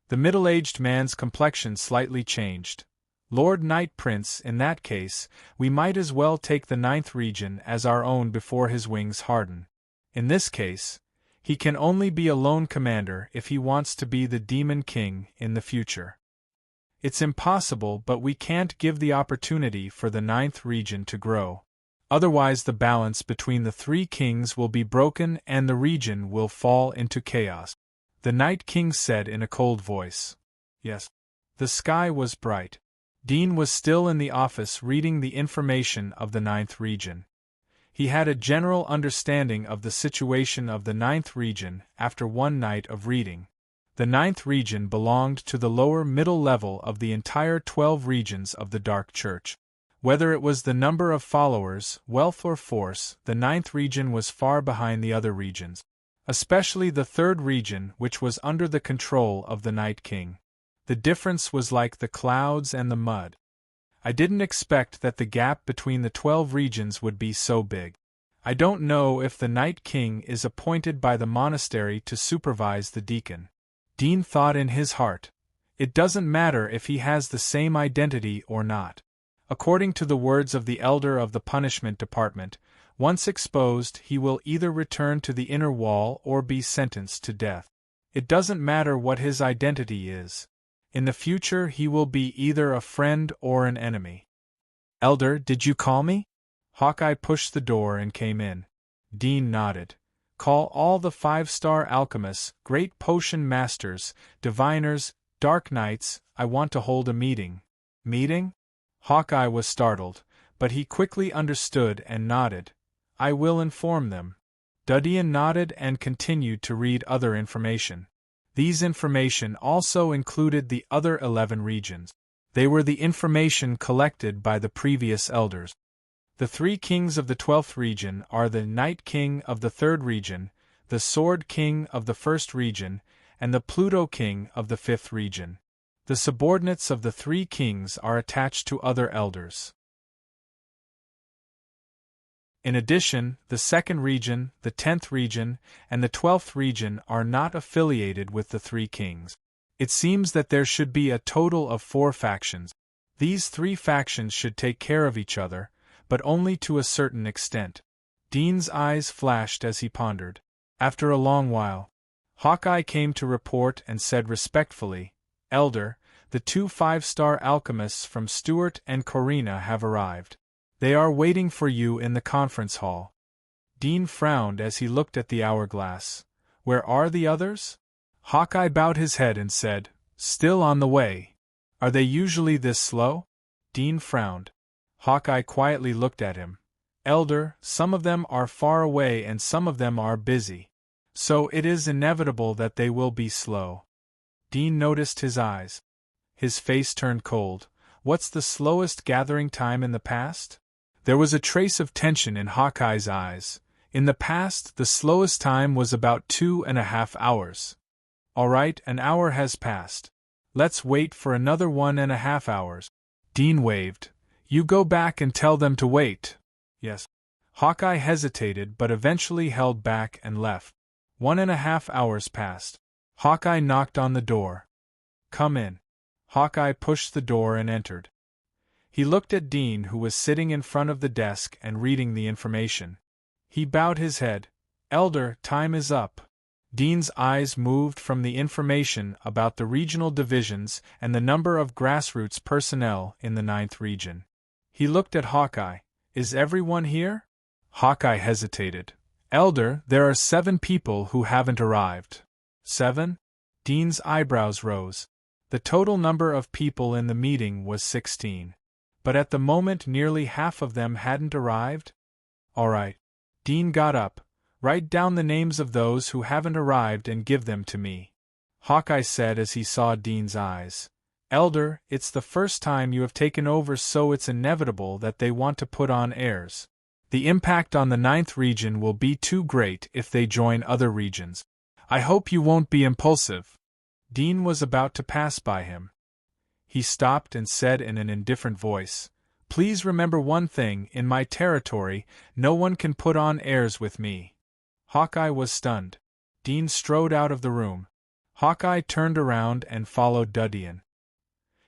The middle-aged man's complexion slightly changed. "Lord Knight Prince, in that case, we might as well take the 9th region as our own before his wings harden. In this case," He can only be a lone commander if he wants to be the Demon King in the future. It's impossible, but we can't give the opportunity for the ninth region to grow. Otherwise the balance between the three kings will be broken and the region will fall into chaos. The Night King said in a cold voice. Yes. The sky was bright. Dean was still in the office reading the information of the ninth region. He had a general understanding of the situation of the ninth region after one night of reading. The ninth region belonged to the lower middle level of the entire 12 regions of the Dark Church. Whether it was the number of followers, wealth or force, the ninth region was far behind the other regions. Especially the third region, which was under the control of the Night King. The difference was like the clouds and the mud. I didn't expect that the gap between the 12 regions would be so big. I don't know if the Night King is appointed by the monastery to supervise the deacon. Dean thought in his heart. It doesn't matter if he has the same identity or not. According to the words of the elder of the punishment department, once exposed he will either return to the inner wall or be sentenced to death. It doesn't matter what his identity is. In the future he will be either a friend or an enemy. Elder, did you call me? Hawkeye pushed the door and came in. Dean nodded. Call all the 5-star alchemists, great potion masters, diviners, dark knights. I want to hold a meeting. Meeting? Hawkeye was startled, but he quickly understood and nodded. I will inform them. Dudian nodded and continued to read other information. These information also included the other 11 regions. They were the information collected by the previous elders. The 3 kings of the 12th region are the Night King of the 3rd region, the Sword King of the 1st region, and the Pluto King of the 5th region. The subordinates of the 3 kings are attached to other elders. In addition, the 2nd region, the 10th region, and the 12th region are not affiliated with the 3 kings. It seems that there should be a total of 4 factions. These 3 factions should take care of each other, but only to a certain extent. Dean's eyes flashed as he pondered. After a long while, Hawkeye came to report and said respectfully, Elder, the 2 5-star alchemists from Stuart and Corina have arrived. They are waiting for you in the conference hall. Dean frowned as he looked at the hourglass. Where are the others? Hawkeye bowed his head and said, Still on the way. Are they usually this slow? Dean frowned. Hawkeye quietly looked at him. Elder, some of them are far away and some of them are busy. So it is inevitable that they will be slow. Dean noticed his eyes. His face turned cold. What's the slowest gathering time in the past? There was a trace of tension in Hawkeye's eyes. In the past, the slowest time was about 2.5 hours. All right, an hour has passed. Let's wait for another 1.5 hours. Dean waved. You go back and tell them to wait. Yes. Hawkeye hesitated but eventually held back and left. 1.5 hours passed. Hawkeye knocked on the door. Come in. Hawkeye pushed the door and entered. He looked at Dean, who was sitting in front of the desk and reading the information. He bowed his head. Elder, time is up. Dean's eyes moved from the information about the regional divisions and the number of grassroots personnel in the 9th region. He looked at Hawkeye. Is everyone here? Hawkeye hesitated. Elder, there are 7 people who haven't arrived. 7? Dean's eyebrows rose. The total number of people in the meeting was 16. But at the moment nearly half of them hadn't arrived? All right. Dean got up. Write down the names of those who haven't arrived and give them to me. Hawkeye said as he saw Dean's eyes. Elder, it's the first time you have taken over, so it's inevitable that they want to put on airs. The impact on the 9th region will be too great if they join other regions. I hope you won't be impulsive. Dean was about to pass by him. He stopped and said in an indifferent voice, Please remember one thing, in my territory, no one can put on airs with me. Hawkeye was stunned. Dean strode out of the room. Hawkeye turned around and followed Dudian.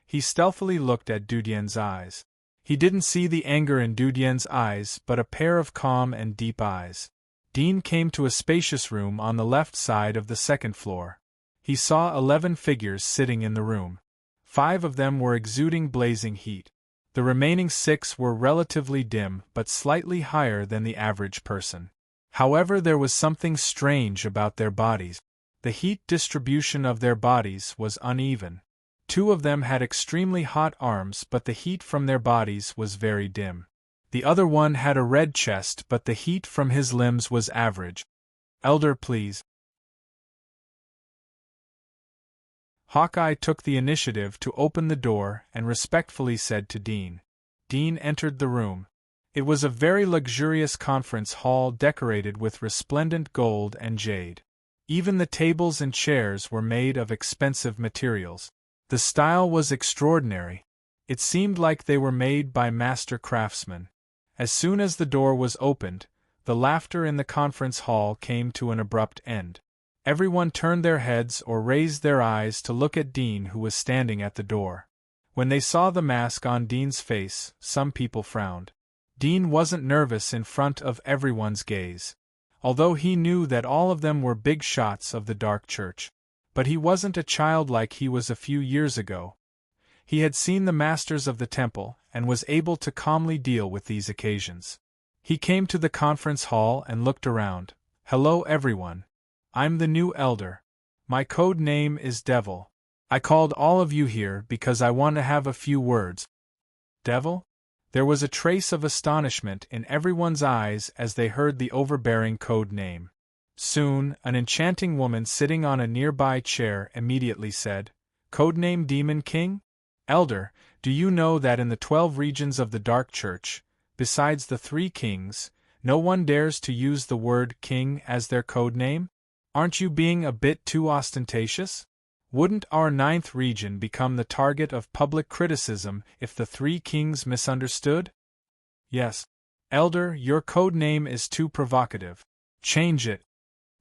He stealthily looked at Dudian's eyes. He didn't see the anger in Dudian's eyes, but a pair of calm and deep eyes. Dean came to a spacious room on the left side of the second floor. He saw 11 figures sitting in the room. 5 of them were exuding blazing heat. The remaining 6 were relatively dim but slightly higher than the average person. However, there was something strange about their bodies. The heat distribution of their bodies was uneven. 2 of them had extremely hot arms, but the heat from their bodies was very dim. The other one had a red chest, but the heat from his limbs was average. "Elder, please." Hawkeye took the initiative to open the door and respectfully said to Dean. Dean entered the room. It was a very luxurious conference hall decorated with resplendent gold and jade. Even the tables and chairs were made of expensive materials. The style was extraordinary. It seemed like they were made by master craftsmen. As soon as the door was opened, the laughter in the conference hall came to an abrupt end. Everyone turned their heads or raised their eyes to look at Dean, who was standing at the door. When they saw the mask on Dean's face, some people frowned. Dean wasn't nervous in front of everyone's gaze. Although he knew that all of them were big shots of the Dark Church. But he wasn't a child like he was a few years ago. He had seen the masters of the temple and was able to calmly deal with these occasions. He came to the conference hall and looked around. "Hello everyone. I'm the new elder. My code name is Devil. I called all of you here because I want to have a few words." "Devil?" There was a trace of astonishment in everyone's eyes as they heard the overbearing code name. Soon, an enchanting woman sitting on a nearby chair immediately said, "Codename Demon King? Elder, do you know that in the 12 regions of the Dark Church, besides the 3 kings, no one dares to use the word king as their code name? Aren't you being a bit too ostentatious? Wouldn't our 9th region become the target of public criticism if the 3 kings misunderstood?" "Yes. Elder, your code name is too provocative. Change it."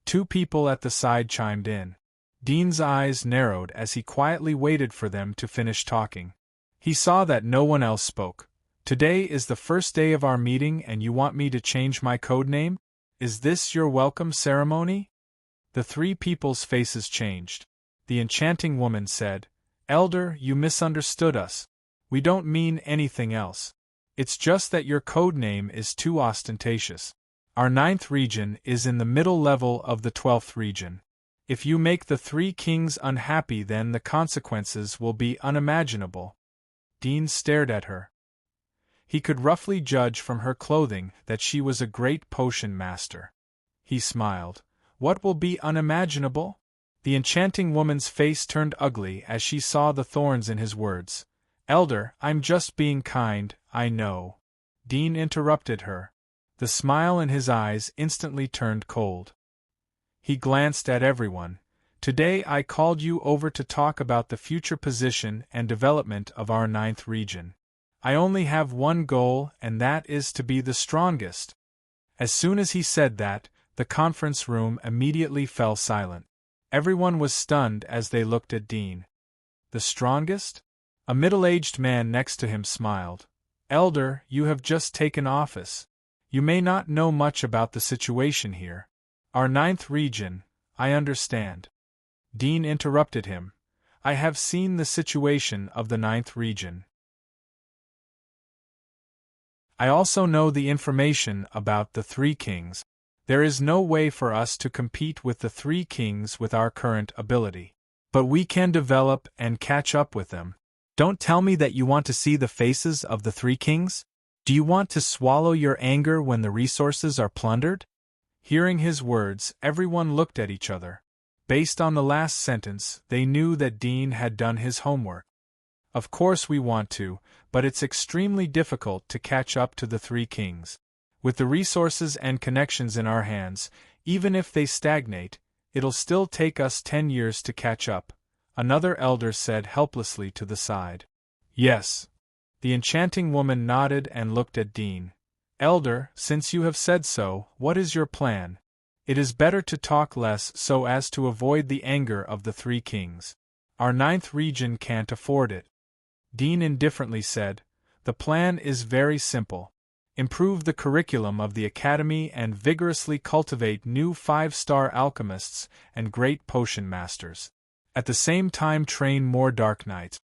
2 people at the side chimed in. Dean's eyes narrowed as he quietly waited for them to finish talking. He saw that no one else spoke. "Today is the first day of our meeting and you want me to change my code name? Is this your welcome ceremony?" The 3 people's faces changed. The enchanting woman said, "Elder, you misunderstood us. We don't mean anything else. It's just that your code name is too ostentatious. Our 9th region is in the middle level of the 12th region. If you make the 3 kings unhappy, then the consequences will be unimaginable." Dean stared at her. He could roughly judge from her clothing that she was a great potion master. He smiled. "What will be unimaginable?" The enchanting woman's face turned ugly as she saw the thorns in his words. "Elder, I'm just being kind, I know." Dean interrupted her. The smile in his eyes instantly turned cold. He glanced at everyone. "Today I called you over to talk about the future position and development of our 9th region. I only have one goal, and that is to be the strongest." As soon as he said that, the conference room immediately fell silent. Everyone was stunned as they looked at Dean. "The strongest?" A middle-aged man next to him smiled. "Elder, you have just taken office. You may not know much about the situation here. Our 9th region, I understand." Dean interrupted him. "I have seen the situation of the 9th region. I also know the information about the 3 kings. There is no way for us to compete with the 3 kings with our current ability. But we can develop and catch up with them. Don't tell me that you want to see the faces of the 3 kings? Do you want to swallow your anger when the resources are plundered?" Hearing his words, everyone looked at each other. Based on the last sentence, they knew that Dean had done his homework. "Of course we want to, but it's extremely difficult to catch up to the 3 kings. With the resources and connections in our hands, even if they stagnate, it'll still take us 10 years to catch up," another elder said helplessly to the side. "Yes." The enchanting woman nodded and looked at Dean. "Elder, since you have said so, what is your plan? It is better to talk less so as to avoid the anger of the 3 kings. Our 9th region can't afford it." Dean indifferently said, "The plan is very simple. improve the curriculum of the academy and vigorously cultivate new 5-star alchemists and great potion masters. At the same time train more dark knights.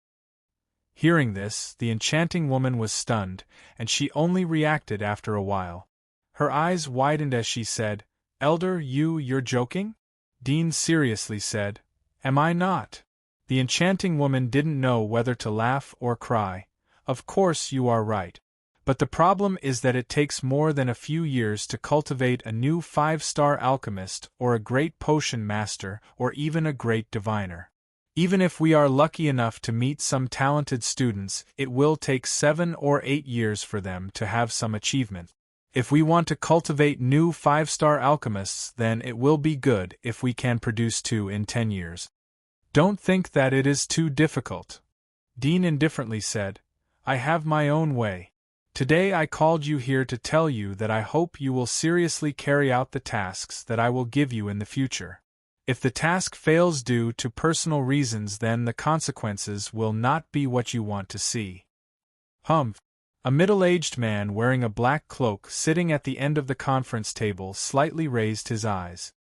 Hearing this, the enchanting woman was stunned, and she only reacted after a while. Her eyes widened as she said, "Elder, you're joking?" Dean seriously said, "Am I not?" The enchanting woman didn't know whether to laugh or cry. "Of course you are right. But the problem is that it takes more than a few years to cultivate a new 5-star alchemist or a great potion master or even a great diviner. Even if we are lucky enough to meet some talented students, it will take 7 or 8 years for them to have some achievement. If we want to cultivate new 5-star alchemists, then it will be good if we can produce 2 in 10 years. Don't think that it is too difficult." Dean indifferently said, "I have my own way. Today I called you here to tell you that I hope you will seriously carry out the tasks that I will give you in the future. If the task fails due to personal reasons, then the consequences will not be what you want to see." Humph! A middle-aged man wearing a black cloak sitting at the end of the conference table slightly raised his eyes.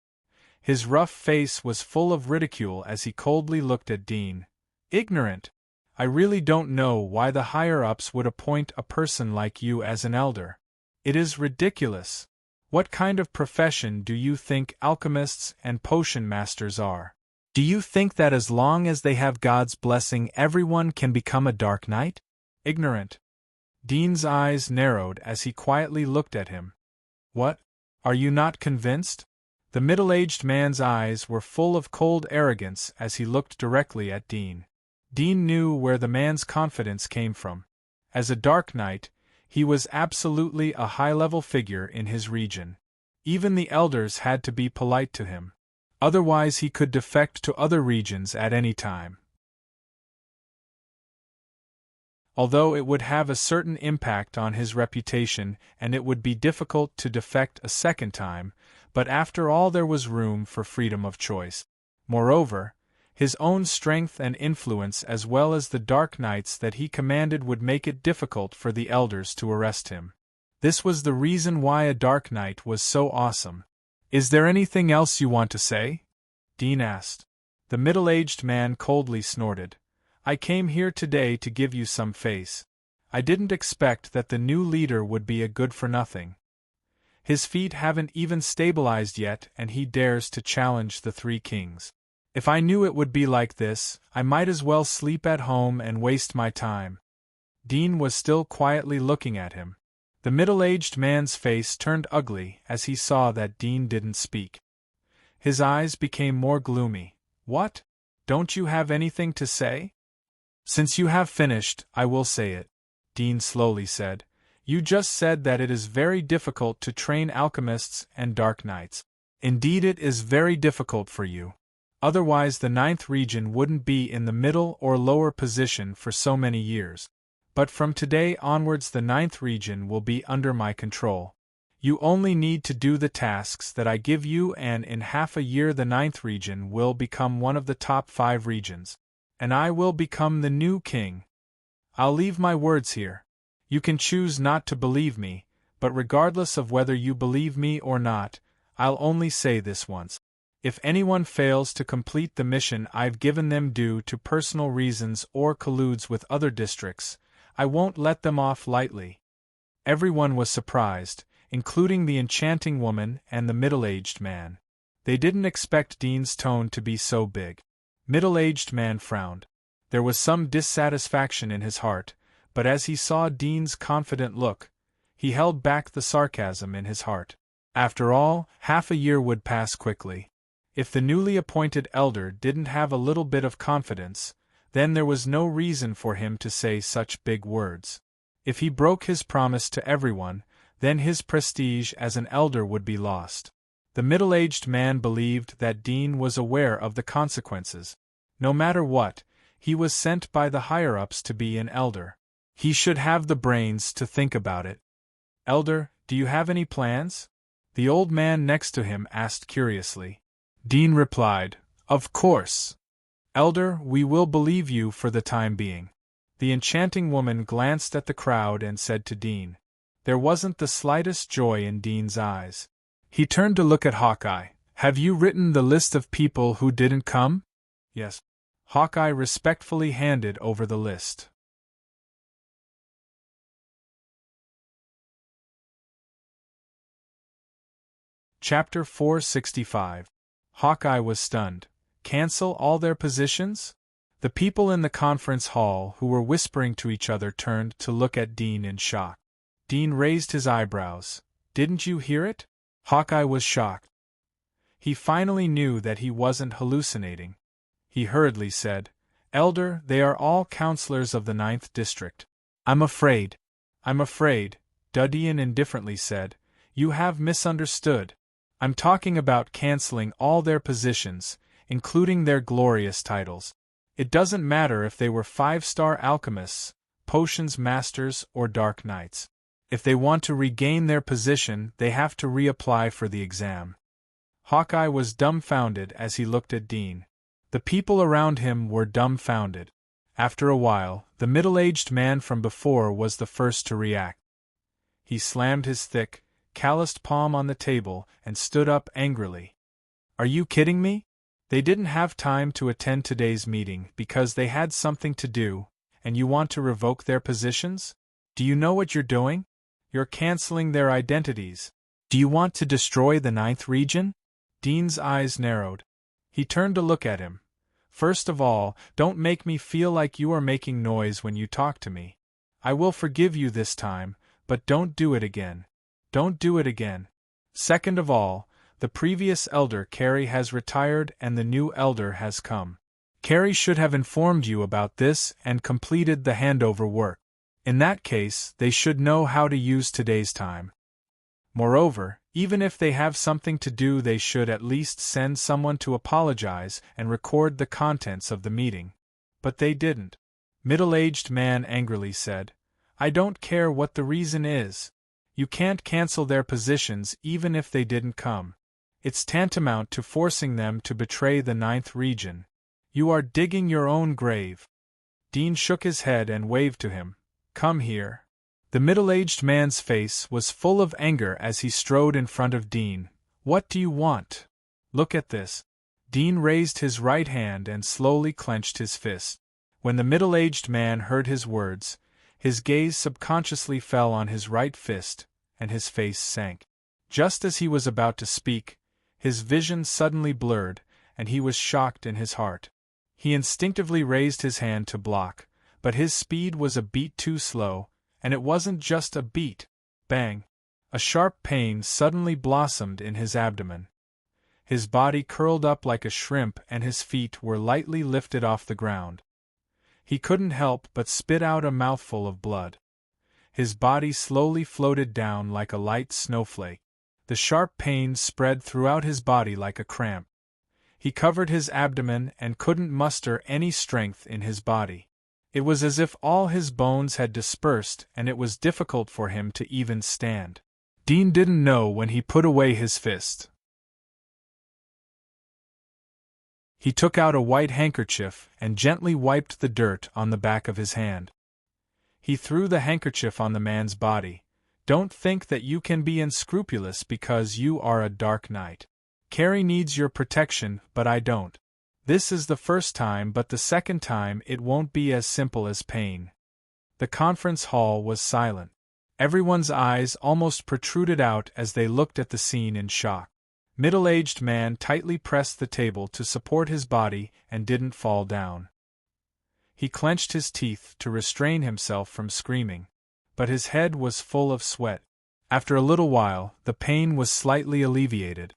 His rough face was full of ridicule as he coldly looked at Dean. "Ignorant! I really don't know why the higher-ups would appoint a person like you as an elder. It is ridiculous. What kind of profession do you think alchemists and potion masters are? Do you think that as long as they have God's blessing everyone can become a dark knight? Ignorant." Dean's eyes narrowed as he quietly looked at him. "What? Are you not convinced?" The middle-aged man's eyes were full of cold arrogance as he looked directly at Dean. Dean knew where the man's confidence came from. As a dark knight, he was absolutely a high-level figure in his region. Even the elders had to be polite to him. Otherwise he could defect to other regions at any time. Although it would have a certain impact on his reputation and it would be difficult to defect a second time, but after all there was room for freedom of choice. Moreover, his own strength and influence as well as the dark knights that he commanded would make it difficult for the elders to arrest him. This was the reason why a dark knight was so awesome. "Is there anything else you want to say?" Dean asked. The middle-aged man coldly snorted. "I came here today to give you some face. I didn't expect that the new leader would be a good-for-nothing. His feet haven't even stabilized yet and he dares to challenge the 3 kings. If I knew it would be like this, I might as well sleep at home and waste my time." Dean was still quietly looking at him. The middle-aged man's face turned ugly as he saw that Dean didn't speak. His eyes became more gloomy. "What? Don't you have anything to say?" "Since you have finished, I will say it," Dean slowly said. "You just said that it is very difficult to train alchemists and dark knights. Indeed it is very difficult for you. Otherwise the 9th region wouldn't be in the middle or lower position for so many years. But from today onwards the 9th region will be under my control. You only need to do the tasks that I give you and in half a year the 9th region will become one of the top 5 regions. And I will become the new king. I'll leave my words here. You can choose not to believe me, but regardless of whether you believe me or not, I'll only say this once. If anyone fails to complete the mission I've given them due to personal reasons or colludes with other districts, I won't let them off lightly." Everyone was surprised, including the enchanting woman and the middle-aged man. They didn't expect Dean's tone to be so big. Middle-aged man frowned. There was some dissatisfaction in his heart, but as he saw Dean's confident look, he held back the sarcasm in his heart. After all, half a year would pass quickly. If the newly appointed elder didn't have a little bit of confidence, then there was no reason for him to say such big words. If he broke his promise to everyone, then his prestige as an elder would be lost. The middle-aged man believed that Dean was aware of the consequences. No matter what, he was sent by the higher-ups to be an elder. He should have the brains to think about it. "Elder, do you have any plans?" The old man next to him asked curiously. Dean replied, "Of course. Elder, we will believe you for the time being." The enchanting woman glanced at the crowd and said to Dean, There wasn't the slightest joy in Dean's eyes. He turned to look at Hawkeye. Have you written the list of people who didn't come? Yes. Hawkeye respectfully handed over the list. Chapter 465. Hawkeye was stunned. Cancel all their positions? The people in the conference hall who were whispering to each other turned to look at Dean in shock. Dean raised his eyebrows. Didn't you hear it? Hawkeye was shocked. He finally knew that he wasn't hallucinating. He hurriedly said, Elder, they are all counselors of the 9th District. I'm afraid, Dudian indifferently said. You have misunderstood. I'm talking about canceling all their positions, including their glorious titles. It doesn't matter if they were 5-star alchemists, potions masters, or dark knights. If they want to regain their position, they have to reapply for the exam. Hawkeye was dumbfounded as he looked at Dean. The people around him were dumbfounded. After a while, the middle-aged man from before was the first to react. He slammed his thick, calloused palm on the table and stood up angrily. Are you kidding me? They didn't have time to attend today's meeting because they had something to do, and you want to revoke their positions? Do you know what you're doing? You're canceling their identities. Do you want to destroy the 9th region? Dean's eyes narrowed. He turned to look at him. First of all, don't make me feel like you are making noise when you talk to me. I will forgive you this time, but don't do it again. Don't do it again. Second of all, the previous elder Carrie has retired and the new elder has come. Carrie should have informed you about this and completed the handover work. In that case, they should know how to use today's time. Moreover, even if they have something to do, they should at least send someone to apologize and record the contents of the meeting. But they didn't. Middle-aged man angrily said, I don't care what the reason is. You can't cancel their positions even if they didn't come. It's tantamount to forcing them to betray the 9th region. You are digging your own grave. Dean shook his head and waved to him. Come here. The middle-aged man's face was full of anger as he strode in front of Dean. What do you want? Look at this. Dean raised his right hand and slowly clenched his fist. When the middle-aged man heard his words, his gaze subconsciously fell on his right fist, and his face sank. Just as he was about to speak, his vision suddenly blurred, and he was shocked in his heart. He instinctively raised his hand to block, but his speed was a beat too slow, and it wasn't just a beat. Bang! A sharp pain suddenly blossomed in his abdomen. His body curled up like a shrimp and his feet were lightly lifted off the ground. He couldn't help but spit out a mouthful of blood. His body slowly floated down like a light snowflake. The sharp pain spread throughout his body like a cramp. He covered his abdomen and couldn't muster any strength in his body. It was as if all his bones had dispersed and it was difficult for him to even stand. Dean didn't know when he put away his fist. He took out a white handkerchief and gently wiped the dirt on the back of his hand. He threw the handkerchief on the man's body. Don't think that you can be unscrupulous because you are a dark knight. Carrie needs your protection, but I don't. This is the first time, but the second time it won't be as simple as pain. The conference hall was silent. Everyone's eyes almost protruded out as they looked at the scene in shock. Middle-aged man tightly pressed the table to support his body and didn't fall down. He clenched his teeth to restrain himself from screaming, but his head was full of sweat. After a little while, the pain was slightly alleviated.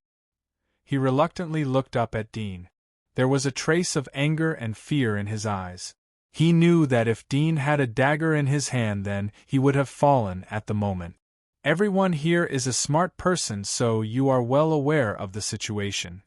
He reluctantly looked up at Dean. There was a trace of anger and fear in his eyes. He knew that if Dean had a dagger in his hand, then he would have fallen at the moment. Everyone here is a smart person, so you are well aware of the situation.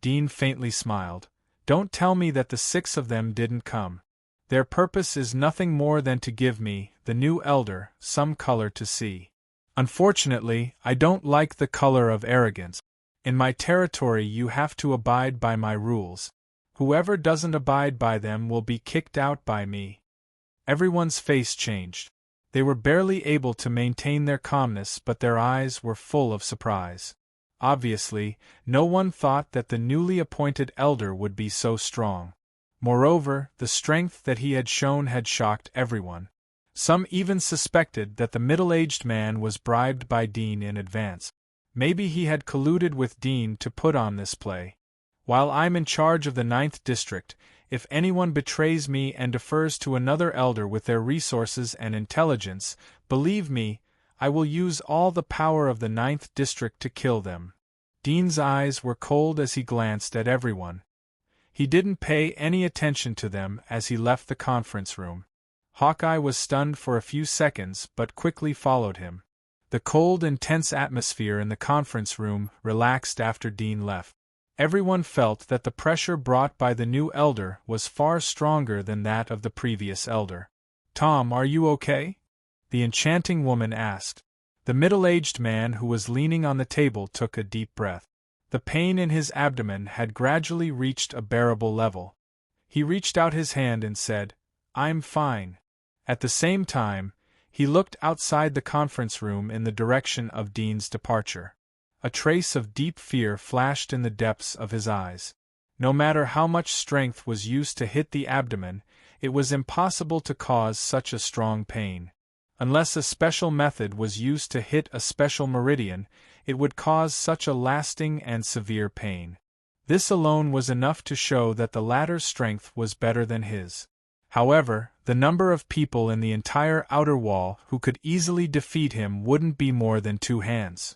Dean faintly smiled. Don't tell me that the 6 of them didn't come. Their purpose is nothing more than to give me, the new elder, some color to see. Unfortunately, I don't like the color of arrogance. In my territory you have to abide by my rules. Whoever doesn't abide by them will be kicked out by me. Everyone's face changed. They were barely able to maintain their calmness, but their eyes were full of surprise. Obviously, no one thought that the newly appointed elder would be so strong. Moreover, the strength that he had shown had shocked everyone. Some even suspected that the middle-aged man was bribed by Dean in advance. Maybe he had colluded with Dean to put on this play. While I'm in charge of the 9th District, if anyone betrays me and defers to another elder with their resources and intelligence, believe me, I will use all the power of the 9th District to kill them. Dean's eyes were cold as he glanced at everyone. He didn't pay any attention to them as he left the conference room. Hawkeye was stunned for a few seconds but quickly followed him. The cold and tense atmosphere in the conference room relaxed after Dean left. Everyone felt that the pressure brought by the new elder was far stronger than that of the previous elder. "Tom, are you okay?" the enchanting woman asked. The middle-aged man who was leaning on the table took a deep breath. The pain in his abdomen had gradually reached a bearable level. He reached out his hand and said, "I'm fine." At the same time, he looked outside the conference room in the direction of Dean's departure. A trace of deep fear flashed in the depths of his eyes. No matter how much strength was used to hit the abdomen, it was impossible to cause such a strong pain. Unless a special method was used to hit a special meridian, it would cause such a lasting and severe pain. This alone was enough to show that the latter's strength was better than his. However, the number of people in the entire outer wall who could easily defeat him wouldn't be more than 2 hands.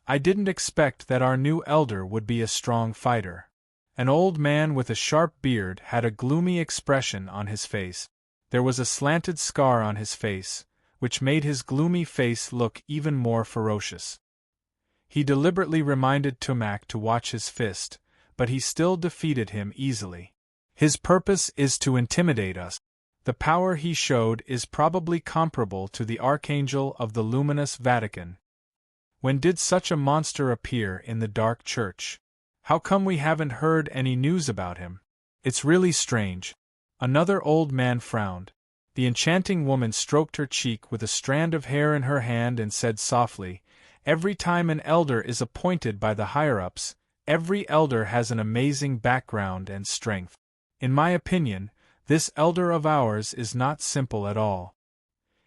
I didn't expect that our new elder would be a strong fighter. An old man with a sharp beard had a gloomy expression on his face. There was a slanted scar on his face, which made his gloomy face look even more ferocious. He deliberately reminded Tumak to watch his fist, but he still defeated him easily. His purpose is to intimidate us. The power he showed is probably comparable to the Archangel of the luminous Vatican. When did such a monster appear in the dark church? How come we haven't heard any news about him? It's really strange. Another old man frowned. The enchanting woman stroked her cheek with a strand of hair in her hand and said softly, "Every time an elder is appointed by the higher-ups, every elder has an amazing background and strength. In my opinion, this elder of ours is not simple at all.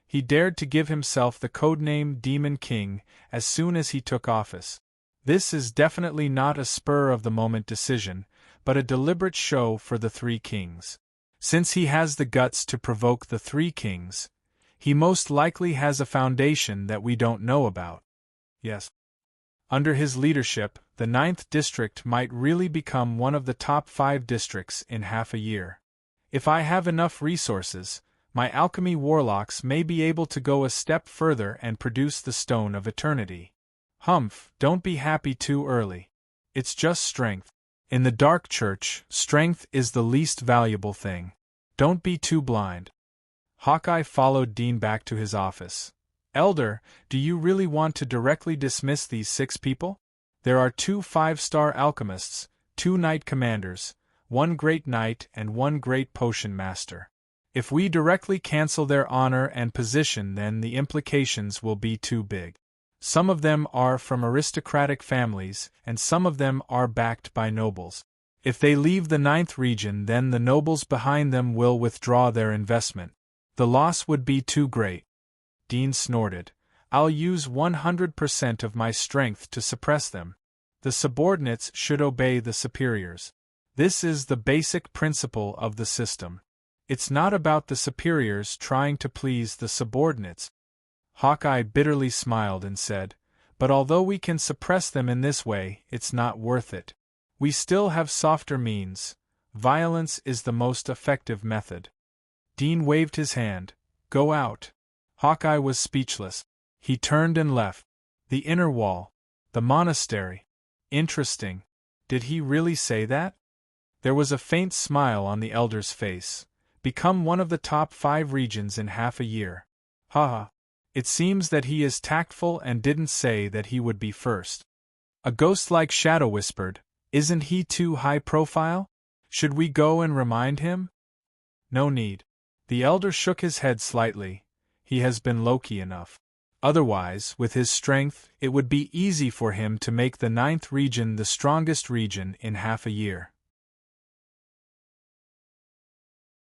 He dared to give himself the codename Demon King as soon as he took office. This is definitely not a spur-of-the-moment decision, but a deliberate show for the 3 kings. Since he has the guts to provoke the 3 kings, he most likely has a foundation that we don't know about. Yes. Under his leadership, the 9th District might really become one of the top 5 districts in half a year. If I have enough resources, my alchemy warlocks may be able to go a step further and produce the Stone of Eternity. Humph, don't be happy too early. It's just strength. In the Dark Church, strength is the least valuable thing. Don't be too blind." Hawkeye followed Dean back to his office. "Elder, do you really want to directly dismiss these 6 people? There are 2 5-star alchemists, 2 knight commanders, 1 great knight and 1 great potion master. If we directly cancel their honor and position, then the implications will be too big. Some of them are from aristocratic families, and some of them are backed by nobles. If they leave the 9th region, then the nobles behind them will withdraw their investment. The loss would be too great." Dean snorted. "I'll use 100% of my strength to suppress them. The subordinates should obey the superiors. This is the basic principle of the system. It's not about the superiors trying to please the subordinates." Hawkeye bitterly smiled and said, "But although we can suppress them in this way, it's not worth it. We still have softer means. Violence is the most effective method." Dean waved his hand. "Go out." Hawkeye was speechless. He turned and left. The inner wall. The monastery. Interesting. Did he really say that? There was a faint smile on the elder's face. Become one of the top 5 regions in half a year. Haha. It seems that he is tactful and didn't say that he would be first. A ghost-like shadow whispered, "Isn't he too high profile? Should we go and remind him?" "No need. The elder shook his head slightly. He has been low-key enough. Otherwise, with his strength, it would be easy for him to make the 9th region the strongest region in half a year.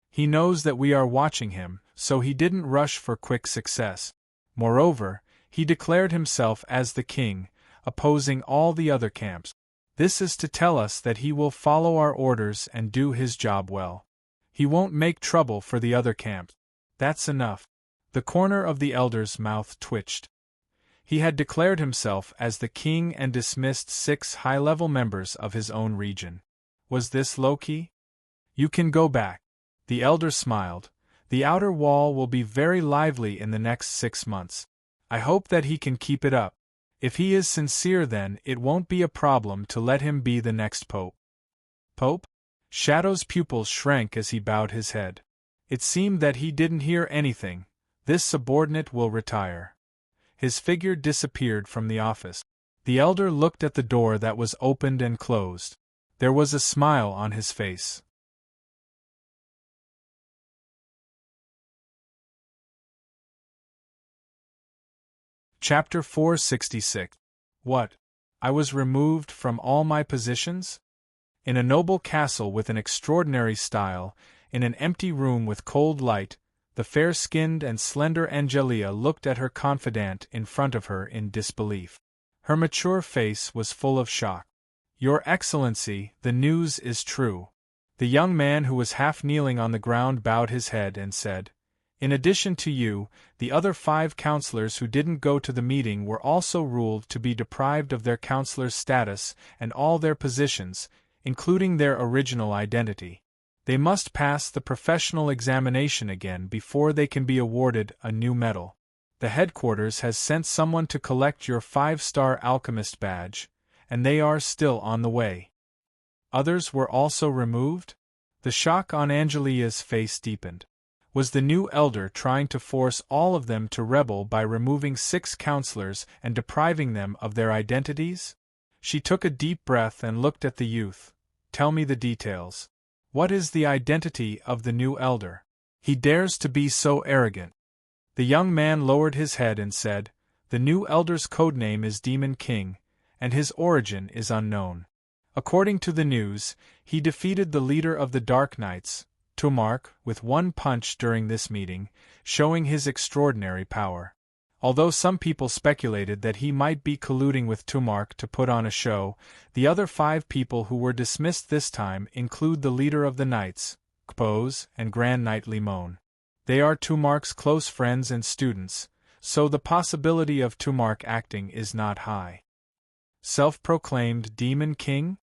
He knows that we are watching him, so he didn't rush for quick success. Moreover, he declared himself as the king, opposing all the other camps. This is to tell us that he will follow our orders and do his job well. He won't make trouble for the other camps. That's enough. The corner of the elder's mouth twitched. He had declared himself as the king and dismissed 6 high-level members of his own region. Was this low-key? You can go back. The elder smiled. The outer wall will be very lively in the next 6 months. I hope that he can keep it up. If he is sincere, then it won't be a problem to let him be the next pope. Pope? Shadow's pupils shrank as he bowed his head. It seemed that he didn't hear anything. This subordinate will retire. His figure disappeared from the office. The elder looked at the door that was opened and closed. There was a smile on his face. Chapter 466. What? I was removed from all my positions? In a noble castle with an extraordinary style, in an empty room with cold light, the fair-skinned and slender Angelia looked at her confidant in front of her in disbelief. Her mature face was full of shock. Your Excellency, the news is true. The young man who was half kneeling on the ground bowed his head and said, in addition to you, the other 5 counselors who didn't go to the meeting were also ruled to be deprived of their counselor's status and all their positions, including their original identity. They must pass the professional examination again before they can be awarded a new medal. The headquarters has sent someone to collect your 5-star alchemist badge, and they are still on the way. Others were also removed? The shock on Angelia's face deepened. Was the new elder trying to force all of them to rebel by removing 6 counselors and depriving them of their identities? She took a deep breath and looked at the youth. Tell me the details. What is the identity of the new elder? He dares to be so arrogant. The young man lowered his head and said, the new elder's codename is Demon King, and his origin is unknown. According to the news, he defeated the leader of the Dark Knights, Tumark, with 1 punch during this meeting, showing his extraordinary power. Although some people speculated that he might be colluding with Tumark to put on a show, the other 5 people who were dismissed this time include the leader of the Knights, Kpose, and Grand Knight Limon. They are Tumark's close friends and students, so the possibility of Tumark acting is not high. Self-proclaimed Demon King?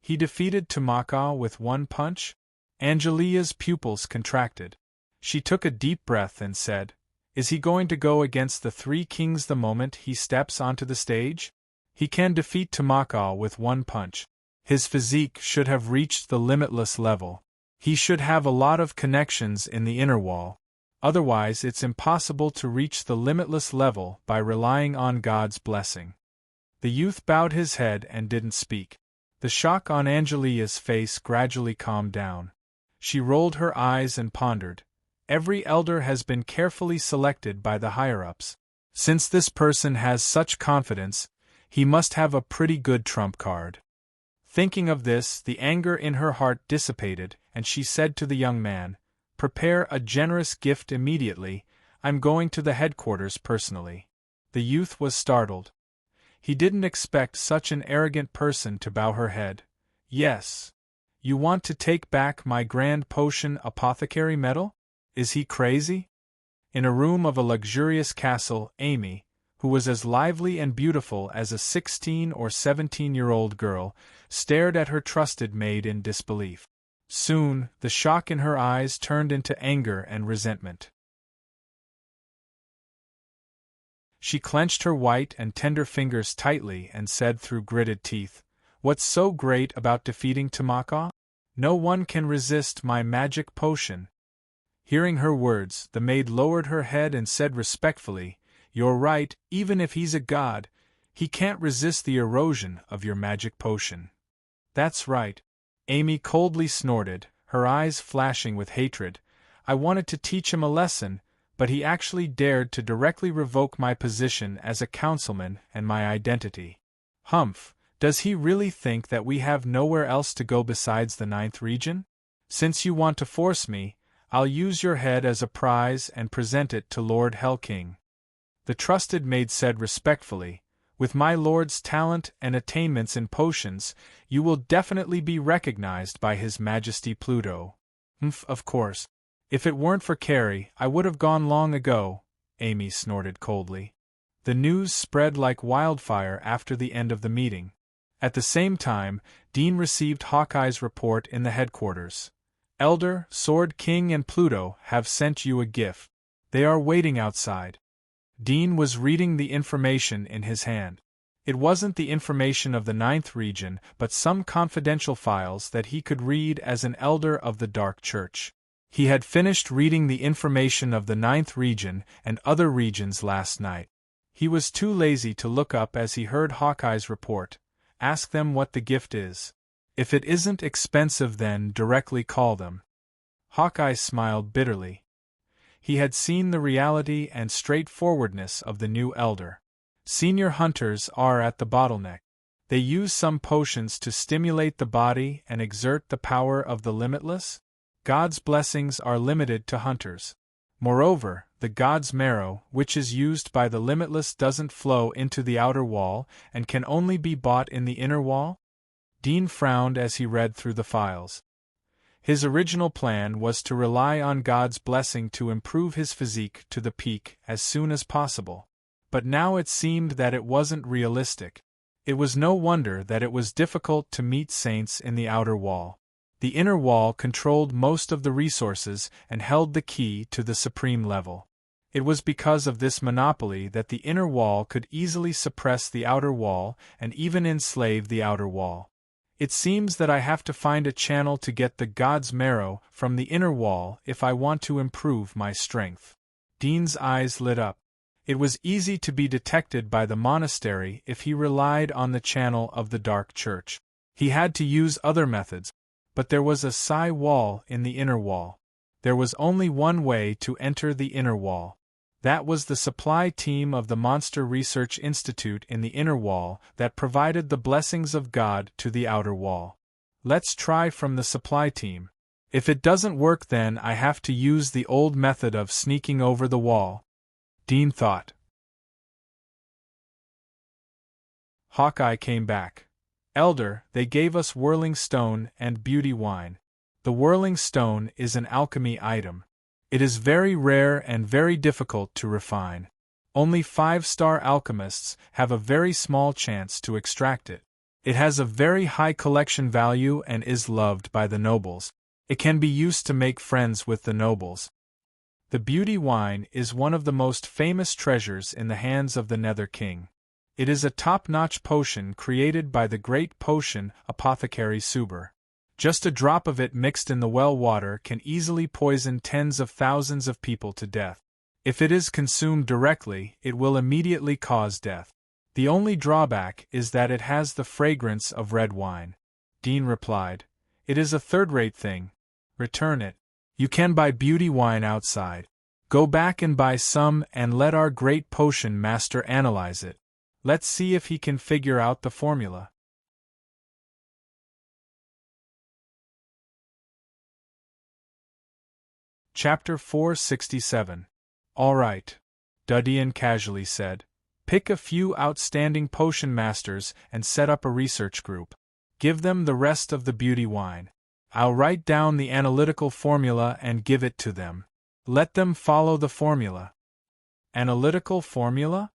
He defeated Tumaka with 1 punch? Angelia's pupils contracted. She took a deep breath and said, is he going to go against the 3 kings the moment he steps onto the stage? He can defeat Tumaka with 1 punch. His physique should have reached the limitless level. He should have a lot of connections in the inner wall. Otherwise it's impossible to reach the limitless level by relying on God's blessing. The youth bowed his head and didn't speak. The shock on Angelia's face gradually calmed down. She rolled her eyes and pondered. Every elder has been carefully selected by the higher-ups. Since this person has such confidence, he must have a pretty good trump card. Thinking of this, the anger in her heart dissipated, and she said to the young man, prepare a generous gift immediately, I'm going to the headquarters personally. The youth was startled. He didn't expect such an arrogant person to bow her head. Yes. You want to take back my grand potion apothecary medal? Is he crazy? In a room of a luxurious castle, Amy, who was as lively and beautiful as a 16 or 17-year-old girl, stared at her trusted maid in disbelief. Soon, the shock in her eyes turned into anger and resentment. She clenched her white and tender fingers tightly and said through gritted teeth, what's so great about defeating Tumaka? No one can resist my magic potion. Hearing her words, the maid lowered her head and said respectfully, you're right, even if he's a god, he can't resist the erosion of your magic potion. That's right. Amy coldly snorted, her eyes flashing with hatred. I wanted to teach him a lesson, but he actually dared to directly revoke my position as a councilman and my identity. Humph, does he really think that we have nowhere else to go besides the 9th region? Since you want to force me, I'll use your head as a prize and present it to Lord Hellking. The trusted maid said respectfully, with my lord's talent and attainments in potions, you will definitely be recognized by His Majesty Pluto. Of course. If it weren't for Carrie, I would have gone long ago, Amy snorted coldly. The news spread like wildfire after the end of the meeting. At the same time, Dean received Hawkeye's report in the headquarters. Elder, Sword King and Pluto have sent you a gift. They are waiting outside. Dean was reading the information in his hand. It wasn't the information of the 9th region, but some confidential files that he could read as an elder of the Dark Church. He had finished reading the information of the 9th region and other regions last night. He was too lazy to look up as he heard Hawkeye's report. Ask them what the gift is. If it isn't expensive, then directly call them. Hawkeye smiled bitterly. He had seen the reality and straightforwardness of the new elder. Senior hunters are at the bottleneck. They use some potions to stimulate the body and exert the power of the limitless. God's blessings are limited to hunters. Moreover, the God's marrow, which is used by the limitless, doesn't flow into the outer wall and can only be bought in the inner wall? Dean frowned as he read through the files. His original plan was to rely on God's blessing to improve his physique to the peak as soon as possible. But now it seemed that it wasn't realistic. It was no wonder that it was difficult to meet saints in the outer wall. The inner wall controlled most of the resources and held the key to the supreme level. It was because of this monopoly that the inner wall could easily suppress the outer wall and even enslave the outer wall. It seems that I have to find a channel to get the God's marrow from the inner wall if I want to improve my strength. Dean's eyes lit up. It was easy to be detected by the monastery if he relied on the channel of the Dark Church. He had to use other methods. But there was a psi wall in the inner wall. There was only one way to enter the inner wall. That was the supply team of the Monster Research Institute in the inner wall that provided the blessings of God to the outer wall. Let's try from the supply team. If it doesn't work, then I have to use the old method of sneaking over the wall, Dean thought. Hawkeye came back. Elder, they gave us whirling stone and beauty wine. The whirling stone is an alchemy item. It is very rare and very difficult to refine. Only 5-star alchemists have a very small chance to extract it. It has a very high collection value and is loved by the nobles. It can be used to make friends with the nobles. The beauty wine is one of the most famous treasures in the hands of the Nether King. It is a top-notch potion created by the great potion apothecary Suber. Just a drop of it mixed in the well water can easily poison tens of thousands of people to death. If it is consumed directly, it will immediately cause death. The only drawback is that it has the fragrance of red wine. Dean replied, It is a third-rate thing. Return it. You can buy beauty wine outside. Go back and buy some and let our great potion master analyze it. Let's see if he can figure out the formula. Chapter 467. All right, Dudian casually said. Pick a few outstanding potion masters and set up a research group. Give them the rest of the beauty wine. I'll write down the analytical formula and give it to them. Let them follow the formula. Analytical formula?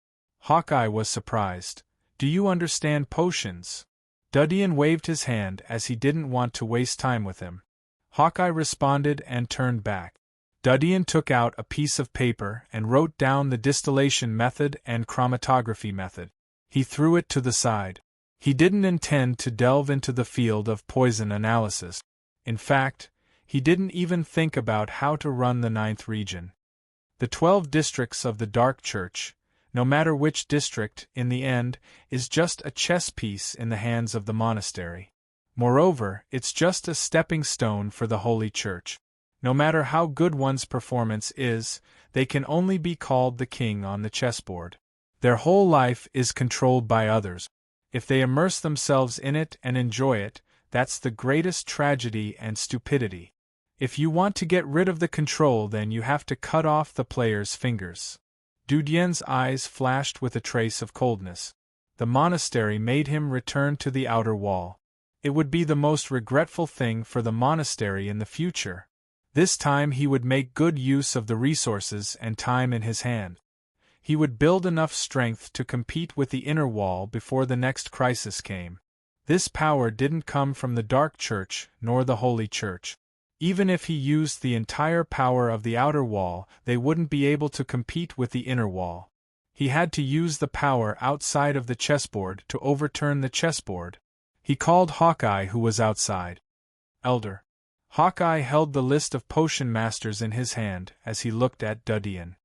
Hawkeye was surprised. Do you understand potions? Dudian waved his hand as he didn't want to waste time with him. Hawkeye responded and turned back. Dudian took out a piece of paper and wrote down the distillation method and chromatography method. He threw it to the side. He didn't intend to delve into the field of poison analysis. In fact, he didn't even think about how to run the 9th region. The 12 districts of the Dark Church, no matter which district, in the end, is just a chess piece in the hands of the monastery. Moreover, it's just a stepping stone for the Holy Church. No matter how good one's performance is, they can only be called the king on the chessboard. Their whole life is controlled by others. If they immerse themselves in it and enjoy it, that's the greatest tragedy and stupidity. If you want to get rid of the control, then you have to cut off the player's fingers. Du Dian's eyes flashed with a trace of coldness. The monastery made him return to the outer wall. It would be the most regretful thing for the monastery in the future. This time he would make good use of the resources and time in his hand. He would build enough strength to compete with the inner wall before the next crisis came. This power didn't come from the Dark Church nor the Holy Church. Even if he used the entire power of the outer wall, they wouldn't be able to compete with the inner wall. He had to use the power outside of the chessboard to overturn the chessboard. He called Hawkeye, who was outside. Elder. Hawkeye held the list of potion masters in his hand as he looked at Du Dian.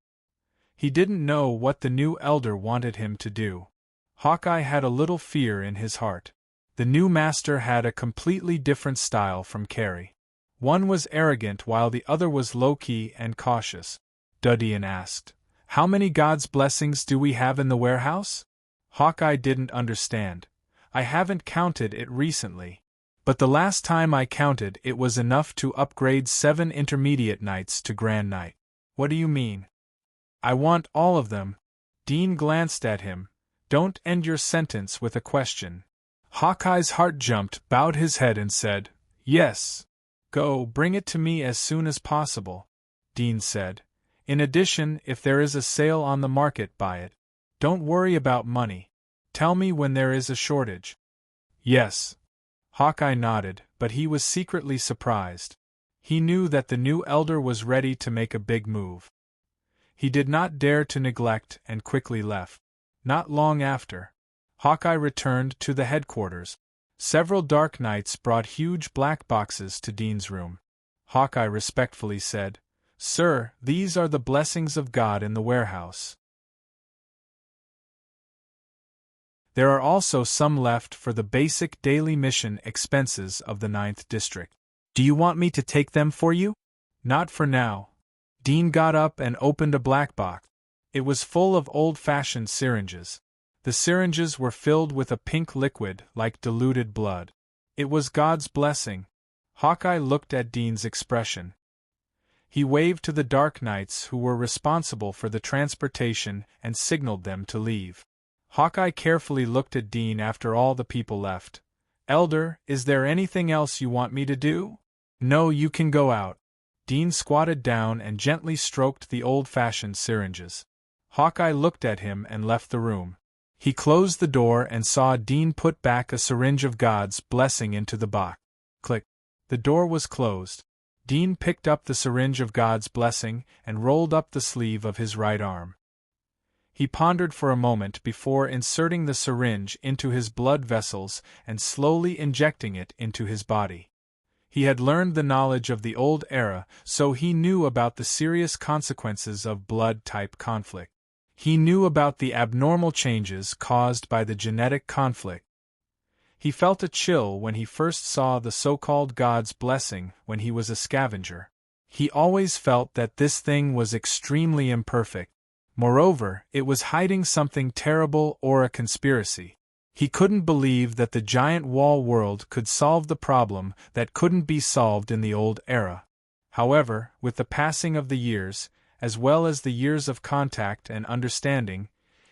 He didn't know what the new elder wanted him to do. Hawkeye had a little fear in his heart. The new master had a completely different style from Carrie. One was arrogant while the other was low-key and cautious. Du Dian asked, "How many God's blessings do we have in the warehouse?" Hawkeye didn't understand. "I haven't counted it recently. But the last time I counted it was enough to upgrade 7 intermediate knights to Grand Knight." "What do you mean?" "I want all of them." Dean glanced at him. "Don't end your sentence with a question." Hawkeye's heart jumped, bowed his head and said, "Yes." "Go, bring it to me as soon as possible," Dean said. "In addition, if there is a sale on the market, buy it. Don't worry about money. Tell me when there is a shortage." "Yes." Hawkeye nodded, but he was secretly surprised. He knew that the new elder was ready to make a big move. He did not dare to neglect and quickly left. Not long after, Hawkeye returned to the headquarters. Several Dark Knights brought huge black boxes to Dean's room. Hawkeye respectfully said, "Sir, these are the blessings of God in the warehouse. There are also some left for the basic daily mission expenses of the 9th District. Do you want me to take them for you?" "Not for now." Dean got up and opened a black box. It was full of old-fashioned syringes. The syringes were filled with a pink liquid like diluted blood. It was God's blessing. Hawkeye looked at Dean's expression. He waved to the Dark Knights who were responsible for the transportation and signaled them to leave. Hawkeye carefully looked at Dean after all the people left. "Elder, is there anything else you want me to do?" "No, you can go out." Dean squatted down and gently stroked the old-fashioned syringes. Hawkeye looked at him and left the room. He closed the door and saw Dean put back a syringe of God's blessing into the box. Click. The door was closed. Dean picked up the syringe of God's blessing and rolled up the sleeve of his right arm. He pondered for a moment before inserting the syringe into his blood vessels and slowly injecting it into his body. He had learned the knowledge of the old era, so he knew about the serious consequences of blood-type conflict. He knew about the abnormal changes caused by the genetic conflict. He felt a chill when he first saw the so-called God's blessing when he was a scavenger. He always felt that this thing was extremely imperfect. Moreover, it was hiding something terrible or a conspiracy. He couldn't believe that the giant wall world could solve the problem that couldn't be solved in the old era. However, with the passing of the years, as well as the years of contact and understanding,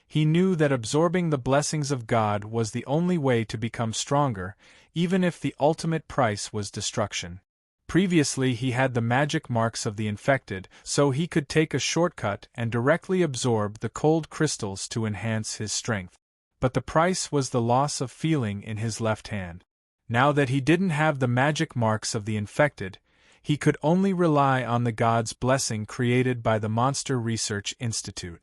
he knew that absorbing the blessings of God was the only way to become stronger, even if the ultimate price was destruction. Previously he had the magic marks of the infected, so he could take a shortcut and directly absorb the cold crystals to enhance his strength. But the price was the loss of feeling in his left hand. Now that he didn't have the magic marks of the infected, he could only rely on the God's blessing created by the Monster Research Institute.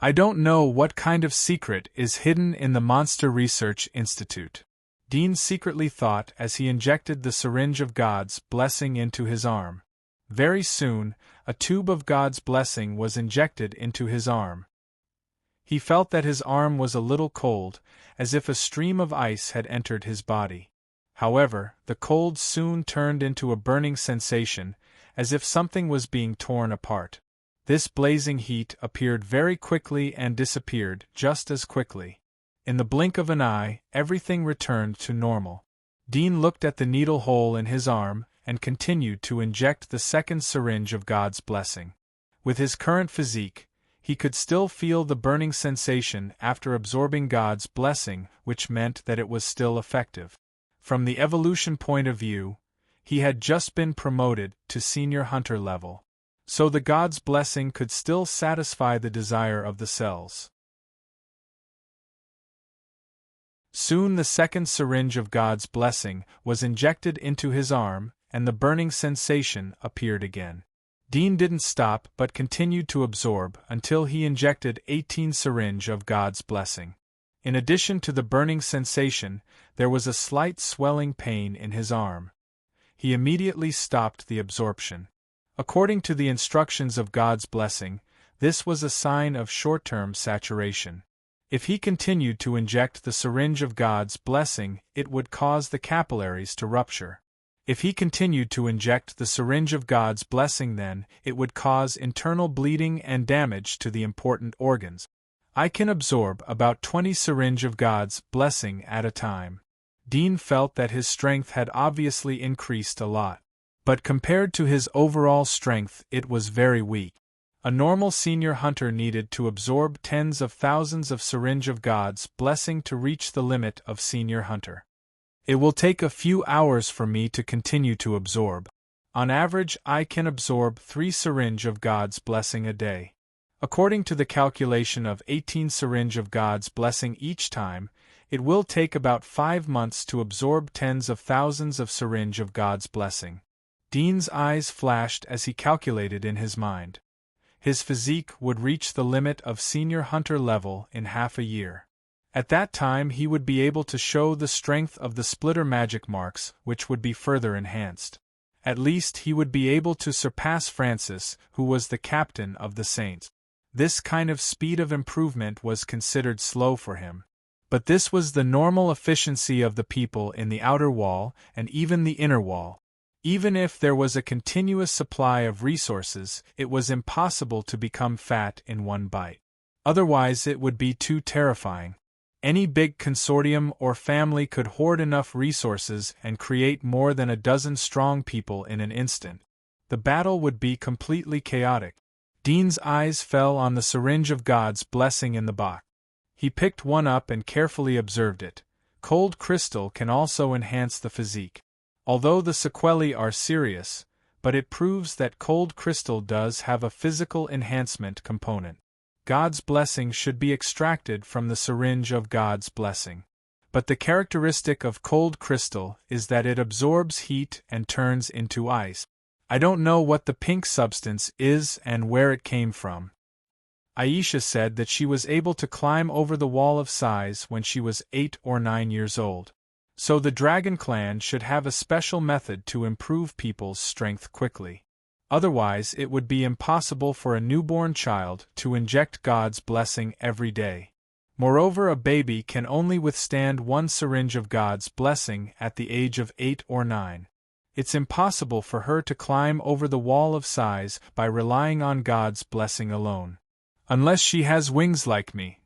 I don't know what kind of secret is hidden in the Monster Research Institute, Dean secretly thought as he injected the syringe of God's blessing into his arm. Very soon, a tube of God's blessing was injected into his arm. He felt that his arm was a little cold, as if a stream of ice had entered his body. However, the cold soon turned into a burning sensation, as if something was being torn apart. This blazing heat appeared very quickly and disappeared just as quickly. In the blink of an eye, everything returned to normal. Dean looked at the needle hole in his arm and continued to inject the second syringe of God's blessing. With his current physique, he could still feel the burning sensation after absorbing God's blessing, which meant that it was still effective. From the evolution point of view, he had just been promoted to senior hunter level, so the God's blessing could still satisfy the desire of the cells. Soon the second syringe of God's blessing was injected into his arm, and the burning sensation appeared again. Dean didn't stop but continued to absorb until he injected 18 syringe of God's blessing. In addition to the burning sensation, there was a slight swelling pain in his arm. He immediately stopped the absorption. According to the instructions of God's blessing, this was a sign of short-term saturation. If he continued to inject the syringe of God's blessing, it would cause the capillaries to rupture. If he continued to inject the syringe of God's blessing, then it would cause internal bleeding and damage to the important organs. I can absorb about 20 syringe of God's blessing at a time. Dean felt that his strength had obviously increased a lot. But compared to his overall strength, it was very weak. A normal senior hunter needed to absorb tens of thousands of syringe of God's blessing to reach the limit of senior hunter. It will take a few hours for me to continue to absorb. On average, I can absorb 3 syringe of God's blessing a day. According to the calculation of 18 syringe of God's blessing each time, it will take about 5 months to absorb tens of thousands of syringe of God's blessing. Dean's eyes flashed as he calculated in his mind. His physique would reach the limit of senior hunter level in half a year. At that time he would be able to show the strength of the splitter magic marks, which would be further enhanced. At least he would be able to surpass Francis, who was the captain of the Saints. This kind of speed of improvement was considered slow for him. But this was the normal efficiency of the people in the outer wall and even the inner wall. Even if there was a continuous supply of resources, it was impossible to become fat in one bite. Otherwise it would be too terrifying. Any big consortium or family could hoard enough resources and create more than a dozen strong people in an instant. The battle would be completely chaotic. Dean's eyes fell on the syringe of God's blessing in the box. He picked one up and carefully observed it. Cold crystal can also enhance the physique. Although the sequelae are serious, but it proves that cold crystal does have a physical enhancement component. God's blessing should be extracted from the syringe of God's blessing. But the characteristic of cold crystal is that it absorbs heat and turns into ice. I don't know what the pink substance is and where it came from. Aisha said that she was able to climb over the wall of size when she was 8 or 9 years old. So the Dragon Clan should have a special method to improve people's strength quickly. Otherwise it would be impossible for a newborn child to inject God's blessing every day. Moreover, a baby can only withstand 1 syringe of God's blessing at the age of 8 or 9. It's impossible for her to climb over the wall of size by relying on God's blessing alone. Unless she has wings like me.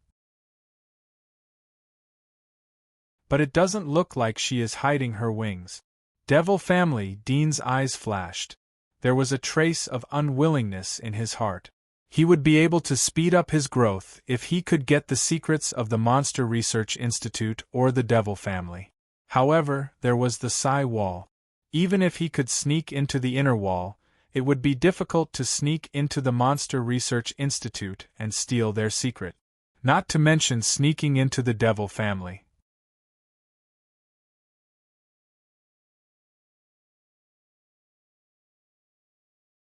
But it doesn't look like she is hiding her wings. Devil family, Dean's eyes flashed. There was a trace of unwillingness in his heart. He would be able to speed up his growth if he could get the secrets of the Monster Research Institute or the Devil family. However, there was the Psi wall. Even if he could sneak into the inner wall, it would be difficult to sneak into the Monster Research Institute and steal their secret. Not to mention sneaking into the Devil family.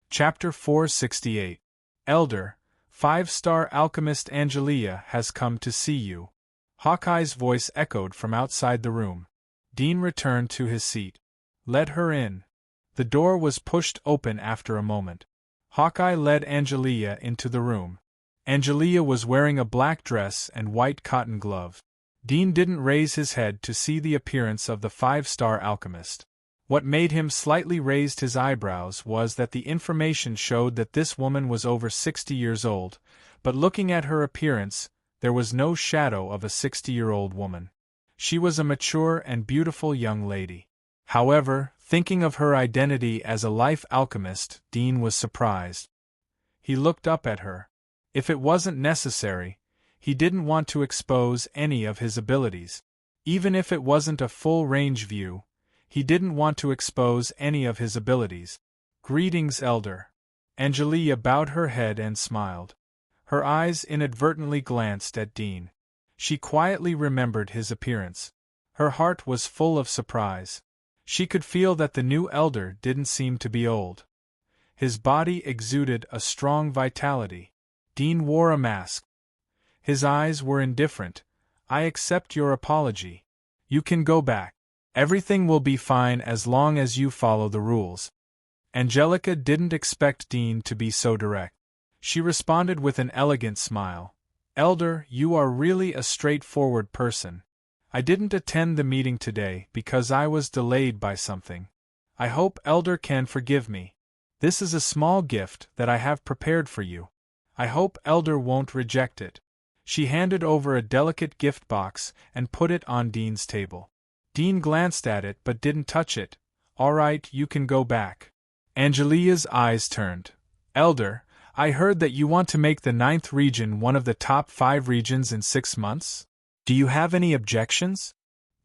Chapter 468. Elder, 5-star alchemist Angelia has come to see you. Hawkeye's voice echoed from outside the room. Dean returned to his seat. Let her in. The door was pushed open after a moment. Hawkeye led Angelia into the room. Angelia was wearing a black dress and white cotton gloves. Dean didn't raise his head to see the appearance of the 5-star alchemist. What made him slightly raise his eyebrows was that the information showed that this woman was over 60 years old, but looking at her appearance, there was no shadow of a 60-year-old woman. She was a mature and beautiful young lady. However, thinking of her identity as a life alchemist, Dean was surprised. He looked up at her. If it wasn't necessary, he didn't want to expose any of his abilities. Even if it wasn't a full-range view, he didn't want to expose any of his abilities. "Greetings, Elder." Angelia bowed her head and smiled. Her eyes inadvertently glanced at Dean. She quietly remembered his appearance. Her heart was full of surprise. She could feel that the new elder didn't seem to be old. His body exuded a strong vitality. Dean wore a mask. His eyes were indifferent. "I accept your apology. You can go back. Everything will be fine as long as you follow the rules." Angelica didn't expect Dean to be so direct. She responded with an elegant smile. "Elder, you are really a straightforward person. I didn't attend the meeting today because I was delayed by something. I hope Elder can forgive me. This is a small gift that I have prepared for you. I hope Elder won't reject it." She handed over a delicate gift box and put it on Dean's table. Dean glanced at it but didn't touch it. "All right, you can go back." Angelia's eyes turned. "Elder, I heard that you want to make the 9th region one of the top 5 regions in 6 months? Do you have any objections?"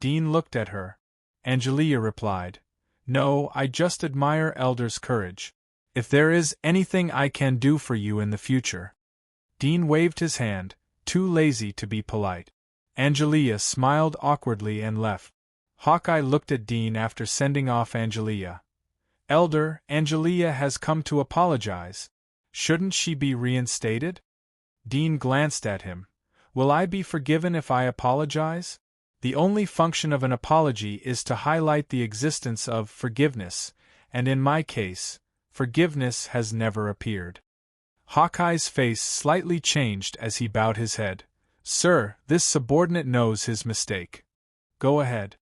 Dean looked at her. Angelia replied, "No, I just admire Elder's courage. If there is anything I can do for you in the future." Dean waved his hand, too lazy to be polite. Angelia smiled awkwardly and left. Hawkeye looked at Dean after sending off Angelia. "Elder, Angelia has come to apologize. Shouldn't she be reinstated?" Dean glanced at him. "Will I be forgiven if I apologize? The only function of an apology is to highlight the existence of forgiveness, and in my case, forgiveness has never appeared." Hawkeye's face slightly changed as he bowed his head. "Sir, this subordinate knows his mistake. Go ahead."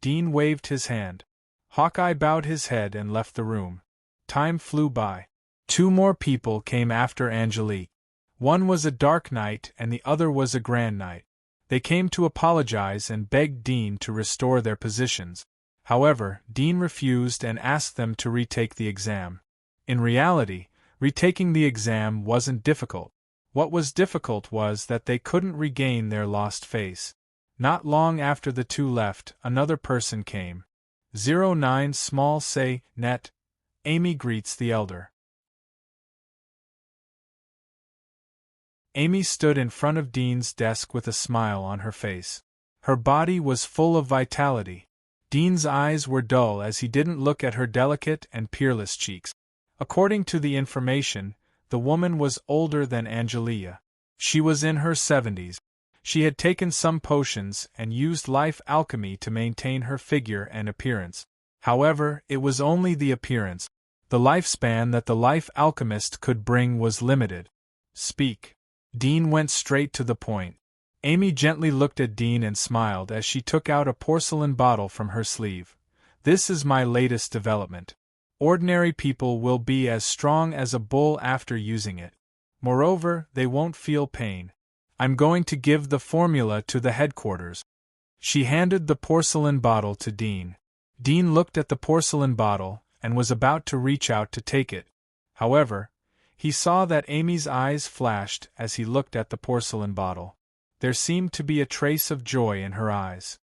Dean waved his hand. Hawkeye bowed his head and left the room. Time flew by. 2 more people came after Angelique. One was a dark knight and the other was a grand knight. They came to apologize and begged Dean to restore their positions. However, Dean refused and asked them to retake the exam. In reality, retaking the exam wasn't difficult. What was difficult was that they couldn't regain their lost face. Not long after the 2 left, another person came. 09 Small Say, Net. Amy greets the elder. Amy stood in front of Dean's desk with a smile on her face. Her body was full of vitality. Dean's eyes were dull as he didn't look at her delicate and peerless cheeks. According to the information, the woman was older than Angelia. She was in her 70s. She had taken some potions and used life alchemy to maintain her figure and appearance. However, it was only the appearance. The lifespan that the life alchemist could bring was limited. "Speak." Dean went straight to the point. Amy gently looked at Dean and smiled as she took out a porcelain bottle from her sleeve. "This is my latest development. Ordinary people will be as strong as a bull after using it. Moreover, they won't feel pain. I'm going to give the formula to the headquarters." She handed the porcelain bottle to Dean. Dean looked at the porcelain bottle and was about to reach out to take it. However, he saw that Amy's eyes flashed as he looked at the porcelain bottle. There seemed to be a trace of joy in her eyes.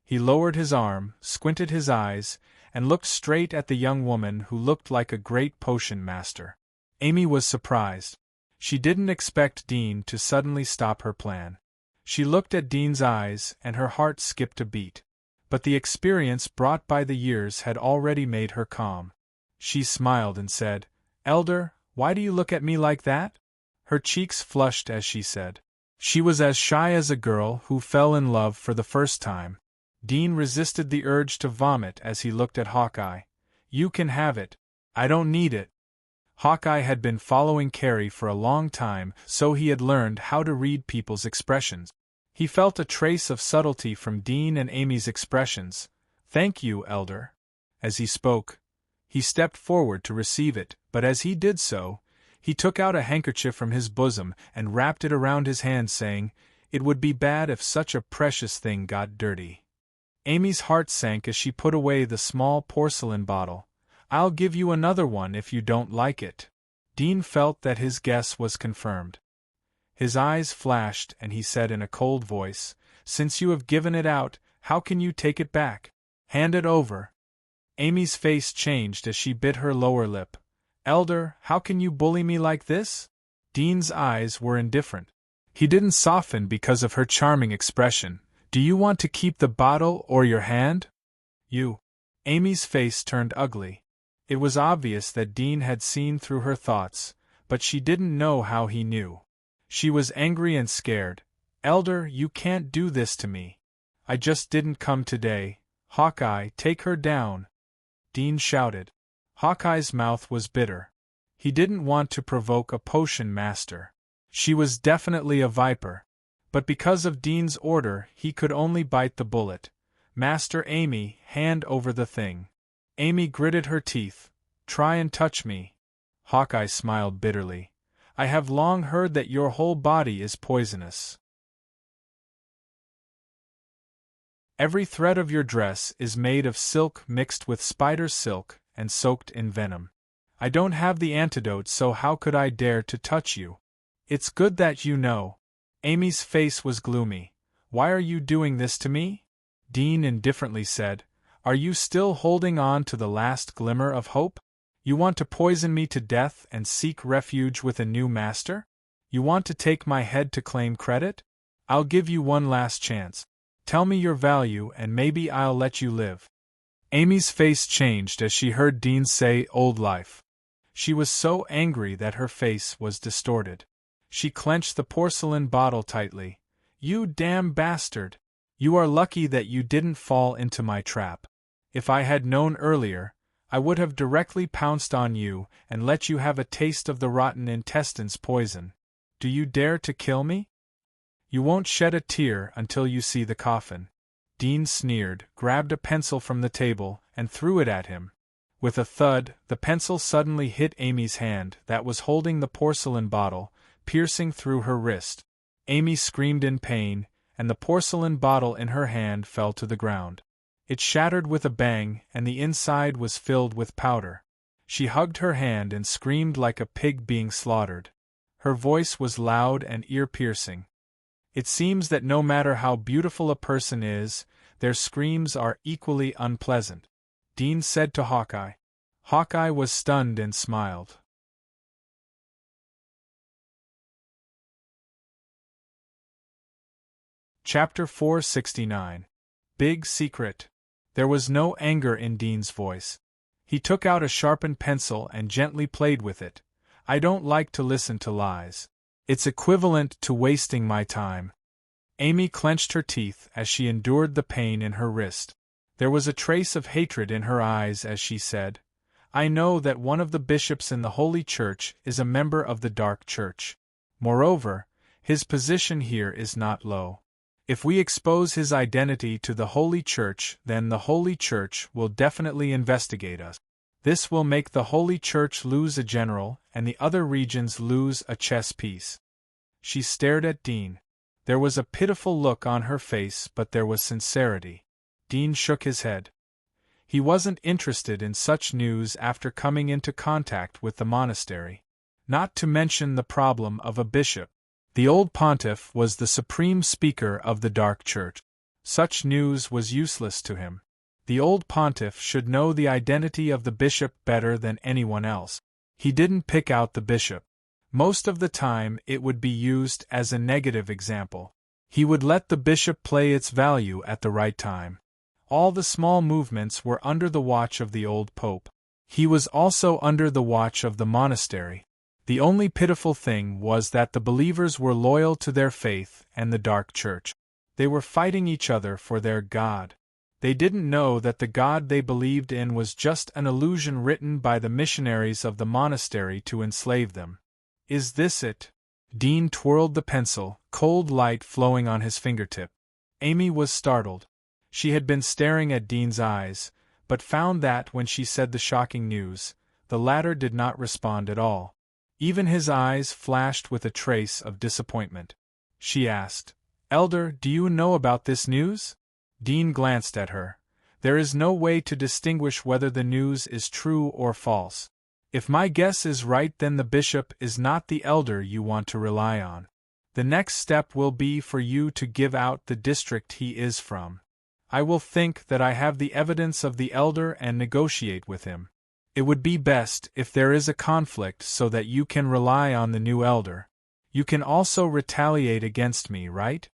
He lowered his arm, squinted his eyes, and looked straight at the young woman who looked like a great potion master. Amy was surprised. She didn't expect Dean to suddenly stop her plan. She looked at Dean's eyes and her heart skipped a beat. But the experience brought by the years had already made her calm. She smiled and said, "Elder, why do you look at me like that?" Her cheeks flushed as she said. She was as shy as a girl who fell in love for the first time. Dean resisted the urge to vomit as he looked at Hawkeye. "You can have it. I don't need it." Hawkeye had been following Carrie for a long time, so he had learned how to read people's expressions. He felt a trace of subtlety from Dean and Amy's expressions. "Thank you, Elder." As he spoke, he stepped forward to receive it, but as he did so, he took out a handkerchief from his bosom and wrapped it around his hand, saying, "It would be bad if such a precious thing got dirty." Amy's heart sank as she put away the small porcelain bottle. "I'll give you another one if you don't like it." Dean felt that his guess was confirmed. His eyes flashed and he said in a cold voice, "Since you have given it out, how can you take it back? Hand it over." Amy's face changed as she bit her lower lip. "Elder, how can you bully me like this?" Dean's eyes were indifferent. He didn't soften because of her charming expression. "Do you want to keep the bottle or your hand?" "You." Amy's face turned ugly. It was obvious that Dean had seen through her thoughts, but she didn't know how he knew. She was angry and scared. "Elder, you can't do this to me. I just didn't come today. Hawkeye, take her down!" Dean shouted. Hawkeye's mouth was bitter. He didn't want to provoke a potion master. She was definitely a viper. But because of Dean's order, he could only bite the bullet. "Master Amy, hand over the thing." Amy gritted her teeth. "Try and touch me." Hawkeye smiled bitterly. "I have long heard that your whole body is poisonous. Every thread of your dress is made of silk mixed with spider silk and soaked in venom. I don't have the antidote, so how could I dare to touch you? It's good that you know." Amy's face was gloomy. "Why are you doing this to me?" Dean indifferently said, "Are you still holding on to the last glimmer of hope? You want to poison me to death and seek refuge with a new master? You want to take my head to claim credit? I'll give you one last chance. Tell me your value and maybe I'll let you live." Amy's face changed as she heard Dean say "old life." She was so angry that her face was distorted. She clenched the porcelain bottle tightly. "You damn bastard! You are lucky that you didn't fall into my trap. If I had known earlier, I would have directly pounced on you and let you have a taste of the rotten intestines poison. Do you dare to kill me? You won't shed a tear until you see the coffin." Dean sneered, grabbed a pencil from the table, and threw it at him. With a thud, the pencil suddenly hit Amy's hand that was holding the porcelain bottle, piercing through her wrist. Amy screamed in pain, and the porcelain bottle in her hand fell to the ground. It shattered with a bang, and the inside was filled with powder. She hugged her hand and screamed like a pig being slaughtered. Her voice was loud and ear-piercing. It seems that no matter how beautiful a person is, their screams are equally unpleasant, Dean said to Hawkeye. Hawkeye was stunned and smiled. Chapter 469. Big Secret. There was no anger in Dean's voice. He took out a sharpened pencil and gently played with it. "I don't like to listen to lies. It's equivalent to wasting my time." Amy clenched her teeth as she endured the pain in her wrist. There was a trace of hatred in her eyes as she said, "I know that one of the bishops in the Holy Church is a member of the Dark Church. Moreover, his position here is not low. If we expose his identity to the Holy Church, then the Holy Church will definitely investigate us. This will make the Holy Church lose a general, and the other regions lose a chess piece." She stared at Dean. There was a pitiful look on her face, but there was sincerity. Dean shook his head. He wasn't interested in such news after coming into contact with the monastery. Not to mention the problem of a bishop. The old pontiff was the supreme speaker of the Dark Church. Such news was useless to him. The old pontiff should know the identity of the bishop better than anyone else. He didn't pick out the bishop. Most of the time it would be used as a negative example. He would let the bishop play its value at the right time. All the small movements were under the watch of the old pope. He was also under the watch of the monastery. The only pitiful thing was that the believers were loyal to their faith and the Dark Church. They were fighting each other for their God. They didn't know that the God they believed in was just an illusion written by the missionaries of the monastery to enslave them. Is this it? Dean twirled the pencil, cold light flowing on his fingertip. Amy was startled. She had been staring at Dean's eyes, but found that when she said the shocking news, the latter did not respond at all. Even his eyes flashed with a trace of disappointment. She asked, "Elder, do you know about this news?" Dean glanced at her. "There is no way to distinguish whether the news is true or false. If my guess is right, then the bishop is not the elder you want to rely on. The next step will be for you to give out the district he is from. I will think that I have the evidence of the elder and negotiate with him. It would be best if there is a conflict so that you can rely on the new elder. You can also retaliate against me, right?"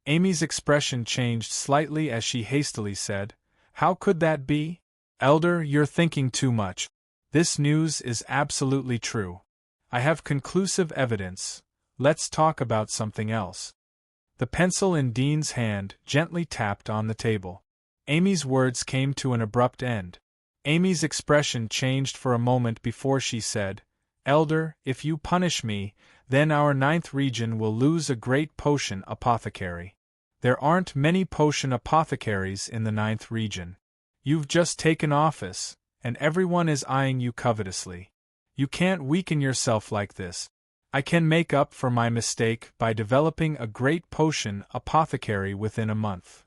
Amy's expression changed slightly as she hastily said, "How could that be? Elder, you're thinking too much. This news is absolutely true. I have conclusive evidence. Let's talk about something else." The pencil in Dean's hand gently tapped on the table. Amy's words came to an abrupt end. Amy's expression changed for a moment before she said, "Elder, if you punish me, then our 9th region will lose a great potion apothecary. There aren't many potion apothecaries in the 9th region. You've just taken office, and everyone is eyeing you covetously. You can't weaken yourself like this. I can make up for my mistake by developing a great potion apothecary within a month.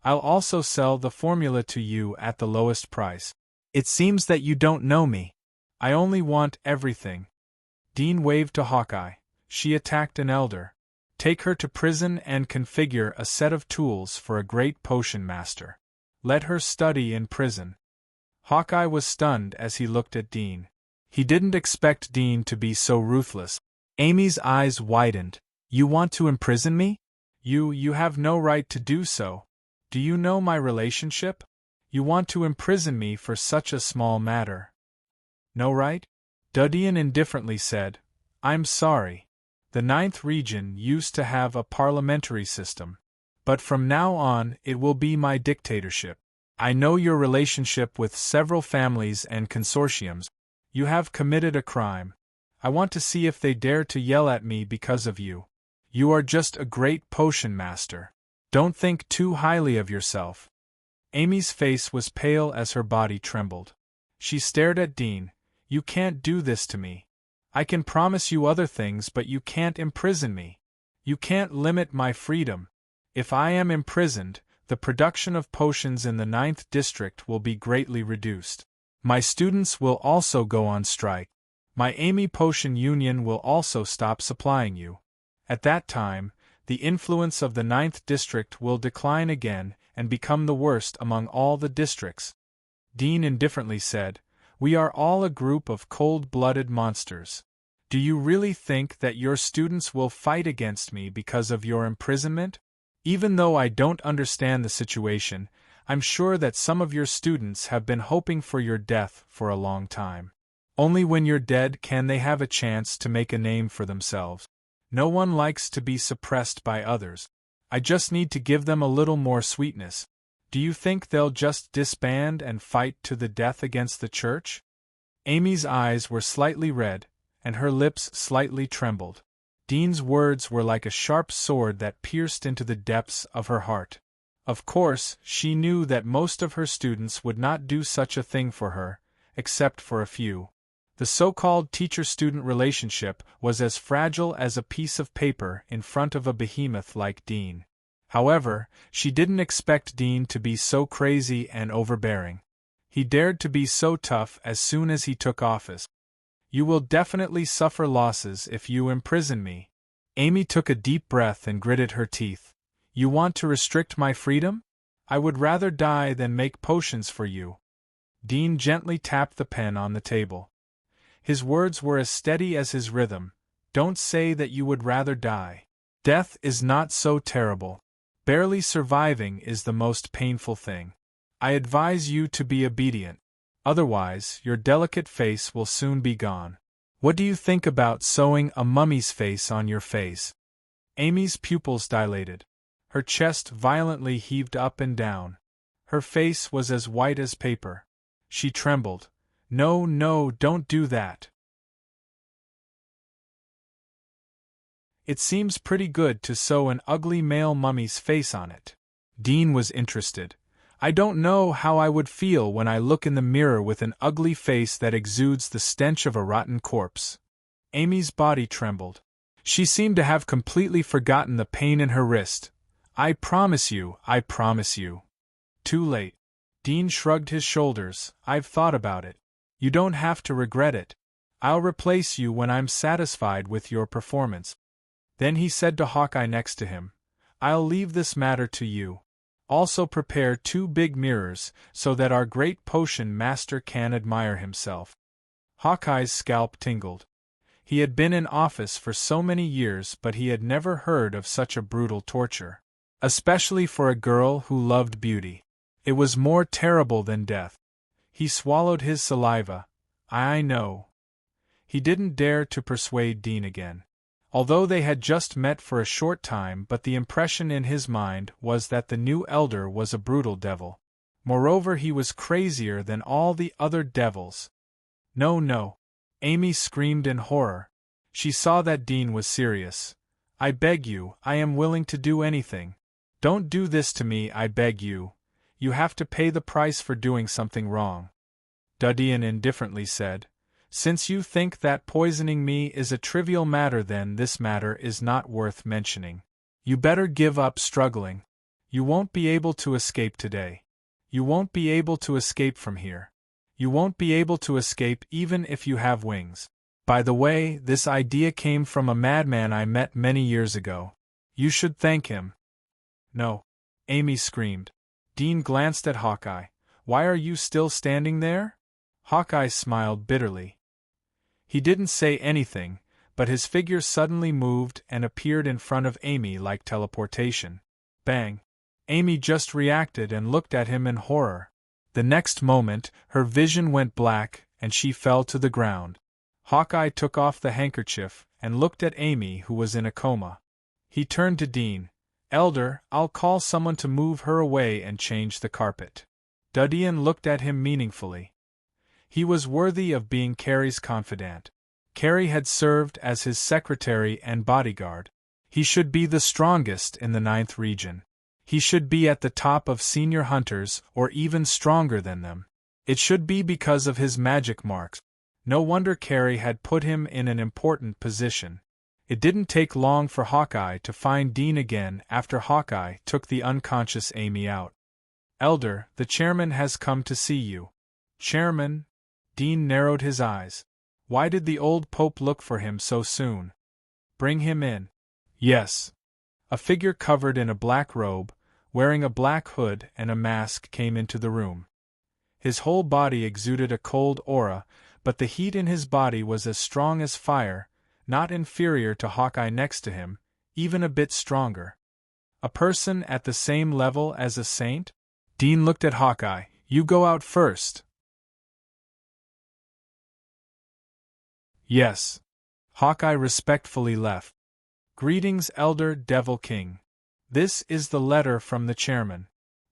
I'll also sell the formula to you at the lowest price. It seems that you don't know me. I only want everything." Dean waved to Hawkeye. "She attacked an elder. Take her to prison and configure a set of tools for a great potion master. Let her study in prison." Hawkeye was stunned as he looked at Dean. He didn't expect Dean to be so ruthless. Amy's eyes widened. "You want to imprison me? You have no right to do so. Do you know my relationship? You want to imprison me for such a small matter. No right?" Dudian indifferently said, "I'm sorry. The 9th region used to have a parliamentary system. But from now on it will be my dictatorship. I know your relationship with several families and consortiums. You have committed a crime. I want to see if they dare to yell at me because of you. You are just a great potion master. Don't think too highly of yourself." Amy's face was pale as her body trembled. She stared at Dean. "You can't do this to me. I can promise you other things, but you can't imprison me. You can't limit my freedom. If I am imprisoned, the production of potions in the 9th district will be greatly reduced. My students will also go on strike. My Amy Potion Union will also stop supplying you. At that time, the influence of the 9th district will decline again and become the worst among all the districts." Dean indifferently said, "We are all a group of cold-blooded monsters. Do you really think that your students will fight against me because of your imprisonment? Even though I don't understand the situation, I'm sure that some of your students have been hoping for your death for a long time. Only when you're dead can they have a chance to make a name for themselves. No one likes to be suppressed by others. I just need to give them a little more sweetness. Do you think they'll just disband and fight to the death against the church?" Amy's eyes were slightly red, and her lips slightly trembled. Dean's words were like a sharp sword that pierced into the depths of her heart. Of course, she knew that most of her students would not do such a thing for her, except for a few. The so-called teacher-student relationship was as fragile as a piece of paper in front of a behemoth like Dean. However, she didn't expect Dean to be so crazy and overbearing. He dared to be so tough as soon as he took office. "You will definitely suffer losses if you imprison me." Amy took a deep breath and gritted her teeth. "You want to restrict my freedom? I would rather die than make potions for you." Dean gently tapped the pen on the table. His words were as steady as his rhythm. "Don't say that you would rather die. Death is not so terrible. Barely surviving is the most painful thing. I advise you to be obedient. Otherwise, your delicate face will soon be gone. What do you think about sewing a mummy's face on your face?" Amy's pupils dilated. Her chest violently heaved up and down. Her face was as white as paper. She trembled. "No, no, don't do that. It seems pretty good to sew an ugly male mummy's face on it." Dean was interested. I don't know how I would feel when I look in the mirror with an ugly face that exudes the stench of a rotten corpse. Amy's body trembled. She seemed to have completely forgotten the pain in her wrist. I promise you. Too late. Dean shrugged his shoulders. I've thought about it. You don't have to regret it. I'll replace you when I'm satisfied with your performance. Then he said to Hawkeye next to him, I'll leave this matter to you. Also prepare 2 big mirrors, so that our great potion master can admire himself. Hawkeye's scalp tingled. He had been in office for so many years, but he had never heard of such a brutal torture. Especially for a girl who loved beauty. It was more terrible than death. He swallowed his saliva. I know. He didn't dare to persuade Dean again. Although they had just met for a short time, but the impression in his mind was that the new elder was a brutal devil. Moreover, he was crazier than all the other devils. No. Amy screamed in horror. She saw that Dean was serious. I beg you, I am willing to do anything. Don't do this to me, I beg you. You have to pay the price for doing something wrong. Dean indifferently said, Since you think that poisoning me is a trivial matter, then this matter is not worth mentioning. You better give up struggling. You won't be able to escape today. You won't be able to escape from here. You won't be able to escape even if you have wings. By the way, this idea came from a madman I met many years ago. You should thank him. No. Amy screamed. Dean glanced at Hawkeye. Why are you still standing there? Hawkeye smiled bitterly. He didn't say anything, but his figure suddenly moved and appeared in front of Amy like teleportation. Bang! Amy just reacted and looked at him in horror. The next moment, her vision went black, and she fell to the ground. Hawkeye took off the handkerchief and looked at Amy, who was in a coma. He turned to Dean. Elder, I'll call someone to move her away and change the carpet. Dean looked at him meaningfully. He was worthy of being Carrie's confidant. Carrie had served as his secretary and bodyguard. He should be the strongest in the 9th region. He should be at the top of senior hunters, or even stronger than them. It should be because of his magic marks. No wonder Carrie had put him in an important position. It didn't take long for Hawkeye to find Dean again after Hawkeye took the unconscious Amy out. Elder, the chairman has come to see you. Chairman? Dean narrowed his eyes. Why did the old pope look for him so soon? Bring him in. Yes. A figure covered in a black robe, wearing a black hood and a mask, came into the room. His whole body exuded a cold aura, but the heat in his body was as strong as fire, not inferior to Hawkeye next to him, even a bit stronger. A person at the same level as a saint? Dean looked at Hawkeye. You go out first. Yes. Hawkeye respectfully left. Greetings, Elder Devil King. This is the letter from the chairman.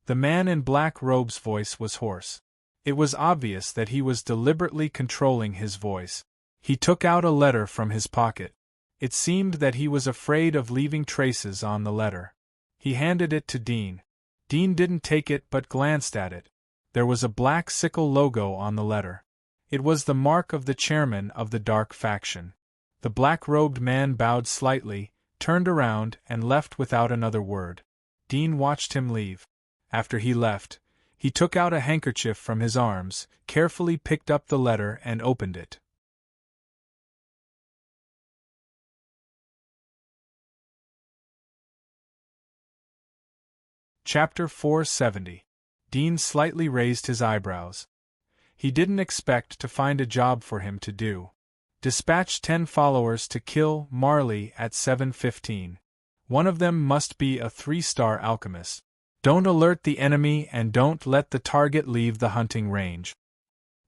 The man in black robe's voice was hoarse. It was obvious that he was deliberately controlling his voice. He took out a letter from his pocket. It seemed that he was afraid of leaving traces on the letter. He handed it to Dean. Dean didn't take it but glanced at it. There was a black sickle logo on the letter. It was the mark of the chairman of the Dark Faction. The black-robed man bowed slightly, turned around, and left without another word. Dean watched him leave. After he left, he took out a handkerchief from his arms, carefully picked up the letter and opened it. Chapter 470. Dean slightly raised his eyebrows. He didn't expect to find a job for him to do. Dispatch 10 followers to kill Marley at 7:15. One of them must be a 3-star alchemist. Don't alert the enemy and don't let the target leave the hunting range.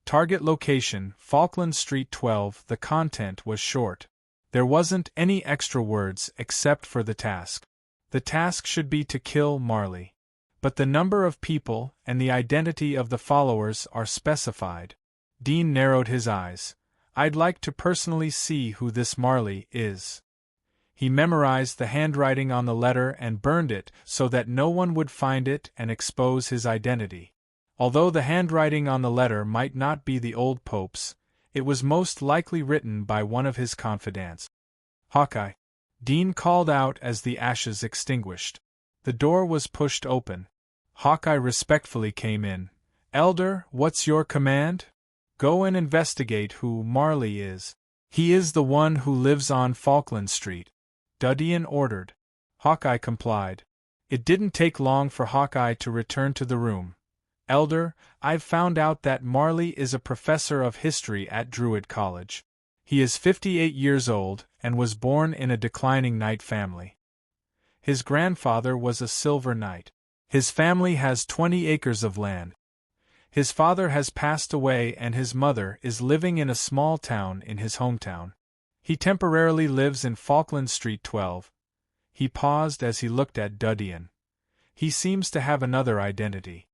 Target location, Falkland Street 12. The content was short. There wasn't any extra words except for the task. The task should be to kill Marley. But the number of people and the identity of the followers are specified. Dean narrowed his eyes. I'd like to personally see who this Marley is. He memorized the handwriting on the letter and burned it so that no one would find it and expose his identity. Although the handwriting on the letter might not be the old Pope's, it was most likely written by one of his confidants. "Hawkeye," Dean called out as the ashes extinguished. The door was pushed open. Hawkeye respectfully came in. "Elder, what's your command?" "Go and investigate who Marley is. He is the one who lives on Falkland Street," Dudian ordered. Hawkeye complied. It didn't take long for Hawkeye to return to the room. "Elder, I've found out that Marley is a professor of history at Druid College. He is 58 years old and was born in a declining knight family. His grandfather was a silver knight. His family has 20 acres of land. His father has passed away and his mother is living in a small town in his hometown. He temporarily lives in Falkland Street 12. He paused as he looked at Dudian. "He seems to have another identity.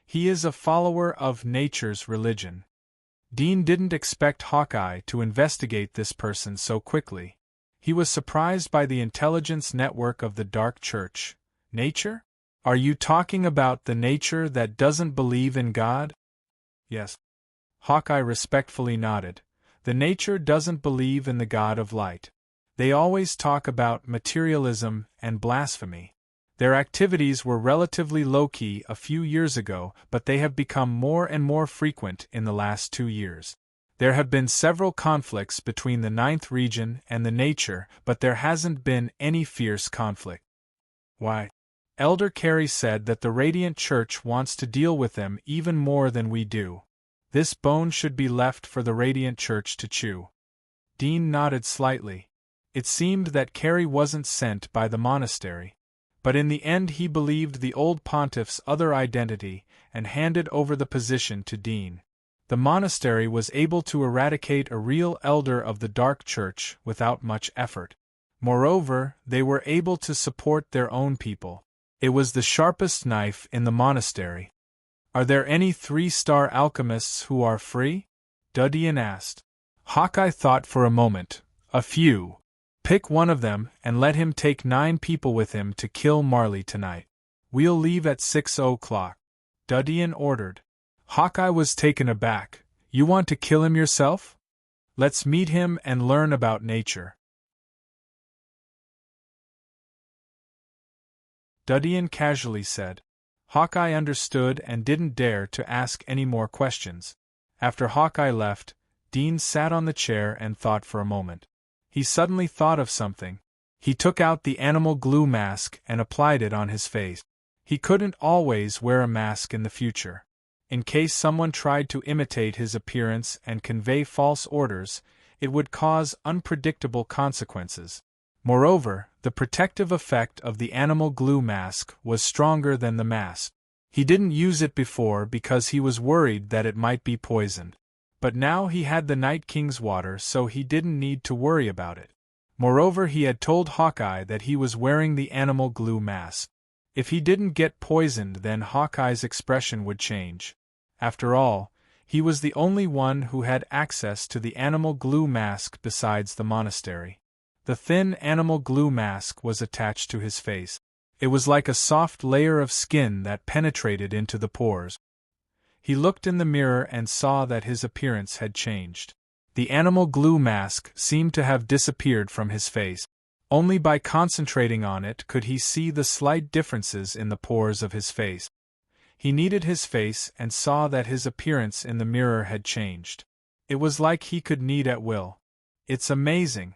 He is a follower of nature's religion." Dean didn't expect Hawkeye to investigate this person so quickly. He was surprised by the intelligence network of the Dark Church. "Nature? Are you talking about the nature that doesn't believe in God?" "Yes." Hawkeye respectfully nodded. "The nature doesn't believe in the God of light. They always talk about materialism and blasphemy. Their activities were relatively low-key a few years ago, but they have become more and more frequent in the last 2 years. There have been several conflicts between the Ninth Region and the Nature, but there hasn't been any fierce conflict." "Why?" "Elder Carey said that the Radiant Church wants to deal with them even more than we do. This bone should be left for the Radiant Church to chew." Dean nodded slightly. It seemed that Carey wasn't sent by the monastery. But in the end he believed the old pontiff's other identity and handed over the position to Dean. The monastery was able to eradicate a real elder of the Dark Church without much effort. Moreover, they were able to support their own people. It was the sharpest knife in the monastery. "Are there any 3-star alchemists who are free?" Dudian asked. Hawkeye thought for a moment. "A few. Pick one of them and let him take 9 people with him to kill Marley tonight. We'll leave at 6 o'clock," Dudian ordered. Hawkeye was taken aback. "You want to kill him yourself? Let's meet him and learn about nature." Dudian casually said. Hawkeye understood and didn't dare to ask any more questions. After Hawkeye left, Dean sat on the chair and thought for a moment. He suddenly thought of something. He took out the animal glue mask and applied it on his face. He couldn't always wear a mask in the future. In case someone tried to imitate his appearance and convey false orders, it would cause unpredictable consequences. Moreover, the protective effect of the animal glue mask was stronger than the mask. He didn't use it before because he was worried that it might be poisoned. But now he had the Night King's water, so he didn't need to worry about it. Moreover, he had told Hawkeye that he was wearing the animal glue mask. If he didn't get poisoned, then Hawkeye's expression would change. After all, he was the only one who had access to the animal glue mask besides the monastery. The thin animal glue mask was attached to his face. It was like a soft layer of skin that penetrated into the pores. He looked in the mirror and saw that his appearance had changed. The animal glue mask seemed to have disappeared from his face. Only by concentrating on it could he see the slight differences in the pores of his face. He kneaded his face and saw that his appearance in the mirror had changed. It was like he could knead at will. "It's amazing.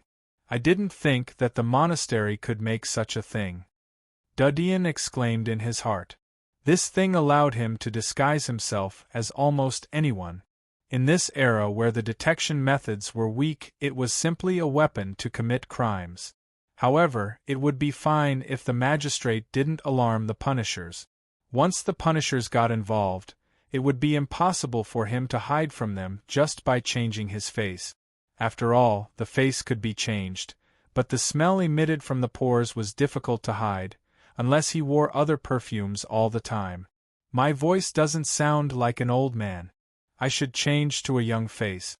I didn't think that the monastery could make such a thing," Dudian exclaimed in his heart. This thing allowed him to disguise himself as almost anyone. In this era where the detection methods were weak, it was simply a weapon to commit crimes. However, it would be fine if the magistrate didn't alarm the punishers. Once the punishers got involved, it would be impossible for him to hide from them just by changing his face. After all, the face could be changed, but the smell emitted from the pores was difficult to hide, unless he wore other perfumes all the time. "My voice doesn't sound like an old man. I should change to a young face."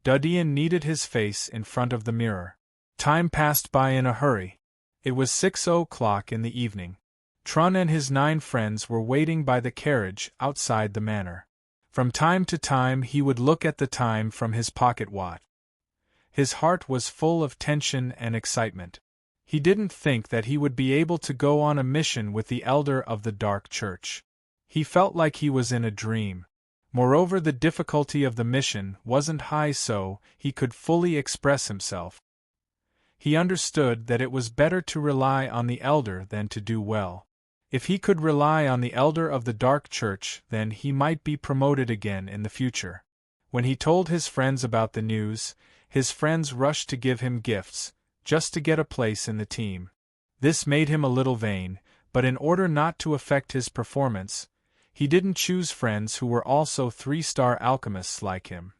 Dudian kneaded his face in front of the mirror. Time passed by in a hurry. It was 6 o'clock in the evening. Trun and his 9 friends were waiting by the carriage outside the manor. From time to time he would look at the time from his pocket watch. His heart was full of tension and excitement. He didn't think that he would be able to go on a mission with the elder of the Dark Church. He felt like he was in a dream. Moreover, the difficulty of the mission wasn't high, so he could fully express himself. He understood that it was better to rely on the elder than to do well. If he could rely on the elder of the Dark Church, then he might be promoted again in the future. When he told his friends about the news, his friends rushed to give him gifts, just to get a place in the team. This made him a little vain, but in order not to affect his performance, he didn't choose friends who were also 3-star alchemists like him.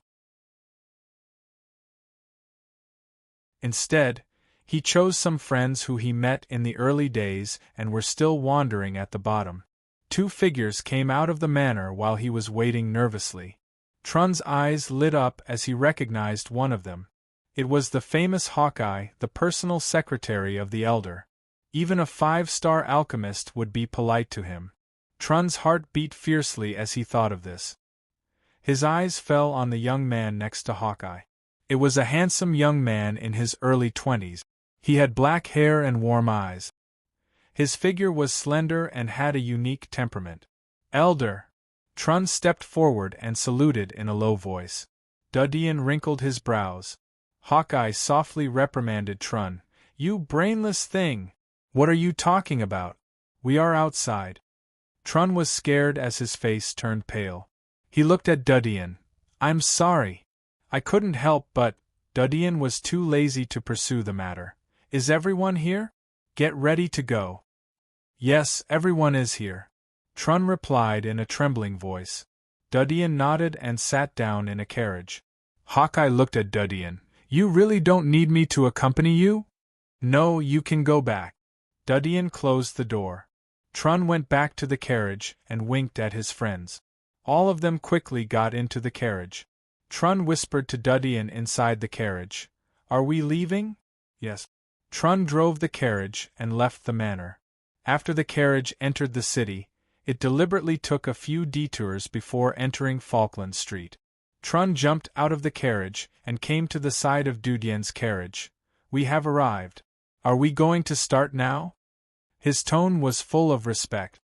Instead, he chose some friends who he met in the early days and were still wandering at the bottom. 2 figures came out of the manor while he was waiting nervously. Trun's eyes lit up as he recognized one of them. It was the famous Hawkeye, the personal secretary of the elder. Even a 5-star alchemist would be polite to him. Trun's heart beat fiercely as he thought of this. His eyes fell on the young man next to Hawkeye. It was a handsome young man in his early 20s. He had black hair and warm eyes. His figure was slender and had a unique temperament. Elder! Trun stepped forward and saluted in a low voice. Dudian wrinkled his brows. Hawkeye softly reprimanded Trun. You brainless thing! What are you talking about? We are outside. Trun was scared as his face turned pale. He looked at Dudian. I'm sorry. I couldn't help but. Dudian was too lazy to pursue the matter. Is everyone here? Get ready to go. Yes, everyone is here. Trun replied in a trembling voice. Dudian nodded and sat down in a carriage. Hawkeye looked at Dudian. You really don't need me to accompany you? No, you can go back. Dudian closed the door. Trun went back to the carriage and winked at his friends. All of them quickly got into the carriage. Trun whispered to Dudian inside the carriage. Are we leaving? Yes. Trun drove the carriage and left the manor. After the carriage entered the city, it deliberately took a few detours before entering Falkland Street. Trun jumped out of the carriage and came to the side of Dudian's carriage. We have arrived. Are we going to start now? His tone was full of respect.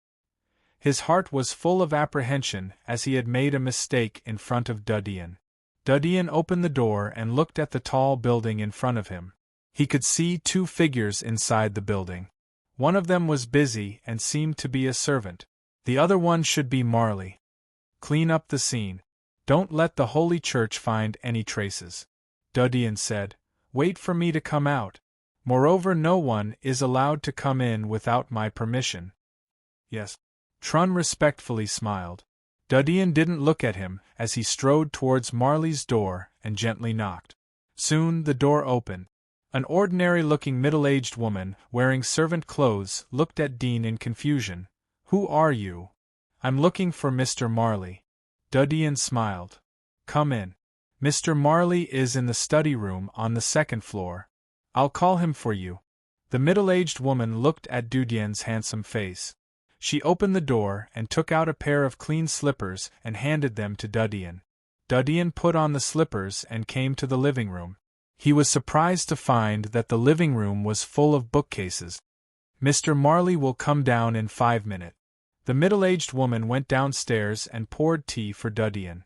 His heart was full of apprehension as he had made a mistake in front of Dudian. Dudian opened the door and looked at the tall building in front of him. He could see 2 figures inside the building. One of them was busy and seemed to be a servant. The other one should be Marley. Clean up the scene. Don't let the Holy Church find any traces. Dudian said. Wait for me to come out. Moreover, no one is allowed to come in without my permission. Yes. Trun respectfully smiled. Dudian didn't look at him as he strode towards Marley's door and gently knocked. Soon the door opened. An ordinary-looking middle-aged woman wearing servant clothes looked at Dean in confusion. Who are you? I'm looking for Mr. Marley. Dudian smiled. Come in. Mr. Marley is in the study room on the 2nd floor. I'll call him for you. The middle-aged woman looked at Dudian's handsome face. She opened the door and took out a pair of clean slippers and handed them to Dudian. Dudian put on the slippers and came to the living room. He was surprised to find that the living room was full of bookcases. Mr. Marley will come down in 5 minutes. The middle-aged woman went downstairs and poured tea for Dudian.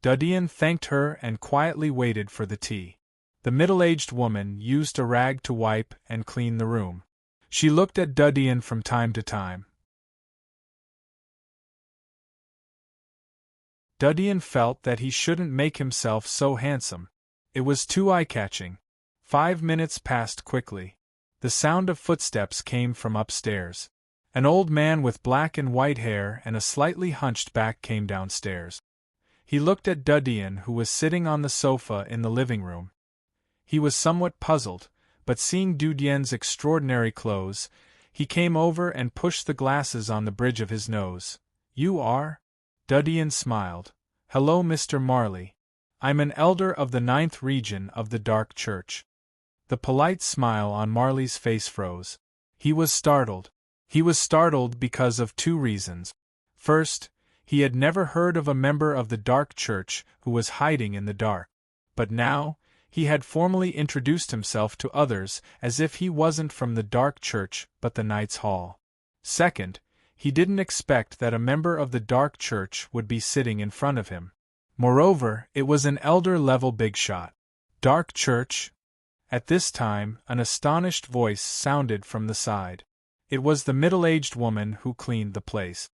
Dudian thanked her and quietly waited for the tea. The middle-aged woman used a rag to wipe and clean the room. She looked at Dudian from time to time. Dudian felt that he shouldn't make himself so handsome. It was too eye-catching. 5 minutes passed quickly. The sound of footsteps came from upstairs. An old man with black and white hair and a slightly hunched back came downstairs. He looked at Dudian, who was sitting on the sofa in the living room. He was somewhat puzzled, but seeing Dudian's extraordinary clothes, he came over and pushed the glasses on the bridge of his nose. You are? Dudian smiled. Hello, Mr. Marley. I'm an elder of the 9th region of the Dark Church. The polite smile on Marley's face froze. He was startled. He was startled because of two reasons. First, he had never heard of a member of the Dark Church who was hiding in the dark. But now, he had formally introduced himself to others as if he wasn't from the Dark Church but the Knight's Hall. Second, he didn't expect that a member of the Dark Church would be sitting in front of him. Moreover, it was an elder-level big shot. Dark Church? At this time, an astonished voice sounded from the side. It was the middle-aged woman who cleaned the place.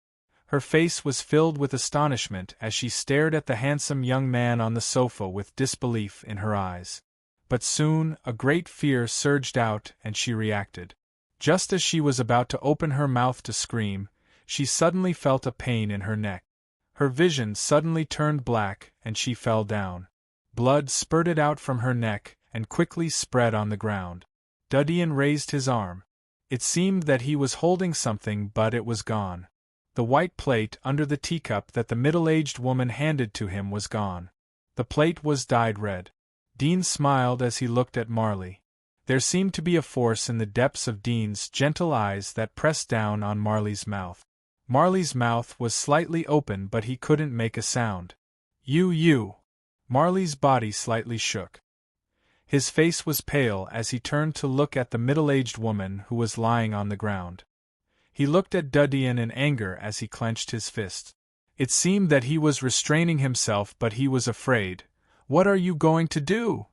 Her face was filled with astonishment as she stared at the handsome young man on the sofa with disbelief in her eyes. But soon, a great fear surged out and she reacted. Just as she was about to open her mouth to scream, she suddenly felt a pain in her neck. Her vision suddenly turned black and she fell down. Blood spurted out from her neck and quickly spread on the ground. Dudian raised his arm. It seemed that he was holding something, but it was gone. The white plate under the teacup that the middle-aged woman handed to him was gone. The plate was dyed red. Dean smiled as he looked at Marley. There seemed to be a force in the depths of Dean's gentle eyes that pressed down on Marley's mouth. Marley's mouth was slightly open but he couldn't make a sound. You. Marley's body slightly shook. His face was pale as he turned to look at the middle-aged woman who was lying on the ground. He looked at Dudian in anger as he clenched his fists. It seemed that he was restraining himself but he was afraid. What are you going to do?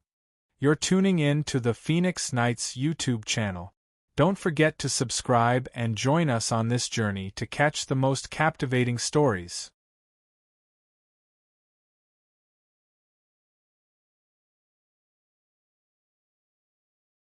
You're tuning in to the Phoenix Knights YouTube channel. Don't forget to subscribe and join us on this journey to catch the most captivating stories.